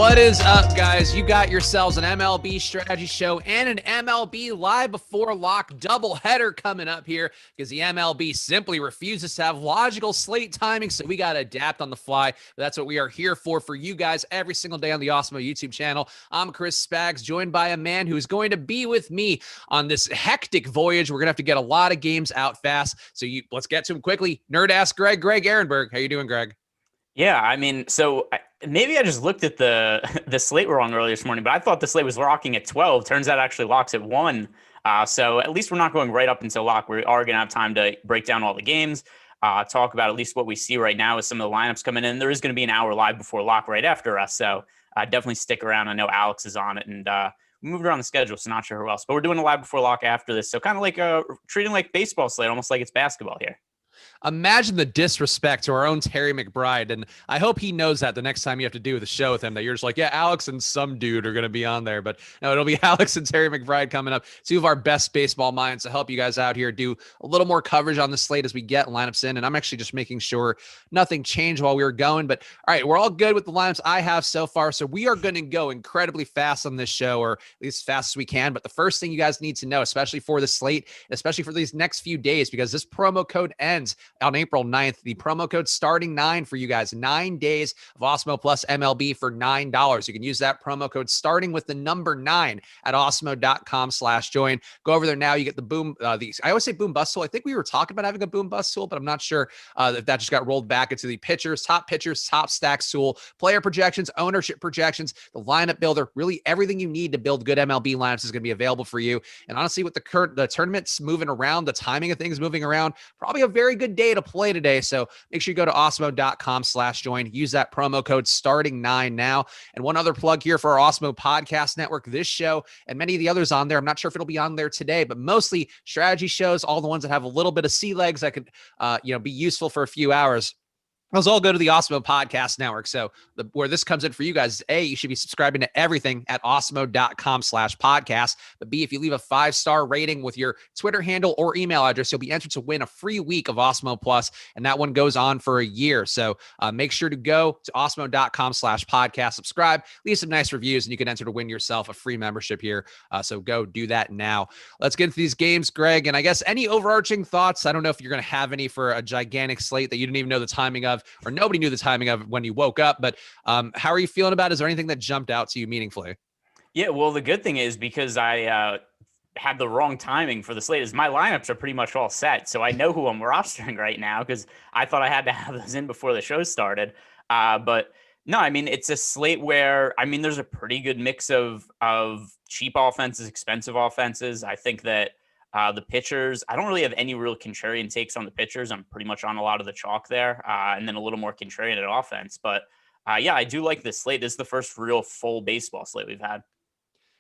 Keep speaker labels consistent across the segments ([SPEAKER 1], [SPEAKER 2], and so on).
[SPEAKER 1] What is up, guys? You got yourselves an MLB strategy show and an MLB live before lock doubleheader coming up here because the MLB simply refuses to have logical slate timing, so we got to adapt on the fly. But that's what we are here for you guys every single day on the Awesemo YouTube channel. I'm Chris Spags, joined by a man who is going to be with me on this hectic voyage. We're going to have to get a lot of games out fast, so let's get to him quickly. Nerd-ass Greg Ehrenberg. How you doing, Greg?
[SPEAKER 2] Yeah, I mean, maybe I just looked at the slate wrong earlier this morning, but I thought the slate was locking at 12. Turns out it actually locks at 1. So at least we're not going right up until lock. We are going to have time to break down all the games, talk about at least what we see right now with some of the lineups coming in. There is going to be an hour live before lock right after us, so definitely stick around. I know Alex is on it, and we moved around the schedule, so not sure who else. But we're doing a live before lock after this, so kind of like treating like baseball slate, almost like it's basketball here.
[SPEAKER 1] Imagine the disrespect to our own Terry McBride, and I hope he knows that the next time you have to do the show with him, that you're just like, yeah, Alex and some dude are going to be on there, but no, it'll be Alex and Terry McBride coming up, two of our best baseball minds to help you guys out here, do a little more coverage on the slate as we get lineups in, and I'm actually just making sure nothing changed while we were going, but all right, we're all good with the lineups I have so far, so we are going to go incredibly fast on this show, or at least as fast as we can, but the first thing you guys need to know, especially for the slate, especially for these next few days, because this promo code ends on April 9th. The promo code starting 9 for you guys. 9 days of Awesemo plus MLB for $9. You can use that promo code starting with the number 9 at awesemo.com/join. Go over there now. You get the boom. I always say boom bust tool. I think we were talking about having a boom bust tool, but I'm not sure if that just got rolled back into the pitchers, top stacks tool, player projections, ownership projections, the lineup builder. Really everything you need to build good MLB lineups is going to be available for you. And honestly, with the tournaments moving around, the timing of things moving around, probably a very good day to play today. So make sure you go to awesemo.com/join. Use that promo code starting 9 now. And one other plug here for our Awesemo podcast network, this show and many of the others on there. I'm not sure if it'll be on there today, but mostly strategy shows, all the ones that have a little bit of sea legs that could, be useful for a few hours. Those all go to the Awesemo Podcast Network. So where this comes in for you guys is A, you should be subscribing to everything at awesemo.com/podcast. But B, if you leave a 5-star rating with your Twitter handle or email address, you'll be entered to win a free week of Awesemo Plus. And that one goes on for a year. So make sure to go to awesemo.com/podcast, subscribe, leave some nice reviews, and you can enter to win yourself a free membership here. So go do that now. Let's get into these games, Greg. And I guess any overarching thoughts? I don't know if you're going to have any for a gigantic slate that you didn't even know the timing of, or nobody knew the timing of when you woke up, but how are you feeling about it? Is there anything that jumped out to you meaningfully?
[SPEAKER 2] Yeah, well, the good thing is because I had the wrong timing for the slate is my lineups are pretty much all set. So I know who I'm rostering right now because I thought I had to have those in before the show started. But no, I mean, it's a slate where, I mean, there's a pretty good mix of cheap offenses, expensive offenses. I think that the pitchers, I don't really have any real contrarian takes on the pitchers. I'm pretty much on a lot of the chalk there, and then a little more contrarian at offense. But yeah, I do like this slate. This is the first real full baseball slate we've had.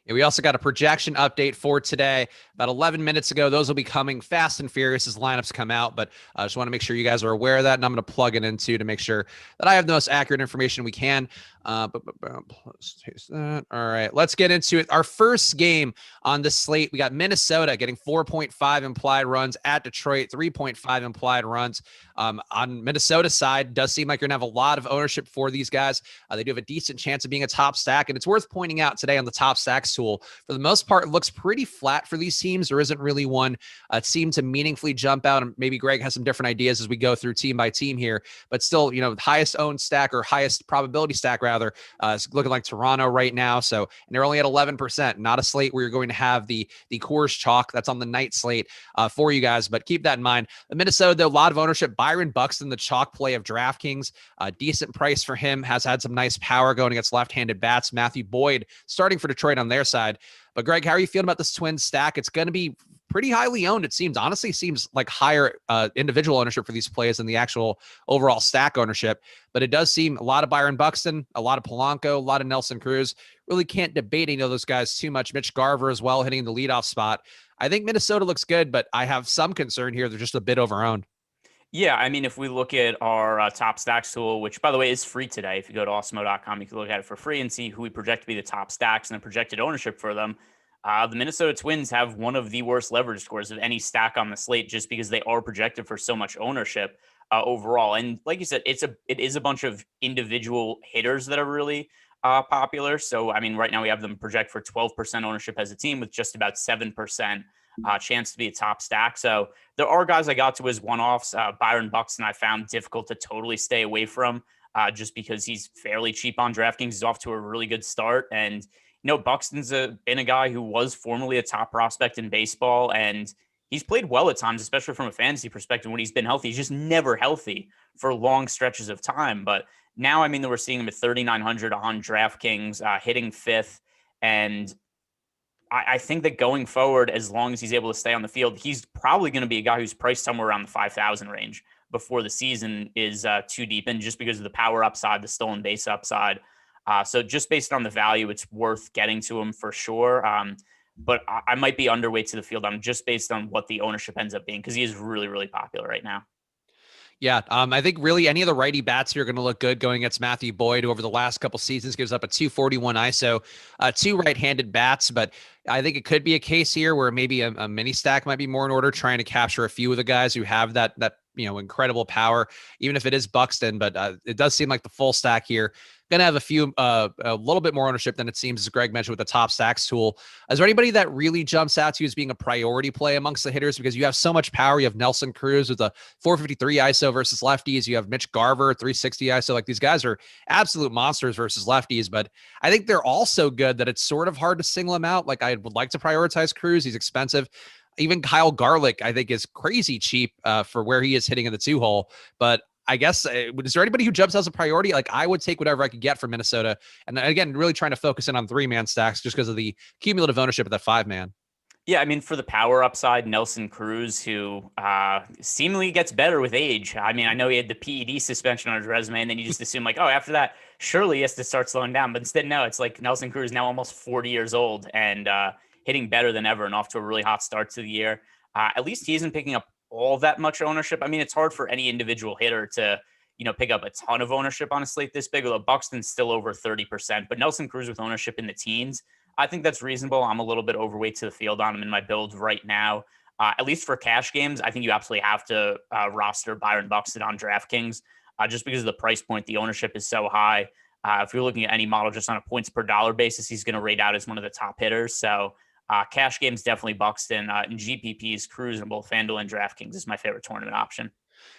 [SPEAKER 1] Yeah, we also got a projection update for today about 11 minutes ago. Those will be coming fast and furious as lineups come out, but I just want to make sure you guys are aware of that, and I'm going to plug it into to make sure that I have the most accurate information we can. Let's taste that. All right, let's get into it. Our first game on the slate, we got Minnesota getting 4.5 implied runs at Detroit, 3.5 implied runs. On Minnesota's side, does seem like you're going to have a lot of ownership for these guys. They do have a decent chance of being a top stack, and it's worth pointing out today on the top stacks tool, for the most part, it looks pretty flat for these teams. There isn't really one team to meaningfully jump out, and maybe Greg has some different ideas as we go through team by team here, but still, highest owned stack or highest probability stack rather, is looking like Toronto right now. So, and they're only at 11%, not a slate where you're going to have the Coors chalk that's on the night slate for you guys, but keep that in mind. Minnesota, though, a lot of ownership. Byron Buxton, the chalk play of DraftKings, decent price for him, has had some nice power going against left-handed bats. Matthew Boyd starting for Detroit on their side. But Greg, how are you feeling about this Twins stack? It's going to be pretty highly owned, it seems. Honestly, seems like higher individual ownership for these plays than the actual overall stack ownership. But it does seem a lot of Byron Buxton, a lot of Polanco, a lot of Nelson Cruz. Really can't debate any of those guys too much. Mitch Garver as well, hitting the leadoff spot. I think Minnesota looks good, but I have some concern here. They're just a bit overowned.
[SPEAKER 2] Yeah, I mean, if we look at our top stacks tool, which, by the way, is free today. If you go to awesemo.com, you can look at it for free and see who we project to be the top stacks and the projected ownership for them. The Minnesota Twins have one of the worst leverage scores of any stack on the slate just because they are projected for so much ownership overall. And like you said, it is a bunch of individual hitters that are really popular. So, I mean, right now we have them project for 12% ownership as a team with just about 7% chance to be a top stack. So there are guys I got to as one-offs. Byron Buxton I found difficult to totally stay away from just because he's fairly cheap on DraftKings. He's off to a really good start. And, Buxton's been a guy who was formerly a top prospect in baseball, and he's played well at times, especially from a fantasy perspective when he's been healthy. He's just never healthy for long stretches of time. But now, I mean, we're seeing him at 3,900 on DraftKings, hitting fifth. And I think that going forward, as long as he's able to stay on the field, he's probably going to be a guy who's priced somewhere around the 5,000 range before the season is too deep in, just because of the power upside, the stolen base upside. So just based on the value, it's worth getting to him for sure. But I might be underweight to the field. I'm just based on what the ownership ends up being, because he is really, really popular right now.
[SPEAKER 1] Yeah, I think really any of the righty bats here are going to look good going against Matthew Boyd, who over the last couple seasons gives up a 241 ISO, two right-handed bats. But I think it could be a case here where maybe a mini stack might be more in order, trying to capture a few of the guys who have that incredible power, even if it is Buxton. But it does seem like the full stack here going to have a little bit more ownership than it seems, as Greg mentioned, with the top stacks tool. Is there anybody that really jumps out to you as being a priority play amongst the hitters? Because you have so much power. You have Nelson Cruz with a 453 ISO versus lefties. You have Mitch Garver, 360 ISO. Like, these guys are absolute monsters versus lefties, but I think they're all so good that it's sort of hard to single them out. Like, I would like to prioritize Cruz. He's expensive. Even Kyle Garlick, I think, is crazy cheap for where he is hitting in the 2-hole. But I guess, is there anybody who jumps as a priority? Like, I would take whatever I could get from Minnesota. And again, really trying to focus in on 3-man stacks just because of the cumulative ownership of that 5-man.
[SPEAKER 2] Yeah, I mean, for the power upside, Nelson Cruz, who seemingly gets better with age. I mean, I know he had the PED suspension on his resume, and then you just assume, like, oh, after that, surely he has to start slowing down. But instead, no, it's like Nelson Cruz now almost 40 years old and hitting better than ever and off to a really hot start to the year. At least he isn't picking up all that much ownership. I mean, it's hard for any individual hitter to, pick up a ton of ownership on a slate this big, although Buxton's still over 30%, but Nelson Cruz with ownership in the teens, I think that's reasonable. I'm a little bit overweight to the field on him in my build right now. At least for cash games, I think you absolutely have to roster Byron Buxton on DraftKings just because of the price point. The ownership is so high. If you're looking at any model just on a points per dollar basis, he's going to rate out as one of the top hitters. So cash games, definitely Buxton. And GPPs, Cruz in both FanDuel and DraftKings is my favorite tournament option.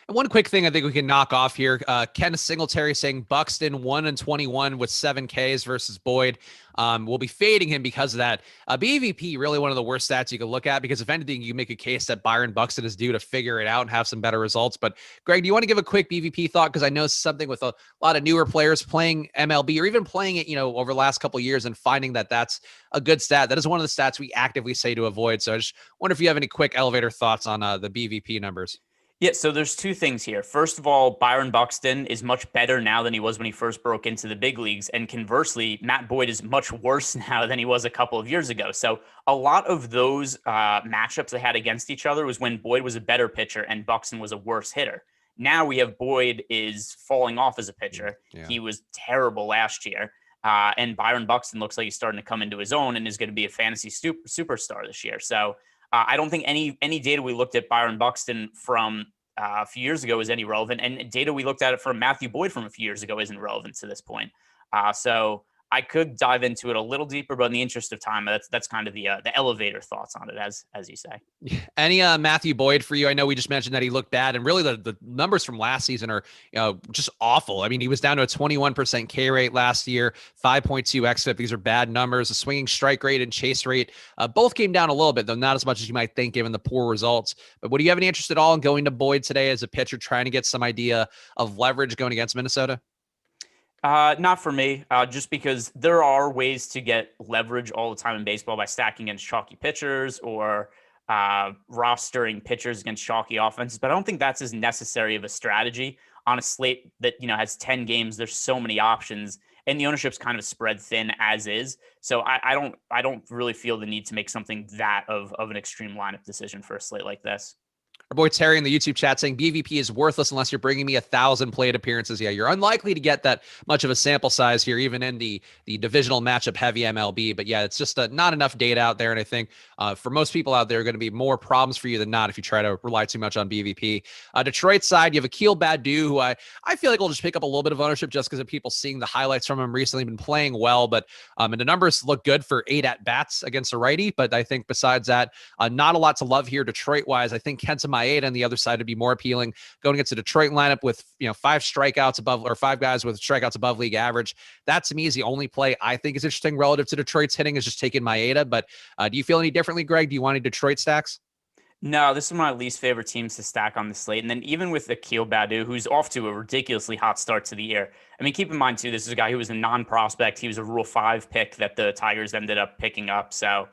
[SPEAKER 1] And one quick thing I think we can knock off here. Ken Singletary saying Buxton 1-21 with 7 Ks versus Boyd. We'll be fading him because of that. BVP, really one of the worst stats you can look at, because if anything, you can make a case that Byron Buxton is due to figure it out and have some better results. But Greg, do you want to give a quick BVP thought? Because I know something with a lot of newer players playing MLB or even playing it, over the last couple of years and finding that that's a good stat. That is one of the stats we actively say to avoid. So I just wonder if you have any quick elevator thoughts on the BVP numbers.
[SPEAKER 2] Yeah, so there's two things here. First of all, Byron Buxton is much better now than he was when he first broke into the big leagues. And conversely, Matt Boyd is much worse now than he was a couple of years ago. So a lot of those matchups they had against each other was when Boyd was a better pitcher and Buxton was a worse hitter. Now we have Boyd is falling off as a pitcher. Yeah. He was terrible last year. And Byron Buxton looks like he's starting to come into his own and is going to be a fantasy superstar this year. So I don't think any data we looked at Byron Buxton from a few years ago is any relevant, and data we looked at it from Matthew Boyd from a few years ago isn't relevant to this point. So I could dive into it a little deeper, but in the interest of time, that's kind of the elevator thoughts on it, as you say.
[SPEAKER 1] Any Matthew Boyd for you? I know we just mentioned that he looked bad, and really the numbers from last season are just awful. I mean, he was down to a 21% K rate last year, 5.2 xFIP. These are bad numbers. The swinging strike rate and chase rate both came down a little bit, though not as much as you might think given the poor results. But would you have any interest at all in going to Boyd today as a pitcher, trying to get some idea of leverage going against Minnesota?
[SPEAKER 2] Not for me, just because there are ways to get leverage all the time in baseball by stacking against chalky pitchers or rostering pitchers against chalky offenses. But I don't think that's as necessary of a strategy on a slate that, has 10 games. There's so many options and the ownership's kind of spread thin as is. So I don't really feel the need to make something that of an extreme lineup decision for a slate like this.
[SPEAKER 1] Our boy Terry in the YouTube chat saying BVP is worthless unless you're bringing me 1,000 plate appearances. Yeah, you're unlikely to get that much of a sample size here, even in the divisional matchup heavy MLB. But yeah, it's just not enough data out there. And I think for most people out there, are going to be more problems for you than not if you try to rely too much on BVP. Detroit side, you have Akil Badu, who I feel like will just pick up a little bit of ownership just because of people seeing the highlights from him recently. Been playing well, but and the numbers look good for 8 at bats against a righty. But I think besides that, not a lot to love here Detroit wise. I think Kenta Maeda on the other side would be more appealing. Going against a Detroit lineup with 5 strikeouts above, or 5 guys with strikeouts above league average. That to me is the only play I think is interesting relative to Detroit's hitting, is just taking Maeda. But do you feel any differently, Greg? Do you want any Detroit stacks?
[SPEAKER 2] No, this is my least favorite teams to stack on the slate. And then even with Akil Badu, who's off to a ridiculously hot start to the year. I mean, keep in mind, too, this is a guy who was a non-prospect. He was a Rule 5 pick that the Tigers ended up picking up. So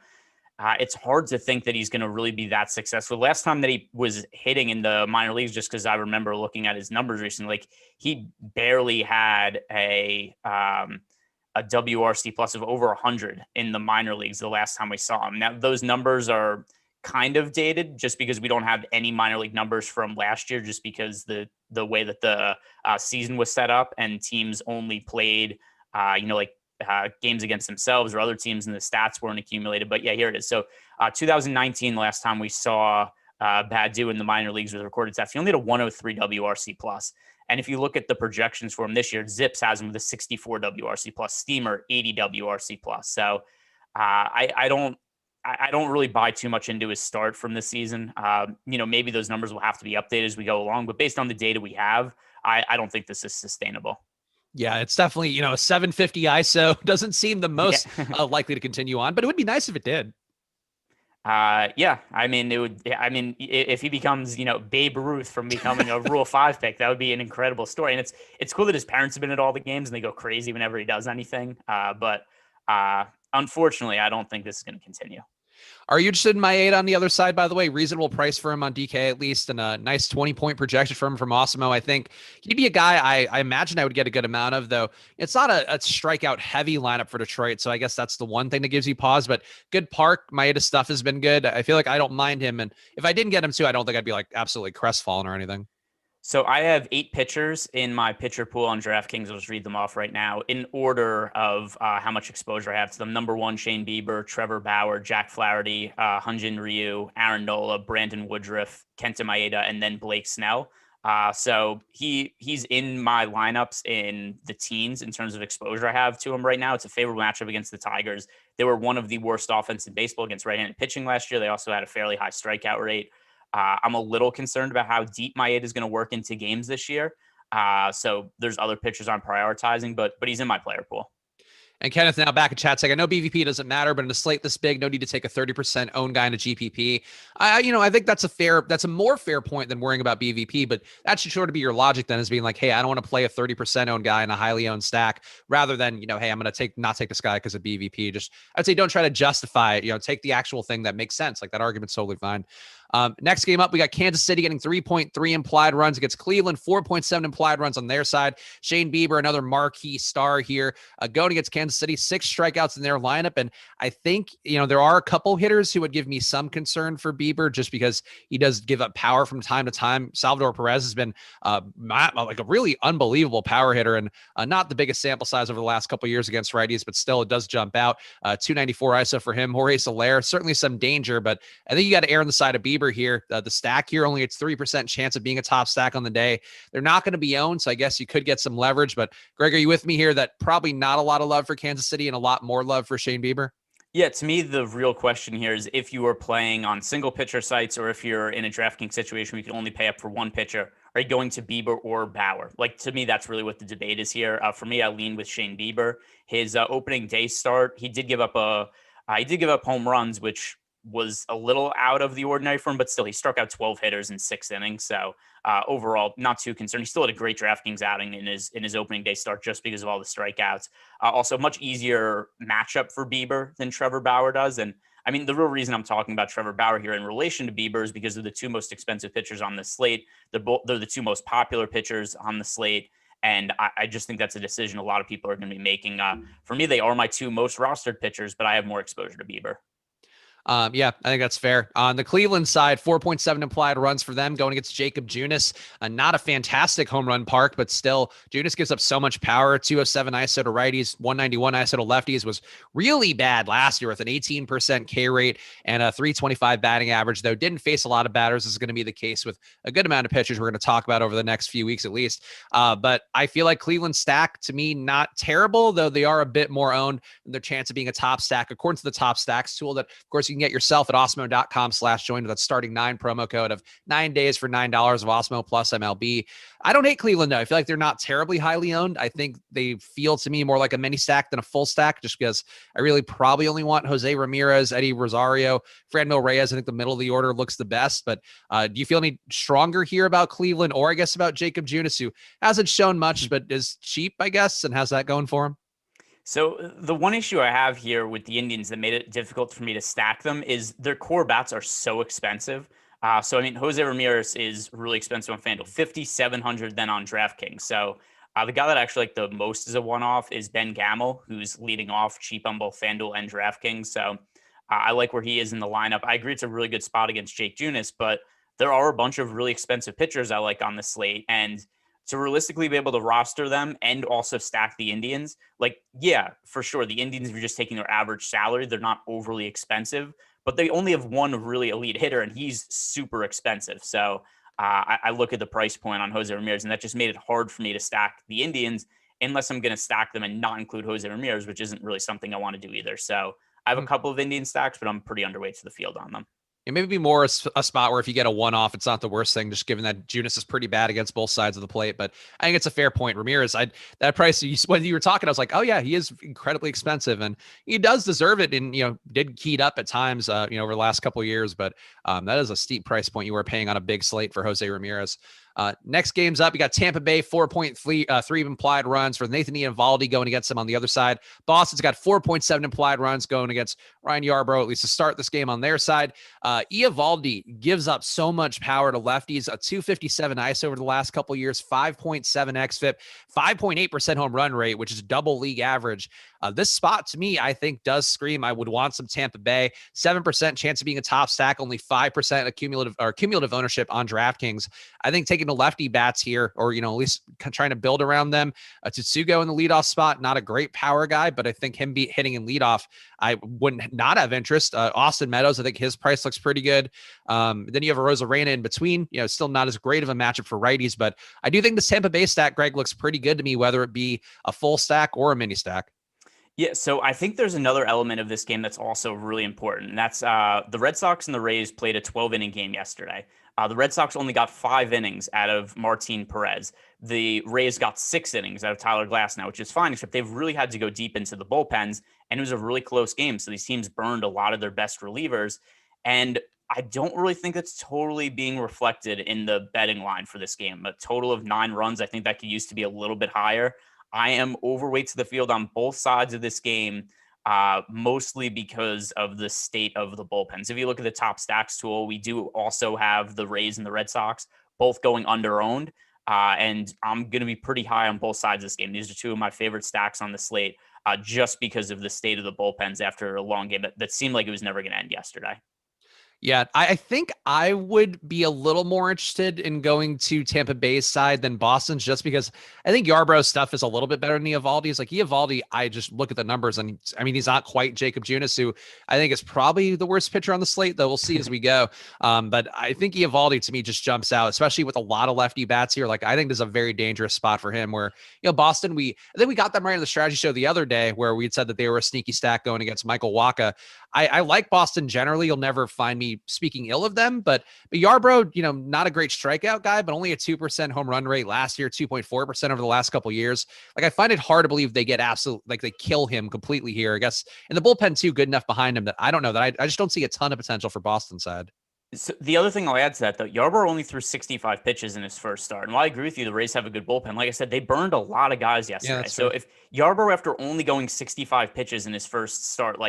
[SPEAKER 2] it's hard to think that he's going to really be that successful. Last time that he was hitting in the minor leagues, just because I remember looking at his numbers recently, like he barely had a WRC plus of over 100 in the minor leagues the last time we saw him. Now, those numbers are kind of dated just because we don't have any minor league numbers from last year, just because the way that the season was set up and teams only played, games against themselves or other teams, and the stats weren't accumulated. But yeah, here it is. So 2019, the last time we saw Badu in the minor leagues with recorded stats, he only had a 103 WRC plus. And if you look at the projections for him this year, Zips has him with a 64 WRC plus, Steamer 80 WRC plus. So I don't really buy too much into his start from this season. Maybe those numbers will have to be updated as we go along, but based on the data we have, I don't think this is sustainable.
[SPEAKER 1] Yeah, it's definitely, a 750 ISO doesn't seem the most likely to continue on, but it would be nice if it did.
[SPEAKER 2] Yeah, I mean, if he becomes, Babe Ruth from becoming a Rule 5 pick, that would be an incredible story. And it's cool that his parents have been at all the games and they go crazy whenever he does anything. But unfortunately, I don't think this is going to continue.
[SPEAKER 1] Are you interested in Maeda on the other side, by the way? Reasonable price for him on DK, at least, and a nice 20-point projection for him from Awesemo. I think he'd be a guy I imagine I would get a good amount of, though. It's not a strikeout-heavy lineup for Detroit, so I guess that's the one thing that gives you pause. But good park. Maeda stuff has been good. I feel like I don't mind him, and if I didn't get him, too, I don't think I'd be, absolutely crestfallen or anything.
[SPEAKER 2] So I have 8 pitchers in my pitcher pool on DraftKings. I'll just read them off right now in order of how much exposure I have to them. Number 1, Shane Bieber, Trevor Bauer, Jack Flaherty, Hyun-Jin Ryu, Aaron Nola, Brandon Woodruff, Kenta Maeda, and then Blake Snell. So he's in my lineups in the teens in terms of exposure I have to him right now. It's a favorable matchup against the Tigers. They were one of the worst offense in baseball against right-handed pitching last year. They also had a fairly high strikeout rate. I'm a little concerned about how deep Maeda is going to work into games this year. So there's other pitchers I'm prioritizing, but he's in my player pool.
[SPEAKER 1] And Kenneth now back in chat saying, I know BVP doesn't matter, but in a slate this big, no need to take a 30% owned guy in a GPP. I think that's a more fair point than worrying about BVP, but that should sort of be your logic then, as being like, hey, I don't want to play a 30% owned guy in a highly owned stack, rather than, hey, I'm going to not take this guy because of BVP. Just, I'd say don't try to justify it, take the actual thing that makes sense. Like, that argument's totally fine. Next game up, we got Kansas City getting 3.3 implied runs against Cleveland, 4.7 implied runs on their side. Shane Bieber, another marquee star here, going against Kansas City, 6 strikeouts in their lineup. And I think, there are a couple hitters who would give me some concern for Bieber, just because he does give up power from time to time. Salvador Perez has been like a really unbelievable power hitter, and not the biggest sample size over the last couple of years against righties, but still it does jump out. 294 ISO for him. Jorge Soler, certainly some danger, but I think you got to err on the side of Bieber here. The stack here only gets 3% chance of being a top stack on the day. They're not going to be owned, so I guess you could get some leverage. But Greg, are you with me here that probably not a lot of love for Kansas City and a lot more love for Shane Bieber?
[SPEAKER 2] Yeah, to me, the real question here is if you are playing on single pitcher sites, or if you're in a DraftKings situation where you can only pay up for one pitcher, are you going to Bieber or Bauer? Like, to me, that's really what the debate is here. For me, I lean with Shane Bieber. His opening day start, he did give up home runs, which was a little out of the ordinary for him, but still he struck out 12 hitters in 6 innings. So overall, not too concerned. He still had a great DraftKings outing in his opening day start, just because of all the strikeouts. Also, much easier matchup for Bieber than Trevor Bauer does. And I mean, the real reason I'm talking about Trevor Bauer here in relation to Bieber is because they're the 2 most expensive pitchers on the slate. They're the 2 most popular pitchers on the slate. And I just think that's a decision a lot of people are going to be making. For me, they are my 2 most rostered pitchers, but I have more exposure to Bieber.
[SPEAKER 1] Yeah, I think that's fair. On the Cleveland side, 4.7 implied runs for them going against Jakob Junis. Not a fantastic home run park, but still, Junis gives up so much power. 207 ISO to righties, 191 ISO to lefties. Was really bad last year with an 18% K rate and a 325 batting average, though didn't face a lot of batters. This is going to be the case with a good amount of pitchers we're going to talk about over the next few weeks at least. But I feel like Cleveland stack, to me, not terrible, though they are a bit more owned than their chance of being a top stack, according to the top stacks tool that, of course, you can get yourself at awesemo.com/join with that starting 9 promo code of 9 days for $9 of Awesemo plus MLB. I don't hate Cleveland, though. I feel like they're not terribly highly owned. I think they feel to me more like a mini stack than a full stack, just because I really probably only want Jose Ramirez, Eddie Rosario, Franmil Reyes. I think the middle of the order looks the best. But do you feel any stronger here about Cleveland, or I guess about Jakob Junis, who hasn't shown much but is cheap, I guess, and has that going for him?
[SPEAKER 2] So the one issue I have here with the Indians that made it difficult for me to stack them is their core bats are so expensive. So I mean, Jose Ramirez is really expensive on FanDuel, 5,700 then on DraftKings. So the guy that I actually like the most as a one-off is Ben Gamel, who's leading off cheap on both FanDuel and DraftKings. So I like where he is in the lineup. I agree it's a really good spot against Jake Junis, but there are a bunch of really expensive pitchers I like on the slate, and to realistically be able to roster them and also stack the Indians, like, yeah, for sure. The Indians, if you're just taking their average salary, they're not overly expensive, but they only have one really elite hitter, and he's super expensive. So I look at the price point on Jose Ramirez, and that just made it hard for me to stack the Indians unless I'm going to stack them and not include Jose Ramirez, which isn't really something I want to do either. So I have a couple of Indian stacks, but I'm pretty underweight to the field on them.
[SPEAKER 1] It maybe be more a spot where if you get a one-off, it's not the worst thing, just given that Junis is pretty bad against both sides of the plate. But I think it's a fair point. Ramirez, that price, when you were talking, I was like, oh yeah, he is incredibly expensive, and he does deserve it, and did keyed up at times, over the last couple of years. But that is a steep price point you were paying on a big slate for Jose Ramirez. Next game's up. You got Tampa Bay, 4.3 implied runs for Nathan Eovaldi going against them on the other side. Boston's got 4.7 implied runs going against Ryan Yarbrough, at least to start this game on their side. Eovaldi gives up so much power to lefties, a 257 ISO over the last couple of years, 5.7 xFIP, 5.8% home run rate, which is double league average. This spot, to me, I think does scream I would want some Tampa Bay. 7% chance of being a top stack, only 5% cumulative ownership on DraftKings. I think taking the lefty bats here, or at least trying to build around them. Tsutsugo in the leadoff spot, not a great power guy, but I think him hitting in leadoff, I wouldn't not have interest. Austin Meadows, I think his price looks pretty good. Then you have a Rosarena in between. Still not as great of a matchup for righties, but I do think this Tampa Bay stack, Greg, looks pretty good to me, whether it be a full stack or a mini stack.
[SPEAKER 2] Yeah, so I think there's another element of this game that's also really important, and that's the Red Sox and the Rays played a 12-inning game yesterday. The Red Sox only got 5 innings out of Martin Perez. The Rays got 6 innings out of Tyler Glasnow, which is fine, except they've really had to go deep into the bullpens, and it was a really close game. So these teams burned a lot of their best relievers, and I don't really think that's totally being reflected in the betting line for this game. A total of 9 runs, I think that could use to be a little bit higher. I am overweight to the field on both sides of this game, mostly because of the state of the bullpens. If you look at the top stacks tool, we do also have the Rays and the Red Sox both going under-owned, and I'm going to be pretty high on both sides of this game. These are 2 of my favorite stacks on the slate, just because of the state of the bullpens after a long game that seemed like it was never going to end yesterday.
[SPEAKER 1] Yeah, I think I would be a little more interested in going to Tampa Bay's side than Boston's, just because I think Yarbrough's stuff is a little bit better than Eovaldi's. Like Eovaldi, I just look at the numbers, and he's not quite Jakob Junis, who I think is probably the worst pitcher on the slate, though we'll see as we go. But I think Eovaldi to me just jumps out, especially with a lot of lefty bats here. Like I think this is a very dangerous spot for him, where Boston, I think we got them right in the strategy show the other day where we had said that they were a sneaky stack going against Michael Wacha. I like Boston generally. You'll never find me speaking ill of them, but Yarbrough, not a great strikeout guy, but only a 2% home run rate last year, 2.4% over the last couple of years. Like I find it hard to believe they get they kill him completely here. I guess in the bullpen too, good enough behind him that I don't know that I just don't see a ton of potential for Boston side.
[SPEAKER 2] So the other thing I'll add to that, though, Yarbrough only threw 65 pitches in his first start. And while I agree with you, the Rays have a good bullpen. Like I said, they burned a lot of guys yesterday. So if Yarbrough, after only going 65 pitches in his first start,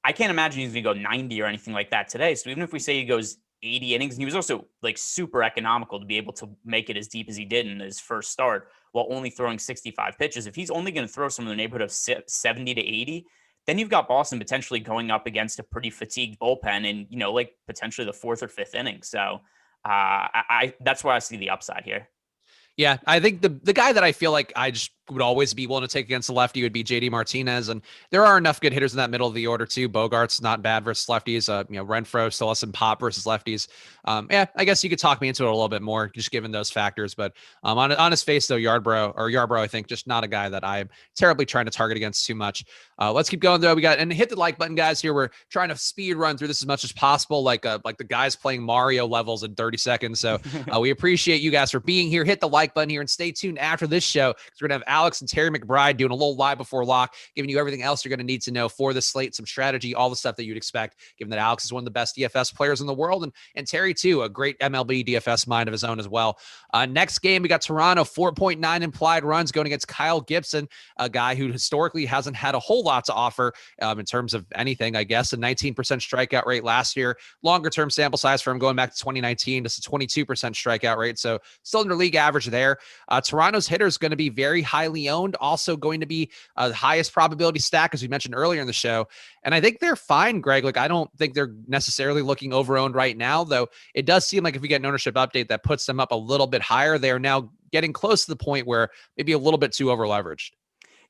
[SPEAKER 2] I can't imagine he's going to go 90 or anything like that today. So even if we say he goes 80 innings, and he was also super economical to be able to make it as deep as he did in his first start while only throwing 65 pitches. If he's only going to throw some in the neighborhood of 70 to 80, then you've got Boston potentially going up against a pretty fatigued bullpen in, like potentially the fourth or fifth inning. So I that's where I see the upside here.
[SPEAKER 1] Yeah, I think the guy that I feel like I just would always be willing to take against the lefty would be JD Martinez. And there are enough good hitters in that middle of the order too. Bogart's not bad versus lefties. Renfroe still has some pop versus lefties. I guess you could talk me into it a little bit more just given those factors. But on his face though, Yarbrough, I think just not a guy that I'm terribly trying to target against too much. Let's keep going though. And hit the like button, guys. Here we're trying to speed run through this as much as possible, like the guys playing Mario levels in 30 seconds. So we appreciate you guys for being here. Hit the like button here and stay tuned after this show because we're gonna have Alex and Terry McBride doing a little live before lock, giving you everything else you're going to need to know for the slate, some strategy, all the stuff that you'd expect, given that Alex is one of the best DFS players in the world, and Terry too, a great MLB DFS mind of his own as well. Next game, we got Toronto, 4.9 implied runs going against Kyle Gibson, a guy who historically hasn't had a whole lot to offer in terms of anything, I guess, a 19% strikeout rate last year, longer term sample size for him going back to 2019, just a 22% strikeout rate. So still under league average there. Toronto's hitter is going to be very highly owned, also going to be the highest probability stack, as we mentioned earlier in the show. And I think they're fine, Greg. Like, I don't think they're necessarily looking over-owned right now, though it does seem like if we get an ownership update that puts them up a little bit higher, they're now getting close to the point where maybe a little bit too over-leveraged.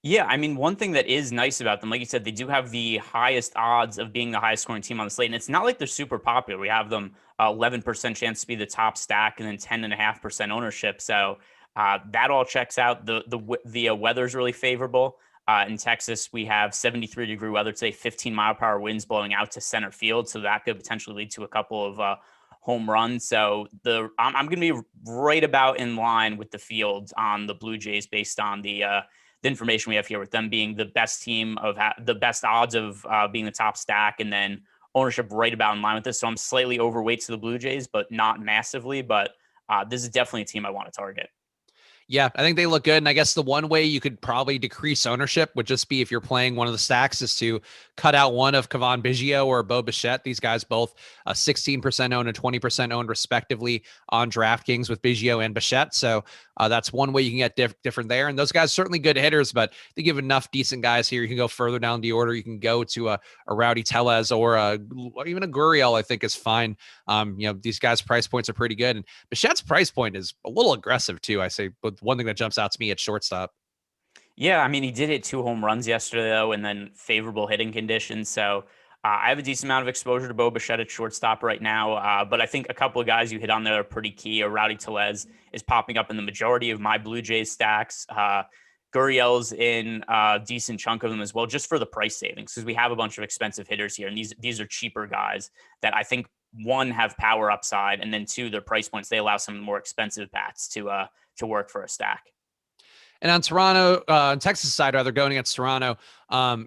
[SPEAKER 2] Yeah, I mean, one thing that is nice about them, like you said, they do have the highest odds of being the highest scoring team on the slate. And it's not like they're super popular. We have them 11% chance to be the top stack and then 10.5% ownership. So that all checks out. The weather's really favorable. In Texas, we have 73-degree weather today, 15-mile-per-hour winds blowing out to center field. So that could potentially lead to a couple of home runs. So I'm going to be right about in line with the field on the Blue Jays based on the information we have here with them being the best team of the best odds of being the top stack, and then ownership right about in line with this. So I'm slightly overweight to the Blue Jays, but not massively. But this is definitely a team I want to target.
[SPEAKER 1] Yeah, I think they look good. And I guess the one way you could probably decrease ownership would just be if you're playing one of the stacks is to cut out one of Cavan Biggio or Bo Bichette. These guys both 16% owned and 20% owned respectively on DraftKings with Biggio and Bichette. So that's one way you can get different there. And those guys certainly good hitters, but they give enough decent guys here. You can go further down the order. You can go to a Rowdy Tellez or even a Gurriel, I think is fine. These guys' price points are pretty good. And Bichette's price point is a little aggressive too, I say, but one thing that jumps out to me at shortstop.
[SPEAKER 2] Yeah, I mean, he did hit 2 home runs yesterday, though, and then favorable hitting conditions. So I have a decent amount of exposure to Bo Bichette at shortstop right now. But I think a couple of guys you hit on there are pretty key. Rowdy Tellez is popping up in the majority of my Blue Jays stacks. Gurriel's in a decent chunk of them as well, just for the price savings, because we have a bunch of expensive hitters here. And these are cheaper guys that I think, one, have power upside, and then two, their price points, they allow some more expensive bats to work for a stack.
[SPEAKER 1] And on Toronto, Texas side, rather, going against Toronto,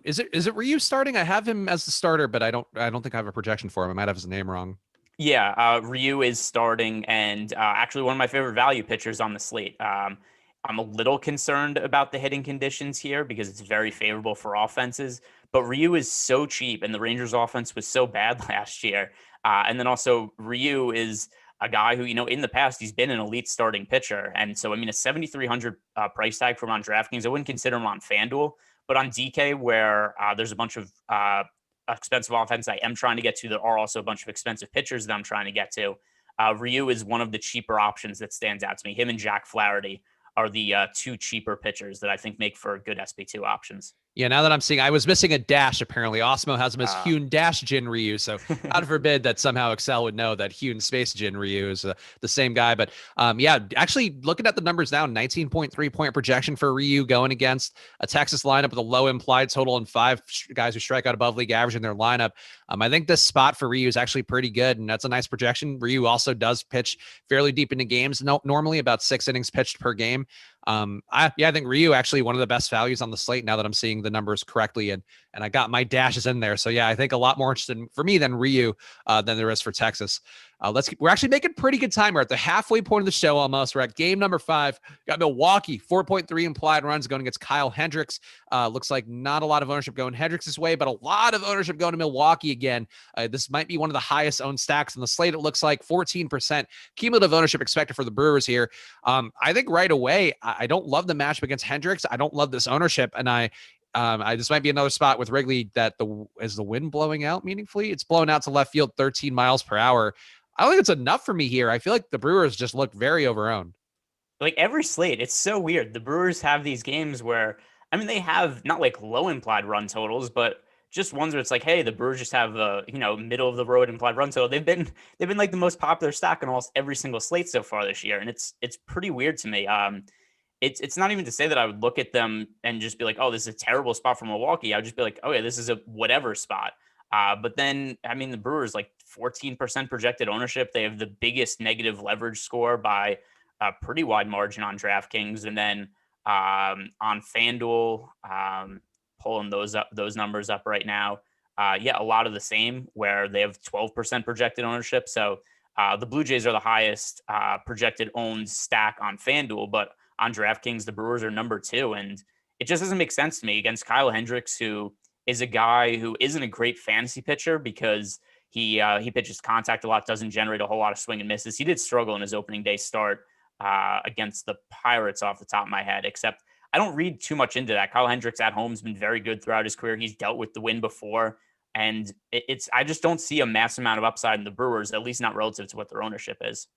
[SPEAKER 1] is it Ryu starting? I have him as the starter, but I don't think I have a projection for him. I might have his name wrong.
[SPEAKER 2] Yeah, Ryu is starting, and actually one of my favorite value pitchers on the slate. I'm a little concerned about the hitting conditions here because it's very favorable for offenses, but Ryu is so cheap, and the Rangers offense was so bad last year. And then also Ryu is a guy who, in the past, he's been an elite starting pitcher. And so, I mean, a 7,300 price tag for him on DraftKings, I wouldn't consider him on FanDuel, but on DK, where there's a bunch of expensive offense I am trying to get to, there are also a bunch of expensive pitchers that I'm trying to get to. Ryu is one of the cheaper options that stands out to me. Him and Jack Flaherty are the two cheaper pitchers that I think make for good SP2 options.
[SPEAKER 1] Yeah, now that I'm seeing, I was missing a dash, apparently. Awesemo has him as Hyun Dash Jin Ryu, so God forbid that somehow Excel would know that Hyun Space Jin Ryu is the same guy. But actually looking at the numbers now, 19.3 point projection for Ryu going against a Texas lineup with a low implied total and 5 guys who strike out above league average in their lineup. I think this spot for Ryu is actually pretty good, and that's a nice projection. Ryu also does pitch fairly deep into games, normally about 6 innings pitched per game. I think Ryu actually one of the best values on the slate now that I'm seeing the numbers correctly, and I got my dashes in there. So yeah, I think a lot more interested for me than Ryu than there is for Texas. We're actually making pretty good time. We're at the halfway point of the show almost. We're at game number 5. Got Milwaukee, 4.3 implied runs going against Kyle Hendricks. Looks like not a lot of ownership going Hendricks' way, but a lot of ownership going to Milwaukee again. This might be one of the highest owned stacks on the slate. It looks like 14% cumulative ownership expected for the Brewers here. I think right away, I don't love the matchup against Hendricks. I don't love this ownership, and This might be another spot with Wrigley that is the wind blowing out meaningfully. It's blowing out to left field 13 miles per hour. I don't think it's enough for me here. I feel like the Brewers just look very overowned.
[SPEAKER 2] Like every slate, it's so weird. The Brewers have these games where, I mean, they have not like low implied run totals, but just ones where it's like, hey, the Brewers just have a middle of the road implied run total. They've been like the most popular stack in almost every single slate so far this year, and it's pretty weird to me. It's not even to say that I would look at them and just be like, oh, this is a terrible spot for Milwaukee. I would just be like, oh yeah, this is a whatever spot. But then, I mean, the Brewers like 14% projected ownership. They have the biggest negative leverage score by a pretty wide margin on DraftKings, and then on FanDuel, pulling those numbers up right now. Yeah, a lot of the same where they have 12% projected ownership. So the Blue Jays are the highest projected owned stack on FanDuel, but on DraftKings, the Brewers are number 2, and it just doesn't make sense to me against Kyle Hendricks, who is a guy who isn't a great fantasy pitcher because he pitches contact a lot, doesn't generate a whole lot of swing and misses. He did struggle in his opening day start against the Pirates off the top of my head, except I don't read too much into that. Kyle Hendricks at home has been very good throughout his career. He's dealt with the win before, and I just don't see a massive amount of upside in the Brewers, at least not relative to what their ownership is.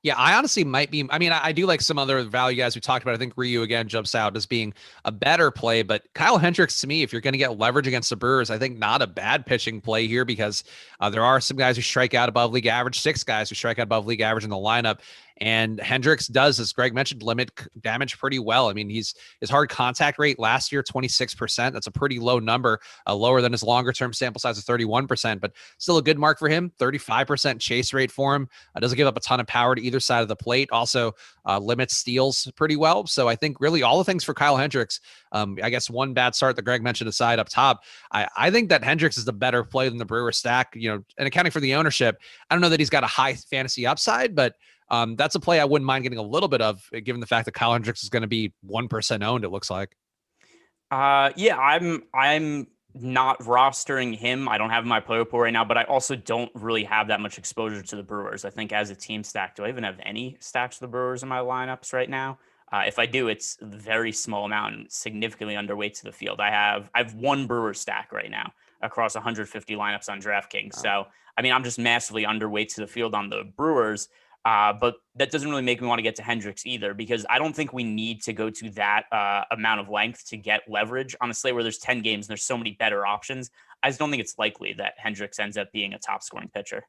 [SPEAKER 1] Yeah, I honestly might be. I mean, I do like some other value guys we talked about. I think Ryu again jumps out as being a better play, but Kyle Hendricks to me, if you're going to get leverage against the Brewers, I think not a bad pitching play here because there are some guys who strike out above league average, 6 guys who strike out above league average in the lineup. And Hendricks does, as Greg mentioned, limit damage pretty well. I mean, his hard contact rate last year, 26%. That's a pretty low number, lower than his longer term sample size of 31%, but still a good mark for him. 35% chase rate for him. Doesn't give up a ton of power to either side of the plate. Also limits steals pretty well. So I think really all the things for Kyle Hendricks. I guess one bad start that Greg mentioned aside up top. I think that Hendricks is the better play than the Brewer stack. And accounting for the ownership, I don't know that he's got a high fantasy upside, but that's a play I wouldn't mind getting a little bit of, given the fact that Kyle Hendricks is going to be 1% owned, it looks like.
[SPEAKER 2] Yeah, I'm not rostering him. I don't have my player pool right now, but I also don't really have that much exposure to the Brewers. I think as a team stack, do I even have any stacks of the Brewers in my lineups right now? If I do, it's a very small amount and significantly underweight to the field. I have one Brewer stack right now across 150 lineups on DraftKings.
[SPEAKER 1] Wow.
[SPEAKER 2] So, I mean, I'm just massively underweight to the field on the Brewers. But that doesn't really make me want to get to Hendricks either, because I don't think we need to go to that amount of length to get leverage on a slate where there's 10 games and there's so many better options. I just don't think it's likely that Hendricks ends up being a top scoring pitcher.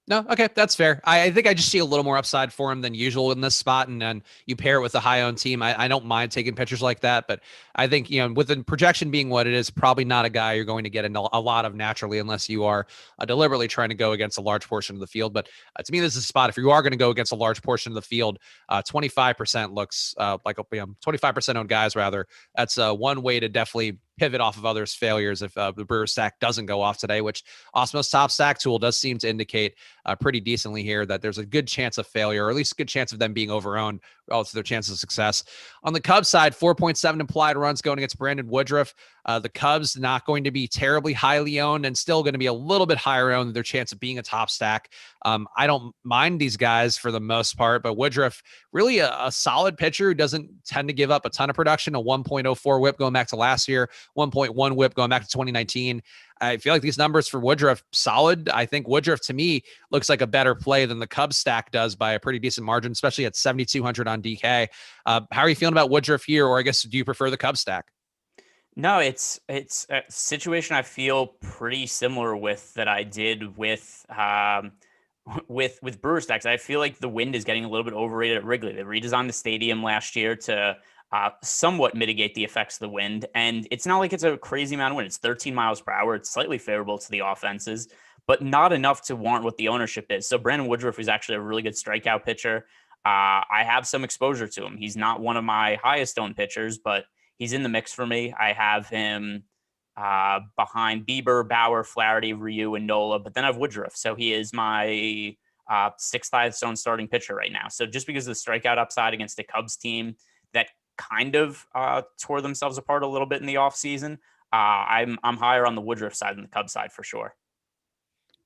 [SPEAKER 1] No, okay, that's fair. I think I just see a little more upside for him than usual in this spot, and then you pair it with a high-owned team. I don't mind taking pitchers like that, but I think, with the projection being what it is, probably not a guy you're going to get a lot of naturally unless you are deliberately trying to go against a large portion of the field. But to me, this is a spot, if you are going to go against a large portion of the field, 25% looks like 25% owned guys, rather. That's one way to definitely pivot off of others' failures if the Brewers stack doesn't go off today, which Awesemo's top stack tool does seem to indicate pretty decently here that there's a good chance of failure, or at least a good chance of them being overowned relative to their chances of success. On the Cubs side, 4.7 implied runs going against Brandon Woodruff. The Cubs not going to be terribly highly owned and still going to be a little bit higher owned than their chance of being a top stack. I don't mind these guys for the most part, but Woodruff, really a solid pitcher who doesn't tend to give up a ton of production, a 1.04 whip going back to last year, 1.1 whip going back to 2019. I feel like these numbers for Woodruff solid. I think Woodruff to me looks like a better play than the Cubs stack does by a pretty decent margin, especially at 7,200 on DK. How are you feeling about Woodruff here? Or I guess, do you prefer the Cubs stack?
[SPEAKER 2] No, it's a situation I feel pretty similar with that I did with Brewer stacks. I feel like the wind is getting a little bit overrated at Wrigley. They redesigned the stadium last year to somewhat mitigate the effects of the wind, and it's not like it's a crazy amount of wind. It's 13 miles per hour. It's slightly favorable to the offenses, but not enough to warrant what the ownership is. So Brandon Woodruff is actually a really good strikeout pitcher. I have some exposure to him. He's not one of my highest owned pitchers, but he's in the mix for me. I have him behind Bieber, Bauer, Flaherty, Ryu, and Nola, but then I have Woodruff. So he is my 6th highest owned starting pitcher right now. So just because of the strikeout upside against a Cubs team that kind of tore themselves apart a little bit in the offseason, I'm higher on the Woodruff side than the Cubs side for sure.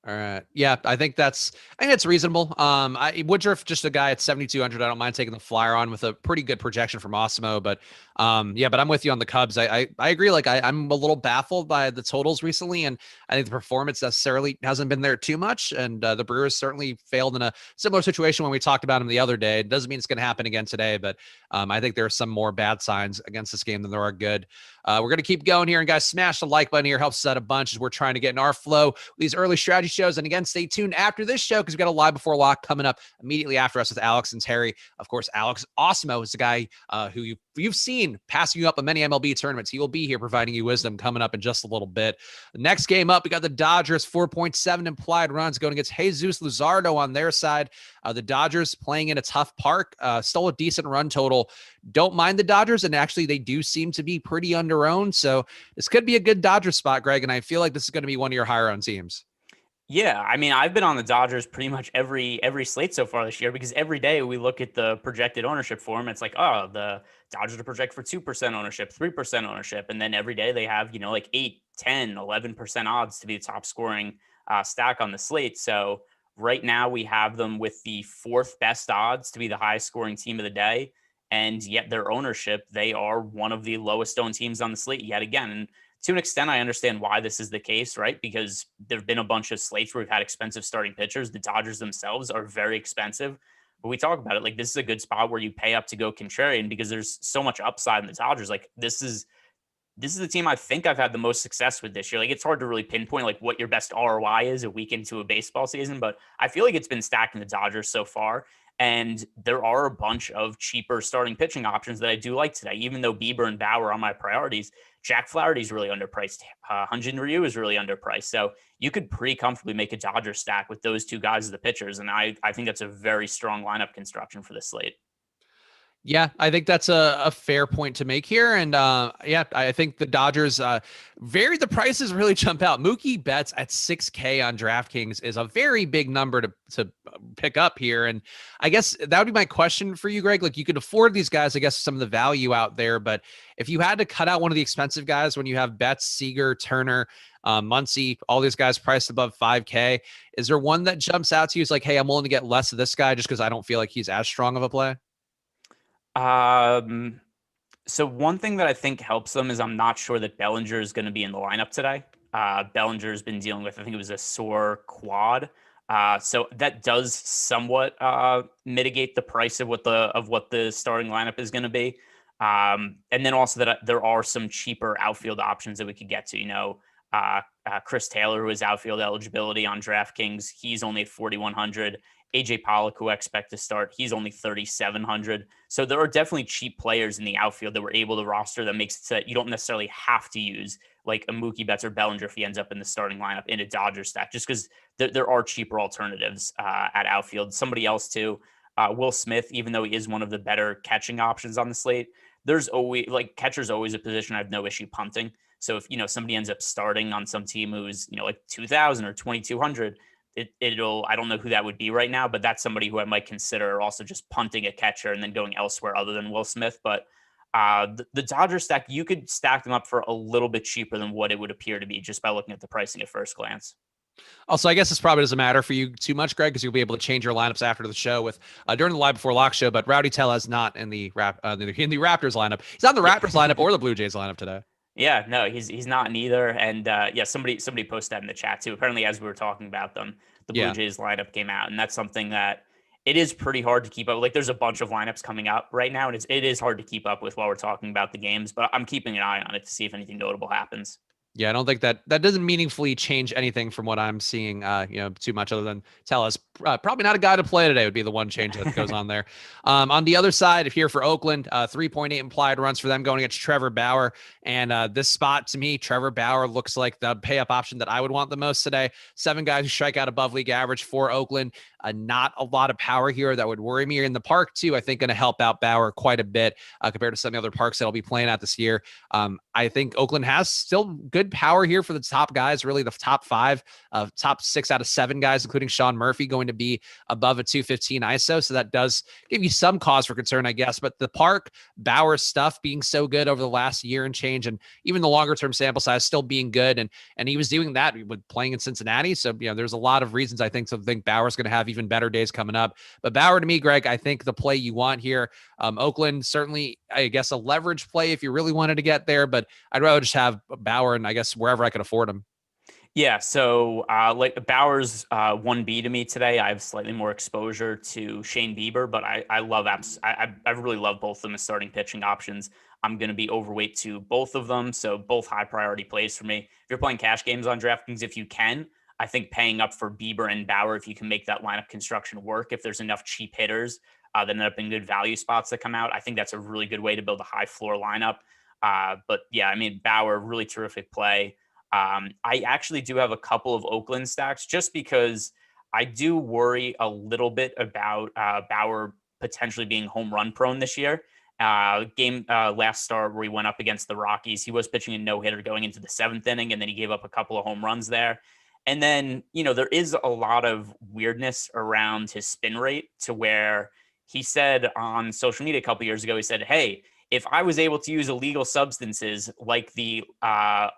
[SPEAKER 1] All right. Yeah, I think it's reasonable. Woodruff, just a guy at 7,200. I don't mind taking the flyer on with a pretty good projection from Awesemo, but but I'm with you on the Cubs. I agree. Like I'm a little baffled by the totals recently, and I think the performance necessarily hasn't been there too much. And the Brewers certainly failed in a similar situation when we talked about them the other day. It doesn't mean it's going to happen again today, but I think there are some more bad signs against this game than there are good. We're going to keep going here, and guys, smash the like button here. Helps us out a bunch as we're trying to get in our flow with these early strategy shows. And again, stay tuned after this show because we've got a live before lock coming up immediately after us with Alex and Terry. Of course, Alex Awesemo is the guy who you've seen passing you up in many MLB tournaments. He will be here providing you wisdom coming up in just a little bit. The next game up, we got the Dodgers, 4.7 implied runs going against Jesus Luzardo on their side. The Dodgers playing in a tough park, still a decent run total. Don't mind the Dodgers, and actually they do seem to be pretty underowned. So this could be a good Dodgers spot, Greg, and I feel like this is going to be one of your higher owned teams.
[SPEAKER 2] Yeah, I mean, I've been on the Dodgers pretty much every slate so far this year because every day we look at the projected ownership for them. It's like, oh, the Dodgers are project for 2% ownership, 3% ownership. And then every day they have, like 8, 10, 11% odds to be the top scoring stack on the slate. So right now we have them with the 4th best odds to be the highest scoring team of the day. And yet their ownership, they are one of the lowest owned teams on the slate yet again. And to an extent, I understand why this is the case, right? Because there have been a bunch of slates where we've had expensive starting pitchers. The Dodgers themselves are very expensive. But we talk about it like this is a good spot where you pay up to go contrarian because there's so much upside in the Dodgers. Like this is the team I think I've had the most success with this year. Like it's hard to really pinpoint like what your best ROI is a week into a baseball season, but I feel like it's been stacking the Dodgers so far. And there are a bunch of cheaper starting pitching options that I do like today, even though Bieber and Bauer are my priorities. Jack Flaherty's really underpriced. Hyun-Jin Ryu is really underpriced. So you could pretty comfortably make a Dodger stack with those two guys as the pitchers. And I think that's a very strong lineup construction for the slate.
[SPEAKER 1] Yeah, I think that's a fair point to make here. And I think the Dodgers the prices really jump out. Mookie Betts at 6K on DraftKings is a very big number to pick up here. And I guess that would be my question for you, Greg. Like you could afford these guys, I guess, some of the value out there. But if you had to cut out one of the expensive guys when you have Betts, Seager, Turner, Muncy, all these guys priced above 5K, is there one that jumps out to you? It's like, hey, I'm willing to get less of this guy just because I don't feel like he's as strong of a play?
[SPEAKER 2] So one thing that I think helps them is I'm not sure that Bellinger is going to be in the lineup today. Bellinger has been dealing with, I think it was a sore quad. So that does somewhat mitigate the price of what the starting lineup is going to be. And then also that there are some cheaper outfield options that we could get to, Chris Taylor, who has outfield eligibility on DraftKings. He's only at 4,100. AJ Pollock, who I expect to start, he's only 3,700. So there are definitely cheap players in the outfield that we're able to roster that makes it so that you don't necessarily have to use like a Mookie Betts or Bellinger if he ends up in the starting lineup in a Dodgers stack, just because there are cheaper alternatives at outfield. Somebody else too, Will Smith, even though he is one of the better catching options on the slate, there's always catcher's always a position I have no issue punting. So if somebody ends up starting on some team who's like 2,000 or 2,200. I don't know who that would be right now, but that's somebody who I might consider also just punting a catcher and then going elsewhere other than Will Smith. But the Dodgers stack, you could stack them up for a little bit cheaper than what it would appear to be just by looking at the pricing at first glance.
[SPEAKER 1] Also, I guess this probably doesn't matter for you too much, Greg, because you'll be able to change your lineups after the show with during the live before lock show. But Rowdy Tellez not in the Raptors lineup. He's on the Raptors lineup or the Blue Jays lineup today.
[SPEAKER 2] Yeah, no, he's not in either. And somebody posted that in the chat too. Apparently, as we were talking about them, the Blue Jays lineup came out, and that's something that it is pretty hard to keep up. Like there's a bunch of lineups coming up right now, and it is hard to keep up with while we're talking about the games. But I'm keeping an eye on it to see if anything notable happens.
[SPEAKER 1] Yeah, I don't think that doesn't meaningfully change anything from what I'm seeing, too much other than tell us probably not a guy to play today would be the one change that goes on there. On the other side, if here for Oakland, 3.8 implied runs for them going against Trevor Bauer. And this spot to me, Trevor Bauer looks like the pay up option that I would want the most today. 7 guys who strike out above league average for Oakland. Not a lot of power here that would worry me. In the park too, I think going to help out Bauer quite a bit compared to some of the other parks that I'll be playing at this year. I think Oakland has still good power here for the top guys, really the top 5, top 6 out of 7 guys, including Sean Murphy, going to be above a 215 ISO. So that does give you some cause for concern, I guess. But the park, Bauer stuff being so good over the last year and change, and even the longer term sample size still being good. And he was doing that with playing in Cincinnati. So, there's a lot of reasons I think to think Bauer's going to have even better days coming up. But Bauer, to me, Greg, I think the play you want here, Oakland, certainly, I guess, a leverage play if you really wanted to get there, but I'd rather just have Bauer and I guess wherever I could afford him.
[SPEAKER 2] Yeah, so like Bauer's 1B to me today. I have slightly more exposure to Shane Bieber, but I really love both of them as starting pitching options. I'm going to be overweight to both of them, so both high priority plays for me. If you're playing cash games on DraftKings, if you can, I think paying up for Bieber and Bauer, if you can make that lineup construction work, if there's enough cheap hitters that end up in good value spots that come out, I think that's a really good way to build a high floor lineup. But yeah, I mean, Bauer, really terrific play. I actually do have a couple of Oakland stacks just because I do worry a little bit about Bauer potentially being home run prone this year. Last start where he went up against the Rockies, he was pitching a no-hitter going into the 7th inning, and then he gave up a couple of home runs there. And then, there is a lot of weirdness around his spin rate to where he said on social media a couple of years ago, he said, hey, if I was able to use illegal substances like the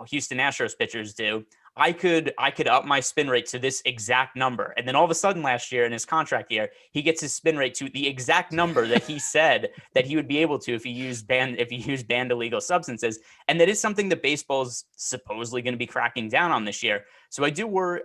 [SPEAKER 2] Houston Astros pitchers do, I could up my spin rate to this exact number. And then all of a sudden last year in his contract year, he gets his spin rate to the exact number that he said that he would be able to if he used banned illegal substances. And that is something that baseball's supposedly going to be cracking down on this year. So I do worry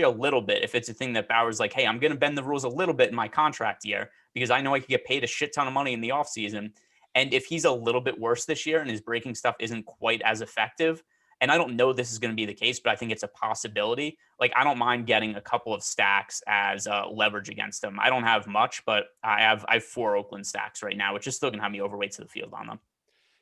[SPEAKER 2] a little bit if it's a thing that Bauer's like, hey, I'm going to bend the rules a little bit in my contract year because I know I could get paid a shit ton of money in the offseason. And if he's a little bit worse this year and his breaking stuff isn't quite as effective, and I don't know this is going to be the case, but I think it's a possibility. Like, I don't mind getting a couple of stacks as leverage against him. I don't have much, but I have 4 Oakland stacks right now, which is still going to have me overweight to the field on them.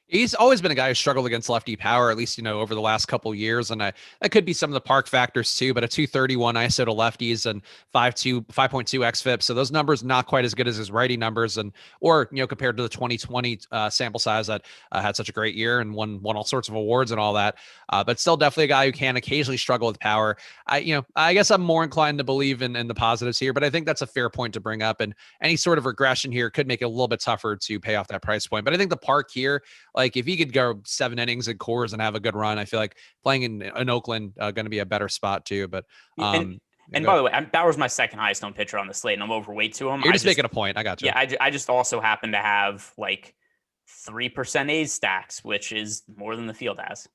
[SPEAKER 1] He's always been a guy who struggled against lefty power, at least, over the last couple of years. And that could be some of the park factors too, but a 231 ISO to lefties and 5.2 xFIP. So those numbers, not quite as good as his righty numbers or compared to the 2020 sample size that had such a great year and won all sorts of awards and all that. But still definitely a guy who can occasionally struggle with power. I guess I'm more inclined to believe in the positives here, but I think that's a fair point to bring up. And any sort of regression here could make it a little bit tougher to pay off that price point. But I think the park here, like if he could go 7 innings at Coors and have a good run, I feel like playing in Oakland going to be a better spot too. But
[SPEAKER 2] and by the way, Bauer's my second highest owned pitcher on the slate, and I'm overweight to him.
[SPEAKER 1] You're just making a point. I got you.
[SPEAKER 2] Yeah, I just also happen to have like 3% A's stacks, which is more than the field has.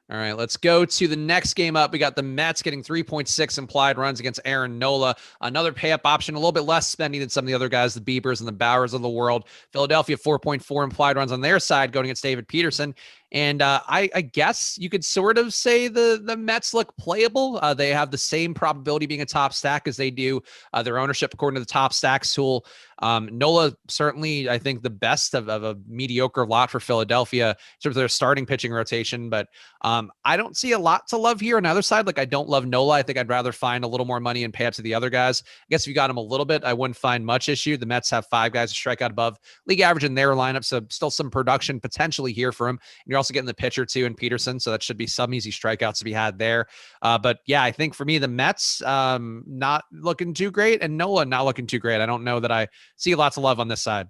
[SPEAKER 1] All right, let's go to the next game up. We got the Mets getting 3.6 implied runs against Aaron Nola. Another pay-up option, a little bit less spending than some of the other guys, the Biebers and the Bauers of the world. Philadelphia, 4.4 implied runs on their side going against David Peterson. And I guess you could sort of say the Mets look playable. They have the same probability being a top stack as they do their ownership according to the top stacks tool. Nola, certainly, I think the best of a mediocre lot for Philadelphia in terms of their starting pitching rotation. But I don't see a lot to love here on the other side. Like, I don't love Nola. I think I'd rather find a little more money and pay up to the other guys. I guess if you got him a little bit, I wouldn't find much issue. The Mets have 5 guys to strike out above league average in their lineup. So still some production potentially here for him. And you're also getting the pitcher too in Peterson. So that should be some easy strikeouts to be had there. But yeah, I think for me, the Mets not looking too great and Nola not looking too great. I don't know that I see lots of love on this side.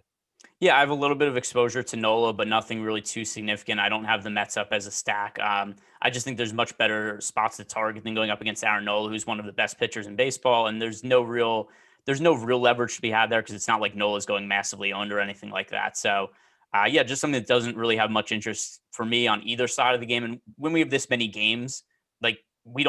[SPEAKER 2] Yeah, I have a little bit of exposure to Nola, but nothing really too significant. I don't have the Mets up as a stack. I just think there's much better spots to target than going up against Aaron Nola, who's one of the best pitchers in baseball. And there's no real leverage to be had there because it's not like Nola's going massively owned or anything like that. So yeah, just something that doesn't really have much interest for me on either side of the game. And when we have this many games, like we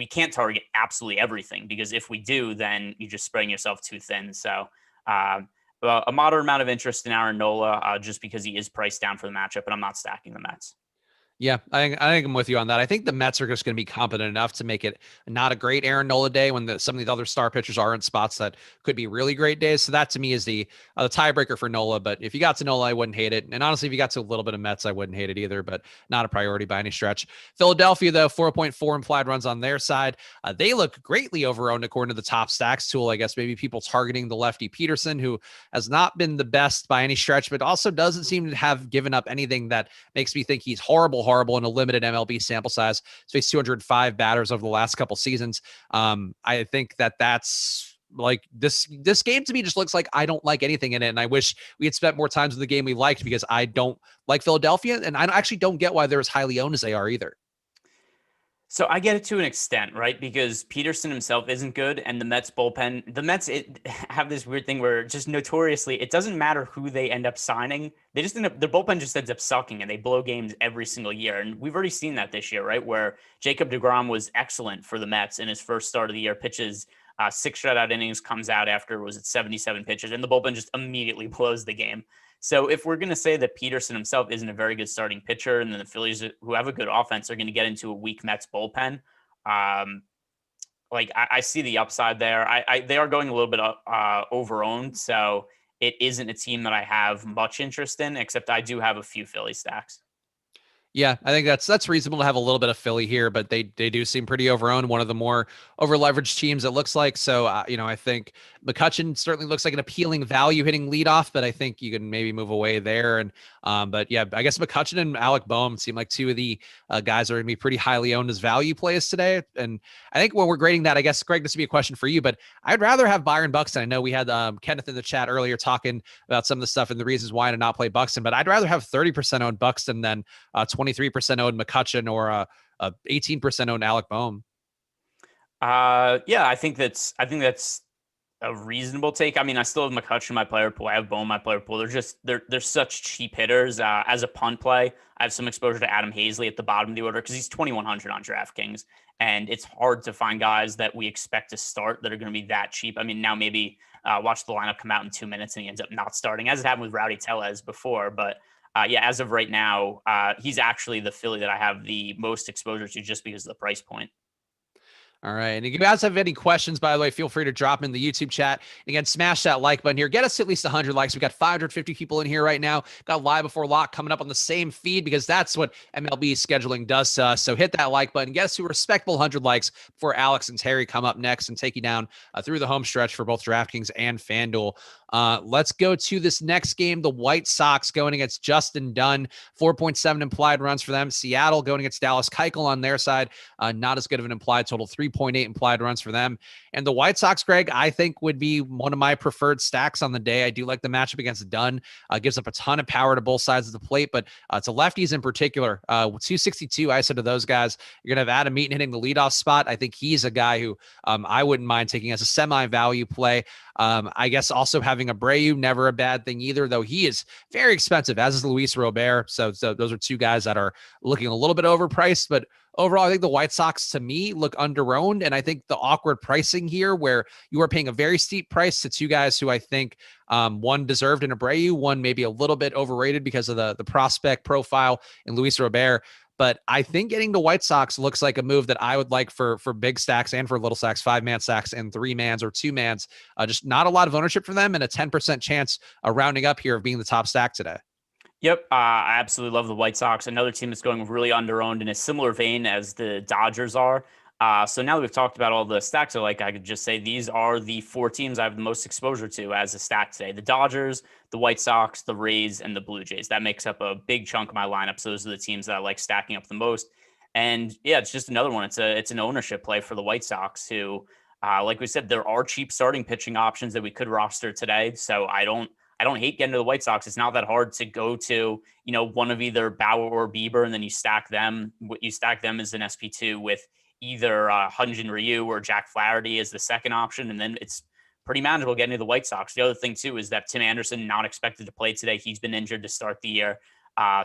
[SPEAKER 2] can't target absolutely everything because if we do, then you're just spreading yourself too thin. So a moderate amount of interest in Aaron Nola just because he is priced down for the matchup, and I'm not stacking the Mets.
[SPEAKER 1] Yeah, I think I'm with you on that. I think the Mets are just going to be competent enough to make it not a great Aaron Nola day when some of these other star pitchers are in spots that could be really great days. So that to me is the tiebreaker for Nola. But if you got to Nola, I wouldn't hate it. And honestly, if you got to a little bit of Mets, I wouldn't hate it either. But not a priority by any stretch. Philadelphia though, 4.4 implied runs on their side. They look greatly overowned according to the top stacks tool. I guess maybe people targeting the lefty Peterson, who has not been the best by any stretch, but also doesn't seem to have given up anything that makes me think he's horrible in a limited MLB sample size. He's faced 205 batters over the last couple seasons. I think that's like this game to me just looks like I don't like anything in it. And I wish we had spent more times in the game we liked, because I don't like Philadelphia. And I actually don't get why they're as highly owned as they are either.
[SPEAKER 2] So I get it to an extent, right? Because Peterson himself isn't good, and the Mets bullpen, have this weird thing where just notoriously, it doesn't matter who they end up signing. They just end up, their bullpen just ends up sucking, and they blow games every single year. And we've already seen that this year, right? Where Jacob deGrom was excellent for the Mets in his first start of the year, pitches 6 shutout innings, comes out after, was it 77 pitches, and the bullpen just immediately blows the game. So if we're going to say that Peterson himself isn't a very good starting pitcher, and then the Phillies, who have a good offense, are going to get into a weak Mets bullpen, I see the upside there. They are going a little bit overowned, so it isn't a team that I have much interest in, except I do have a few Philly stacks.
[SPEAKER 1] Yeah, I think that's reasonable to have a little bit of Philly here, but they do seem pretty overowned. One of the more over leveraged teams, it looks like. So I think McCutchen certainly looks like an appealing value hitting leadoff, but I think you can maybe move away there. And but yeah, I guess McCutchen and Alec Boehm seem like two of the guys that are going to be pretty highly owned as value plays today. And I think when we're grading that, I guess Greg, this would be a question for you, but I'd rather have Byron Buxton. I know we had Kenneth in the chat earlier talking about some of the stuff and the reasons why to not play Buxton, but I'd rather have 30% owned Buxton than 23% owned McCutchen or 18% owned Alec Boehm.
[SPEAKER 2] Yeah, I think that's a reasonable take. I mean, I still have McCutchen in my player pool. I have Boehm in my player pool. They're such cheap hitters. As a punt play, I have some exposure to Adam Hazley at the bottom of the order because he's 2,100 on DraftKings, and it's hard to find guys that we expect to start that are going to be that cheap. I mean, now maybe watch the lineup come out in 2 minutes and he ends up not starting, as it happened with Rowdy Tellez before. But yeah, as of right now, he's actually the Philly that I have the most exposure to just because of the price point.
[SPEAKER 1] All right. And if you guys have any questions, by the way, feel free to drop in the YouTube chat. And again, smash that like button here. Get us to at least 100 likes. We've got 550 people in here right now. Got live before lock coming up on the same feed because that's what MLB scheduling does to us. So hit that like button. Get us to a respectable 100 likes before Alex and Terry come up next and take you down through the home stretch for both DraftKings and FanDuel. Let's go to this next game. The White Sox going against Justin Dunn, 4.7 implied runs for them. Seattle going against Dallas Keuchel on their side. Not as good of an implied total, 3.8 implied runs for them. And the White Sox, Greg, I think would be one of my preferred stacks on the day. I do like the matchup against Dunn. Gives up a ton of power to both sides of the plate, but to lefties in particular, 262 ISO to those guys. You're going to have Adam Eaton hitting the leadoff spot. I think he's a guy who I wouldn't mind taking as a semi-value play. I guess also having Abreu, never a bad thing either, though he is very expensive, as is Luis Robert. So those are two guys that are looking a little bit overpriced, but overall, I think the White Sox, to me, look underowned. And I think the awkward pricing here, where you are paying a very steep price to two guys who I think one deserved in Abreu, one maybe a little bit overrated because of the prospect profile in Luis Robert. But I think getting the White Sox looks like a move that I would like for big stacks and for little stacks, 5-man stacks and 3-mans or 2-mans. Just not a lot of ownership for them and a 10% chance rounding up here of being the top stack today.
[SPEAKER 2] Yep, I absolutely love the White Sox. Another team that's going really underowned in a similar vein as the Dodgers are. So now that we've talked about all the stacks, I could just say these are the 4 teams I have the most exposure to as a stack today. The Dodgers, the White Sox, the Rays, and the Blue Jays. That makes up a big chunk of my lineup. So those are the teams that I like stacking up the most. And yeah, it's just another one. It's an ownership play for the White Sox who, like we said, there are cheap starting pitching options that we could roster today. So I don't hate getting to the White Sox. It's not that hard to go to, one of either Bauer or Bieber, and then you stack them. You stack them as an SP2 with either Hyun-Jin Ryu or Jack Flaherty as the second option, and then it's pretty manageable getting to the White Sox. The other thing, too, is that Tim Anderson not expected to play today. He's been injured to start the year.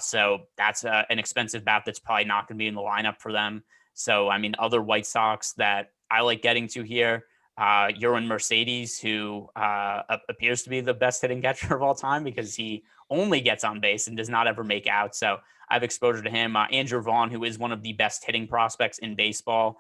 [SPEAKER 2] So that's an expensive bat that's probably not going to be in the lineup for them. So, I mean, other White Sox that I like getting to here, Euron Mercedes, who appears to be the best hitting catcher of all time because he only gets on base and does not ever make out. So I have exposure to him. Andrew Vaughn, who is one of the best hitting prospects in baseball.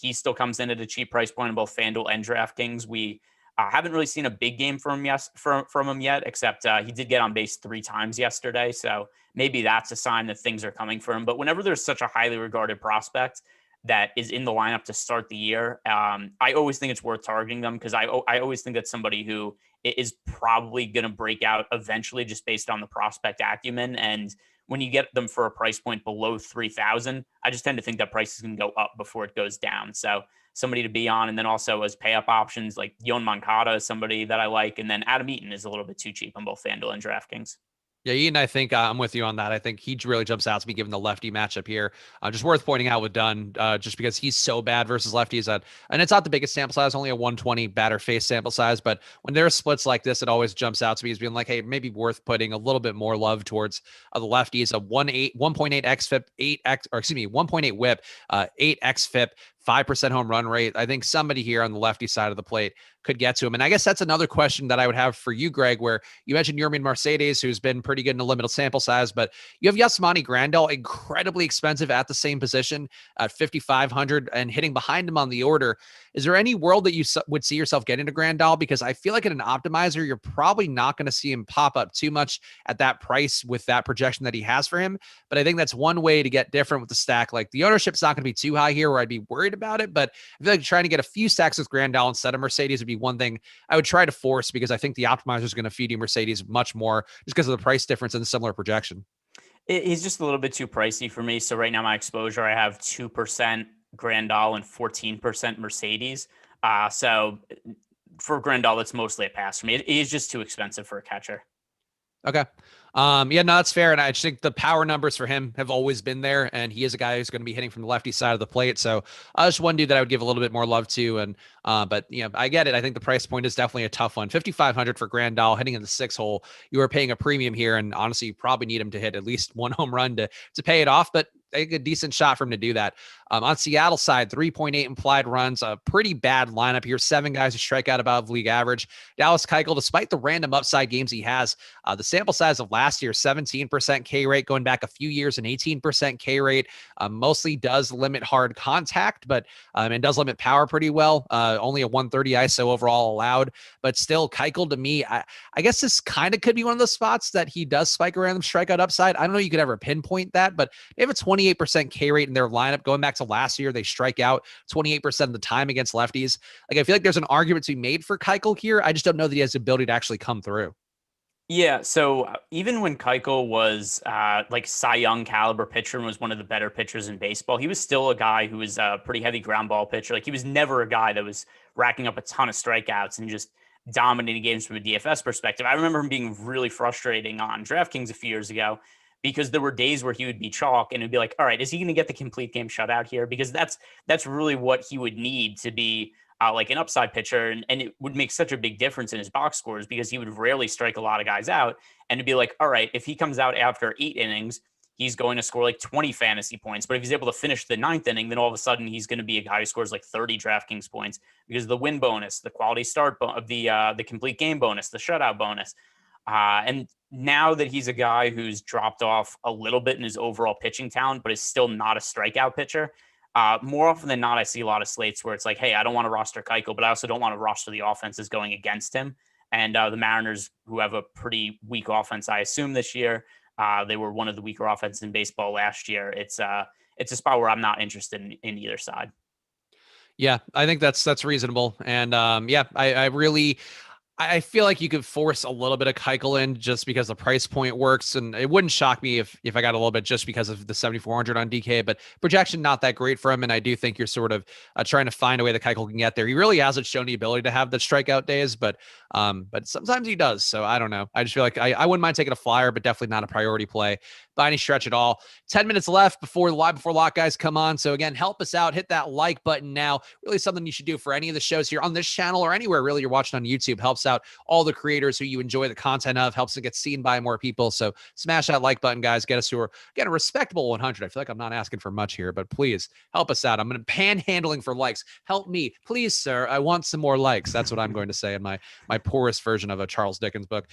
[SPEAKER 2] He still comes in at a cheap price point in both FanDuel and DraftKings. We haven't really seen a big game from him yet, except he did get on base 3 times yesterday. So maybe that's a sign that things are coming for him. But whenever there's such a highly regarded prospect that is in the lineup to start the year, I always think it's worth targeting them because I always think that's somebody who is probably going to break out eventually just based on the prospect acumen. And when you get them for a price point below 3,000, I just tend to think that price is going to go up before it goes down. So somebody to be on. And then also as pay up options, like Yoan Moncada is somebody that I like. And then Adam Eaton is a little bit too cheap on both FanDuel and DraftKings.
[SPEAKER 1] Yeah, Ian, I think I'm with you on that. I think he really jumps out to me given the lefty matchup here. Just worth pointing out with Dunn, just because he's so bad versus lefties. And it's not the biggest sample size, only a 120 batter face sample size. But when there are splits like this, it always jumps out to me as being like, hey, maybe worth putting a little bit more love towards the lefties. A 1.8 xFIP, 1.8 WHIP, 8 xFIP, 5% home run rate. I think somebody here on the lefty side of the plate could get to him. And I guess that's another question that I would have for you, Greg, where you mentioned Yermin Mercedes, who's been pretty good in a limited sample size, but you have Yasmani Grandal, incredibly expensive at the same position at 5,500 and hitting behind him on the order. Is there any world that you would see yourself getting to Grandal? Because I feel like in an optimizer, you're probably not going to see him pop up too much at that price with that projection that he has for him. But I think that's one way to get different with the stack. Like the ownership's not going to be too high here where I'd be worried about it, but I feel like trying to get a few stacks with Grandal instead of Mercedes would be one thing I would try to force, because I think the optimizer is going to feed you Mercedes much more just because of the price difference and the similar projection.
[SPEAKER 2] He's just a little bit too pricey for me. So right now my exposure, I have 2% Grandal and 14% Mercedes. So for Grandal, that's mostly a pass for me. It is just too expensive for a catcher.
[SPEAKER 1] Okay. Yeah, no, that's fair. And I just think the power numbers for him have always been there. And he is a guy who's going to be hitting from the lefty side of the plate. So just one dude that I would give a little bit more love to. And, but you know, I get it. I think the price point is definitely a tough one. 5,500 for Grandal hitting in the 6 hole. You are paying a premium here. And honestly, you probably need him to hit at least 1 home run to pay it off. But a decent shot for him to do that. On Seattle side, 3.8 implied runs, a pretty bad lineup here. 7 guys who strike out above league average. Dallas Keuchel, despite the random upside games he has, the sample size of last year, 17% K rate, going back a few years, an 18% K rate, mostly does limit hard contact, but and does limit power pretty well. Only a 130 ISO overall allowed, but still Keuchel to me, I guess this kind of could be one of the spots that he does spike around the strikeout upside. I don't know you could ever pinpoint that, but they have a 28% K rate in their lineup. Going back to last year, they strike out 28% of the time against lefties. Like, I feel like there's an argument to be made for Keuchel here. I just don't know that he has the ability to actually come through.
[SPEAKER 2] Yeah, so even when Keuchel was like Cy Young caliber pitcher and was one of the better pitchers in baseball, he was still a guy who was a pretty heavy ground ball pitcher. Like, he was never a guy that was racking up a ton of strikeouts and just dominating games from a DFS perspective. I remember him being really frustrating on DraftKings a few years ago because there were days where he would be chalk and it'd be like, all right, is he going to get the complete game shutout here? Because that's really what he would need to be like an upside pitcher. And it would make such a big difference in his box scores because he would rarely strike a lot of guys out. And it'd be like, all right, if he comes out after 8 innings, he's going to score like 20 fantasy points. But if he's able to finish the 9th inning, then all of a sudden he's going to be a guy who scores like 30 DraftKings points because of the win bonus, the quality start of the complete game bonus, the shutout bonus. And now that he's a guy who's dropped off a little bit in his overall pitching talent, but is still not a strikeout pitcher, more often than not, I see a lot of slates where it's like, hey, I don't want to roster Keuchel, but I also don't want to roster the offenses going against him. And the Mariners, who have a pretty weak offense, I assume this year, they were one of the weaker offenses in baseball last year. It's a spot where I'm not interested in either side.
[SPEAKER 1] Yeah, I think that's reasonable. And yeah, I feel like you could force a little bit of Keuchel in just because the price point works. And it wouldn't shock me if I got a little bit just because of the 7,400 on DK, but projection not that great for him. And I do think you're sort of trying to find a way that Keuchel can get there. He really hasn't shown the ability to have the strikeout days, but sometimes he does. So I don't know. I just feel like I wouldn't mind taking a flyer, but definitely not a priority play. by any stretch at all. 10 minutes left before the Live Before Lock guys come on. So again, help us out. Hit that like button now. Really something you should do for any of the shows here on this channel or anywhere really you're watching on YouTube. Helps out all the creators who you enjoy the content of, helps it get seen by more people. So smash that like button, guys. Get us to a respectable 100. I feel like I'm not asking for much here, but please help us out. I'm going to panhandling for likes. Help me, please, sir. I want some more likes. That's what I'm going to say in my poorest version of a Charles Dickens book.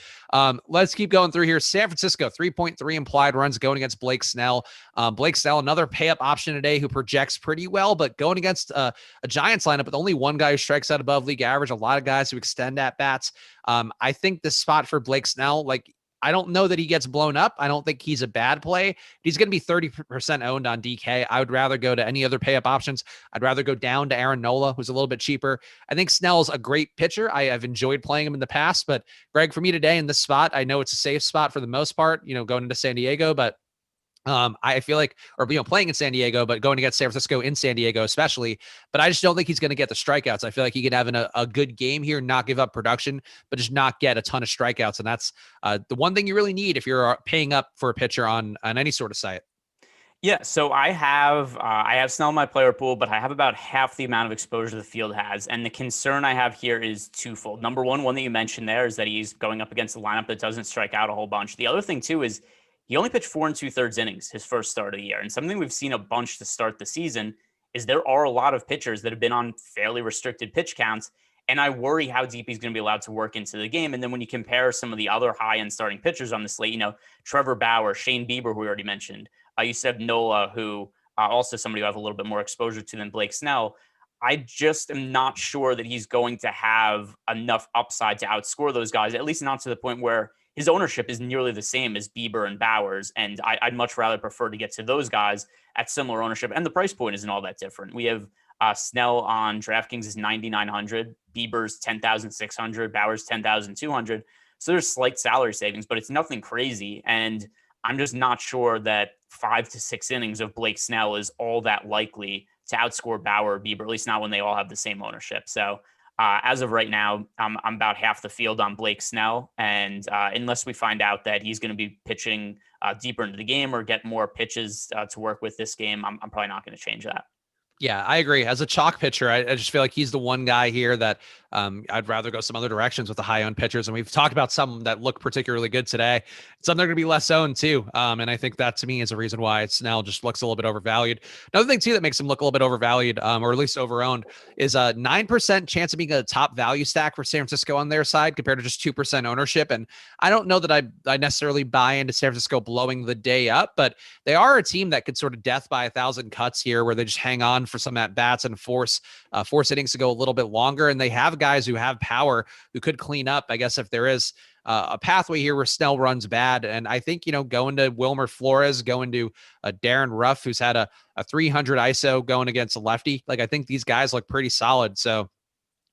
[SPEAKER 1] Let's keep going through here. San Francisco, 3.3 implied runs going against Blake Snell. Blake Snell, another pay up option today who projects pretty well, but going against a Giants lineup with only one guy who strikes out above league average, a lot of guys who extend at bats. I think the spot for Blake Snell, like, I don't know that he gets blown up. I don't think he's a bad play. He's going to be 30% owned on DK. I would rather go to any other pay up options. I'd rather go down to Aaron Nola, who's a little bit cheaper. I think Snell's a great pitcher. I have enjoyed playing him in the past, but Greg, for me today in this spot, I know it's a safe spot for the most part, going into San Diego, but I feel like, playing in San Diego, but going against San Francisco in San Diego, especially, but I just don't think he's going to get the strikeouts. I feel like he can have a good game here, not give up production, but just not get a ton of strikeouts. And that's the one thing you really need if you're paying up for a pitcher on any sort of site.
[SPEAKER 2] Yeah, so I have Snell in my player pool, but I have about half the amount of exposure the field has. And the concern I have here is twofold. Number one that you mentioned there is that he's going up against a lineup that doesn't strike out a whole bunch. The other thing too is he only pitched 4 2/3 innings his first start of the year. And something we've seen a bunch to start the season is there are a lot of pitchers that have been on fairly restricted pitch counts. And I worry how deep he's going to be allowed to work into the game. And then when you compare some of the other high-end starting pitchers on the slate, Trevor Bauer, Shane Bieber, who we already mentioned, you said Nola, who also somebody who I have a little bit more exposure to than Blake Snell. I just am not sure that he's going to have enough upside to outscore those guys, at least not to the point where his ownership is nearly the same as Bieber and Bowers. And I'd much rather prefer to get to those guys at similar ownership. And the price point isn't all that different. We have Snell on DraftKings is 9,900, Bieber's 10,600, Bowers 10,200. So there's slight salary savings, but it's nothing crazy. And I'm just not sure that 5 to 6 innings of Blake Snell is all that likely to outscore Bauer or Bieber, at least not when they all have the same ownership. So as of right now, I'm about half the field on Blake Snell. And unless we find out that he's going to be pitching deeper into the game or get more pitches to work with this game, I'm probably not going to change that.
[SPEAKER 1] Yeah, I agree. As a chalk pitcher, I just feel like he's the one guy here that I'd rather go some other directions with the high owned pitchers. And we've talked about some that look particularly good today. Some they're going to be less owned too. And I think that to me is a reason why it's now just looks a little bit overvalued. Another thing too that makes him look a little bit overvalued, or at least overowned, is a 9% chance of being a top value stack for San Francisco on their side compared to just 2% ownership. And I don't know that I necessarily buy into San Francisco blowing the day up, but they are a team that could sort of death by 1,000 cuts here, where they just hang on for some at bats and force innings to go a little bit longer. And they have guys who have power who could clean up, I guess, if there is a pathway here where Snell runs bad. And I think, going to Wilmer Flores, going to Darren Ruff, who's had a 300 ISO going against a lefty. Like, I think these guys look pretty solid. So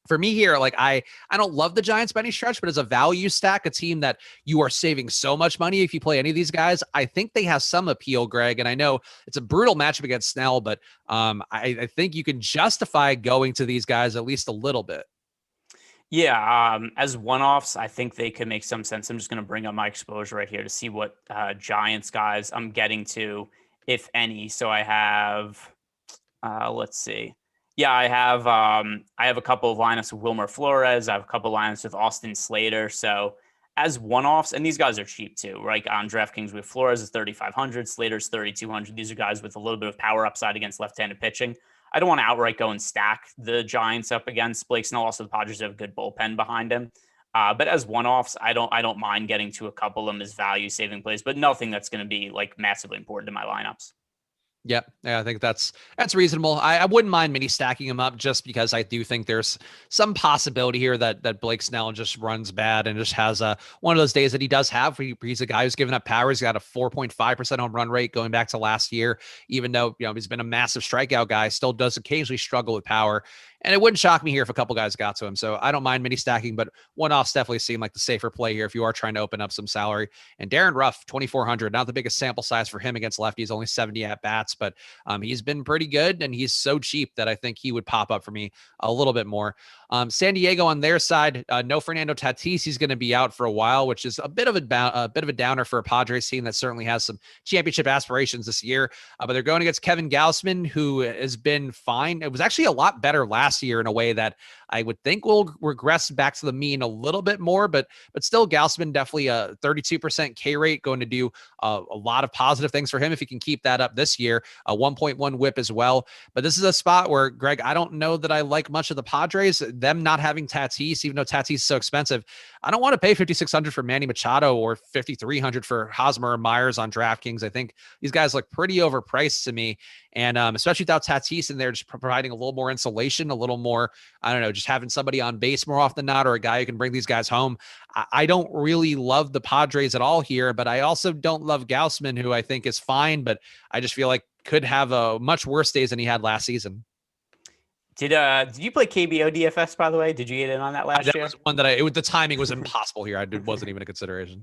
[SPEAKER 1] for me here, like I don't love the Giants by any stretch, but as a value stack, a team that you are saving so much money if you play any of these guys, I think they have some appeal, Greg. And I know it's a brutal matchup against Snell, but I think you can justify going to these guys at least a little bit.
[SPEAKER 2] Yeah, as one-offs, I think they could make some sense. I'm just going to bring up my exposure right here to see what Giants guys I'm getting to, if any. So I have, let's see. Yeah, I have a couple of lineups with Wilmer Flores. I have a couple of lineups with Austin Slater. So as one-offs, and these guys are cheap too, right? On DraftKings, we have Flores is 3,500, Slater's 3,200. These are guys with a little bit of power upside against left-handed pitching. I don't want to outright go and stack the Giants up against Blake Snell. Also, the Padres have a good bullpen behind him. But as one-offs, I don't mind getting to a couple of them as value-saving plays, but nothing that's going to be like massively important to my lineups.
[SPEAKER 1] Yeah, I think that's reasonable. I wouldn't mind mini stacking him up just because I do think there's some possibility here that Blake Snell just runs bad and just has one of those days that he does have. He's a guy who's given up power. He's got a 4.5% home run rate going back to last year, even though he's been a massive strikeout guy, still does occasionally struggle with power. And it wouldn't shock me here if a couple guys got to him. So I don't mind mini stacking, but one-offs definitely seem like the safer play here if you are trying to open up some salary. And Darren Ruff, 2,400, not the biggest sample size for him against lefties, only 70 at bats, but he's been pretty good and he's so cheap that I think he would pop up for me a little bit more. San Diego on their side, no Fernando Tatis. He's going to be out for a while, which is a bit of a downer for a Padres team that certainly has some championship aspirations this year. But they're going against Kevin Gausman, who has been fine. It was actually a lot better last year in a way that I would think will regress back to the mean a little bit more, but still Gausman definitely a 32% K rate, going to do a lot of positive things for him if he can keep that up this year. A 1.1 whip as well. But this is a spot where, Greg, I don't know that I like much of the Padres, them not having Tatis, even though Tatis is so expensive. I don't want to pay $5,600 for Manny Machado or $5,300 for Hosmer or Myers on DraftKings. I think these guys look pretty overpriced to me. And especially without Tatis in there, just providing a little more insulation, a little more, I don't know, just having somebody on base more often than not, or a guy who can bring these guys home. I don't really love the Padres at all here, but I also don't love Gausman, who I think is fine, but I just feel like could have a much worse days than he had last season.
[SPEAKER 2] Did you play KBO DFS, by the way? Did you get in on that last year?
[SPEAKER 1] That was one that the timing was impossible here. It wasn't even a consideration.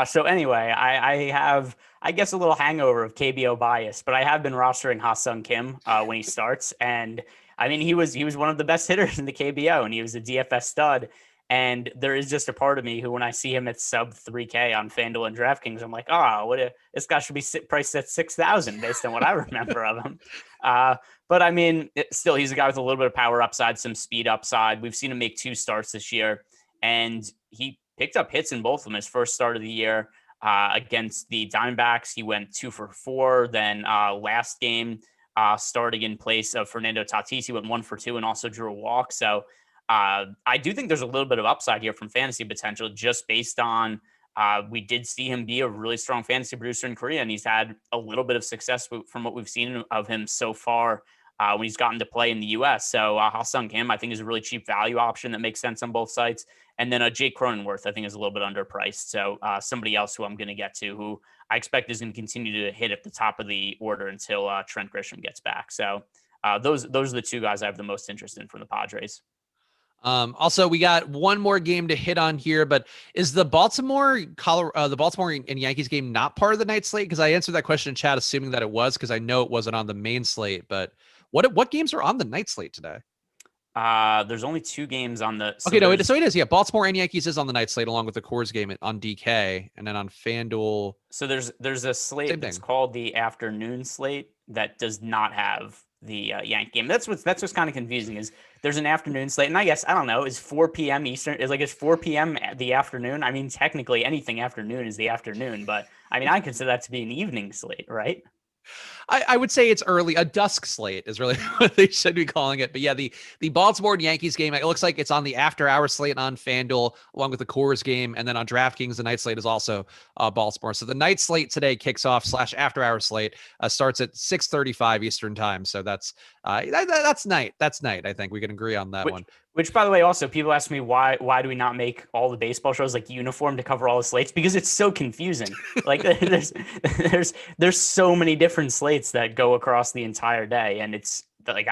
[SPEAKER 2] So anyway, I have, I guess, a little hangover of KBO bias, but I have been rostering Ha-Sung Kim when he starts. And I mean, he was one of the best hitters in the KBO, and he was a DFS stud. And there is just a part of me who, when I see him at sub 3K on FanDuel and DraftKings, I'm like, this guy should be priced at 6,000 based on what I remember of him. But I mean, still, he's a guy with a little bit of power upside, some speed upside. We've seen him make 2 starts this year, and he picked up hits in both of them. His first start of the year against the Diamondbacks, he went 2 for 4. Then last game, starting in place of Fernando Tatis, he went 1 for 2 and also drew a walk. So I do think there's a little bit of upside here from fantasy potential, just based on we did see him be a really strong fantasy producer in Korea, and he's had a little bit of success from what we've seen of him so far when he's gotten to play in the U.S. So Ha-Sung Kim, I think, is a really cheap value option that makes sense on both sites. And then Jake Cronenworth, I think, is a little bit underpriced. So somebody else who I'm going to get to, who I expect is going to continue to hit at the top of the order until Trent Grisham gets back. So those are the 2 guys I have the most interest in from the Padres.
[SPEAKER 1] Also, we got one more game to hit on here, but is the Baltimore and Yankees game not part of the night slate? Because I answered that question in chat, assuming that it was, because I know it wasn't on the main slate. But what games are on the night slate today?
[SPEAKER 2] There's only 2 games on the.
[SPEAKER 1] So it is. Yeah, Baltimore and Yankees is on the night slate, along with the Coors game on DK, and then on FanDuel.
[SPEAKER 2] So there's a slate that's called the afternoon slate that does not have the Yankee game. That's what's kind of confusing, is there's an afternoon slate, and I guess, I don't know, is 4 p.m. Eastern, is 4 p.m. the afternoon? I mean, technically anything afternoon is the afternoon, but I mean, I consider that to be an evening slate, right?
[SPEAKER 1] I would say it's early. A dusk slate is really what they should be calling it. But yeah, the Baltimore and Yankees game, it looks like it's on the after-hour slate on FanDuel, along with the Coors game. And then on DraftKings, the night slate is also Baltimore. So the night slate today kicks off / after-hour slate starts at 6:35 Eastern time. So that's night. That's night. I think we can agree on that one.
[SPEAKER 2] Which, by the way, also people ask me why do we not make all the baseball shows like uniform to cover all the slates? Because it's so confusing. Like there's so many different slates that go across the entire day, and it's like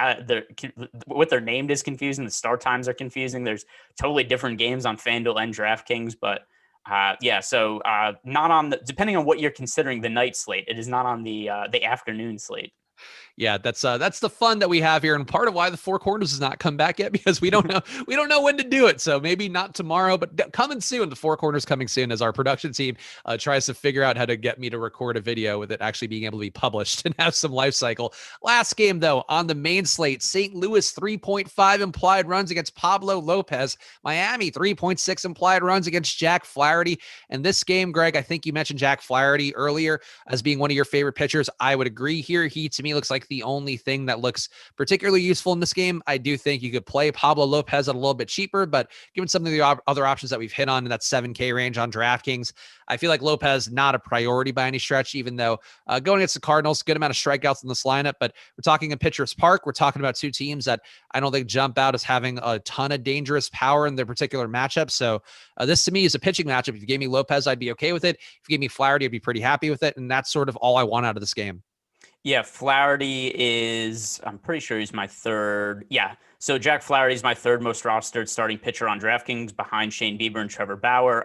[SPEAKER 2] what they're named is confusing. The start times are confusing. There's totally different games on FanDuel and DraftKings, but so not on the, depending on what you're considering the night slate, it is not on the afternoon slate.
[SPEAKER 1] Yeah, that's the fun that we have here, and part of why the Four Corners has not come back yet, because we don't know when to do it. So maybe not tomorrow, but coming soon. The Four Corners coming soon as our production team tries to figure out how to get me to record a video with it actually being able to be published and have some life cycle. Last game though on the main slate: St. Louis 3.5 implied runs against Pablo Lopez. Miami 3.6 implied runs against Jack Flaherty. And this game, Greg, I think you mentioned Jack Flaherty earlier as being one of your favorite pitchers. I would agree here. He to me looks like the only thing that looks particularly useful in this game. I do think you could play Pablo Lopez at a little bit cheaper, but given some of the other options that we've hit on in that 7K range on DraftKings, I feel like Lopez not a priority by any stretch, even though going against the Cardinals, good amount of strikeouts in this lineup. But we're talking in Pitcher's Park. We're talking about 2 teams that I don't think jump out as having a ton of dangerous power in their particular matchup. So this to me is a pitching matchup. If you gave me Lopez, I'd be okay with it. If you gave me Flaherty, I'd be pretty happy with it. And that's sort of all I want out of this game.
[SPEAKER 2] Yeah, Flaherty is, I'm pretty sure he's my third. Yeah, so Jack Flaherty is my third most rostered starting pitcher on DraftKings, behind Shane Bieber and Trevor Bauer.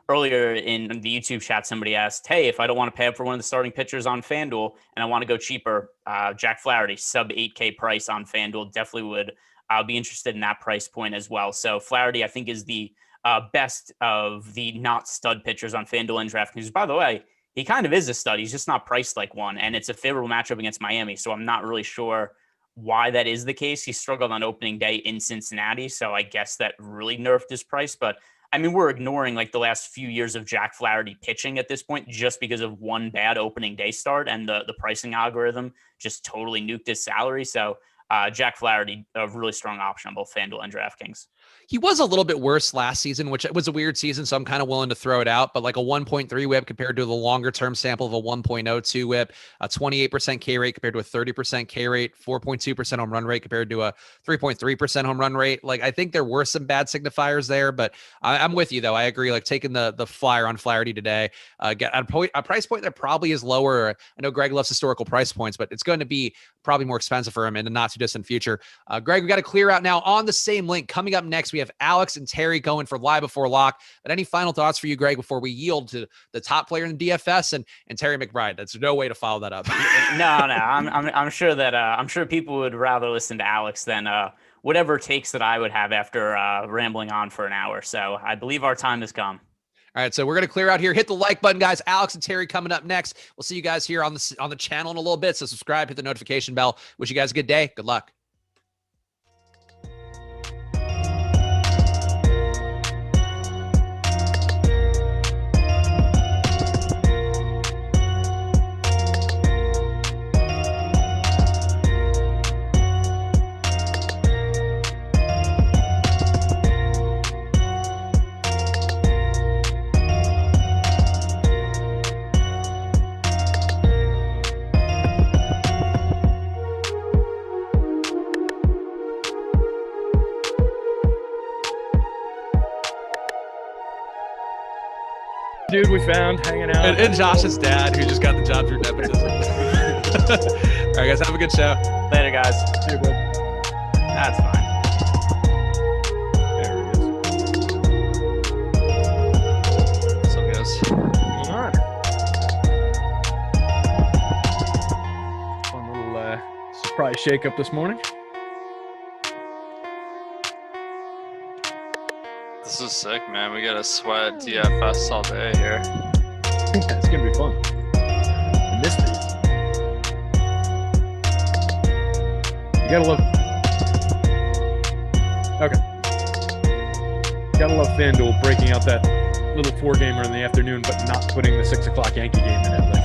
[SPEAKER 2] Earlier in the YouTube chat, somebody asked, hey, if I don't want to pay up for one of the starting pitchers on FanDuel and I want to go cheaper, Jack Flaherty, sub 8K price on FanDuel, definitely would I'll be interested in that price point as well. So Flaherty, I think, is the best of the not stud pitchers on FanDuel and DraftKings. By the way, he kind of is a stud. He's just not priced like one, and it's a favorable matchup against Miami. So I'm not really sure why that is the case. He struggled on opening day in Cincinnati, so I guess that really nerfed his price. But I mean, we're ignoring like the last few years of Jack Flaherty pitching at this point just because of one bad opening day start, and the pricing algorithm just totally nuked his salary. So Jack Flaherty, a really strong option on both FanDuel and DraftKings.
[SPEAKER 1] He was a little bit worse last season, which was a weird season, so I'm kind of willing to throw it out. But like a 1.3 whip compared to the longer-term sample of a 1.02 whip, a 28% K rate compared to a 30% K rate, 4.2% home run rate compared to a 3.3% home run rate. Like, I think there were some bad signifiers there, but I'm with you, though. I agree. Like, taking the flyer on Flaherty today, get a price point that probably is lower. I know Greg loves historical price points, but it's going to be probably more expensive for him in the not-too-distant fuure. Greg, we got to clear out now on the same link. Coming up next, we have Alex and Terry going for Live Before Lock. But any final thoughts for you, Greg, before we yield to the top player in the DFS and Terry McBride? That's no way to follow that up.
[SPEAKER 2] No. I'm sure that I'm sure people would rather listen to Alex than whatever takes that I would have after rambling on for an hour. So I believe our time has come.
[SPEAKER 1] All right, so we're going to clear out here. Hit the like button, guys. Alex and Terry coming up next. We'll see you guys here on the channel in a little bit. So subscribe, hit the notification bell. Wish you guys a good day. Good luck.
[SPEAKER 3] Dude we found hanging out.
[SPEAKER 1] And Josh's dad, who just got the job through nepotism. All right, guys, have a good show.
[SPEAKER 2] Later, guys.
[SPEAKER 3] See you, bud.
[SPEAKER 2] That's fine.
[SPEAKER 3] There he is.
[SPEAKER 1] What's up, guys?
[SPEAKER 3] What's going on? Fun little surprise shakeup this morning.
[SPEAKER 4] This is sick, man. We gotta sweat DFS all day here.
[SPEAKER 3] It's gonna be fun. I missed these. You gotta love. Okay. Gotta love FanDuel breaking out that little 4-gamer in the afternoon, but not putting the 6 o'clock Yankee game in it. Like,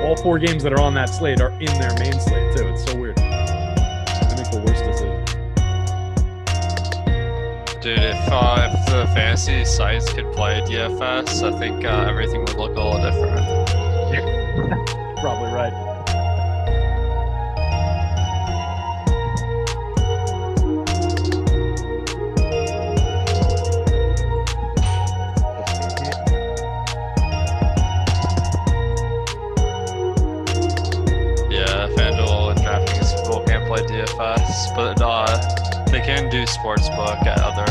[SPEAKER 3] all 4 games that are on that slate are in their main slate too. It's so weird. They make the worst decision.
[SPEAKER 4] Dude, if the fantasy sites could play DFS, I think everything would look a little different.
[SPEAKER 3] Yeah. Probably right.
[SPEAKER 4] Yeah, FanDuel and DraftKings both can't play DFS, but they can do sportsbook at other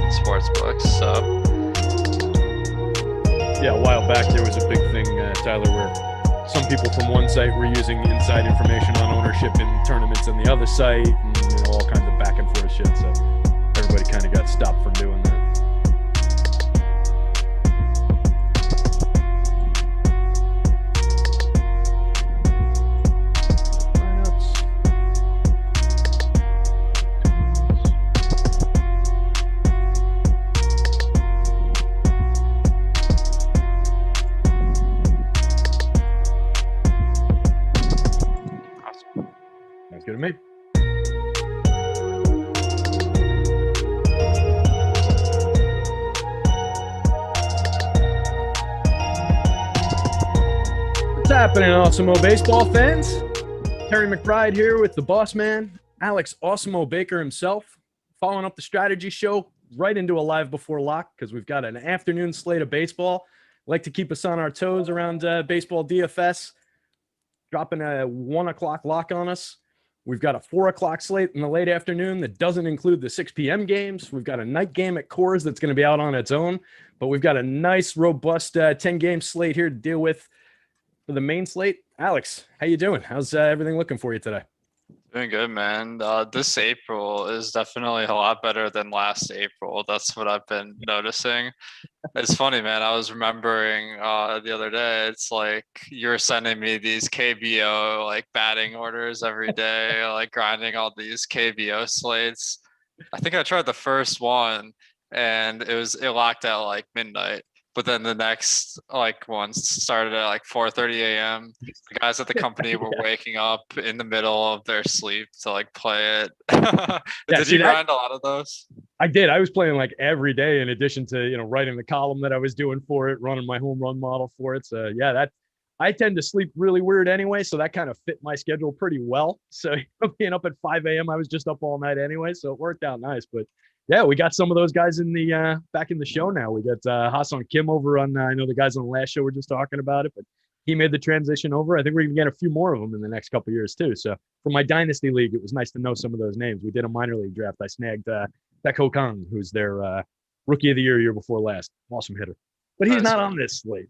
[SPEAKER 4] sportsbooks. So
[SPEAKER 3] yeah, a while back there was a big thing, Tyler, where some people from one site were using inside information on ownership in tournaments on the other site, and all kinds of back and forth shit. So everybody kind of got stopped from doing that. Good to me. What's happening, Awesemo baseball fans? Terry McBride here with the boss man, Alex Awesemo Baker himself, following up the strategy show right into a Live Before Lock because we've got an afternoon slate of baseball. Like to keep us on our toes around baseball DFS, dropping a 1 o'clock lock on us. We've got a 4 o'clock slate in the late afternoon that doesn't include the 6 p.m. games. We've got a night game at Coors that's going to be out on its own, but we've got a nice, robust 10-game slate here to deal with for the main slate. Alex, how you doing? How's everything looking for you today?
[SPEAKER 4] Doing good, man. This April is definitely a lot better than last April. That's what I've been noticing. It's funny, man. I was remembering the other day, it's like you're sending me these KBO like batting orders every day, like grinding all these KBO slates. I think I tried the first one and it locked at like midnight. But then the next like one started at like 4:30 a.m. The guys at the company were waking up in the middle of their sleep to like play it. Did you grind a lot of those?
[SPEAKER 3] I did. I was playing like every day in addition to, writing the column that I was doing for it, running my home run model for it. So yeah, that I tend to sleep really weird anyway. So that kind of fit my schedule pretty well. So being up at 5 a.m., I was just up all night anyway. So it worked out nice. But yeah, we got some of those guys in the back in the show now. We got Hassan Kim over on, I know the guys on the last show were just talking about it, but he made the transition over. I think we're going to get a few more of them in the next couple of years too. So for my dynasty league, it was nice to know some of those names. We did a minor league draft. I snagged Baek Ho Kang, who's their rookie of the year before last. Awesome hitter. But he's not on this slate.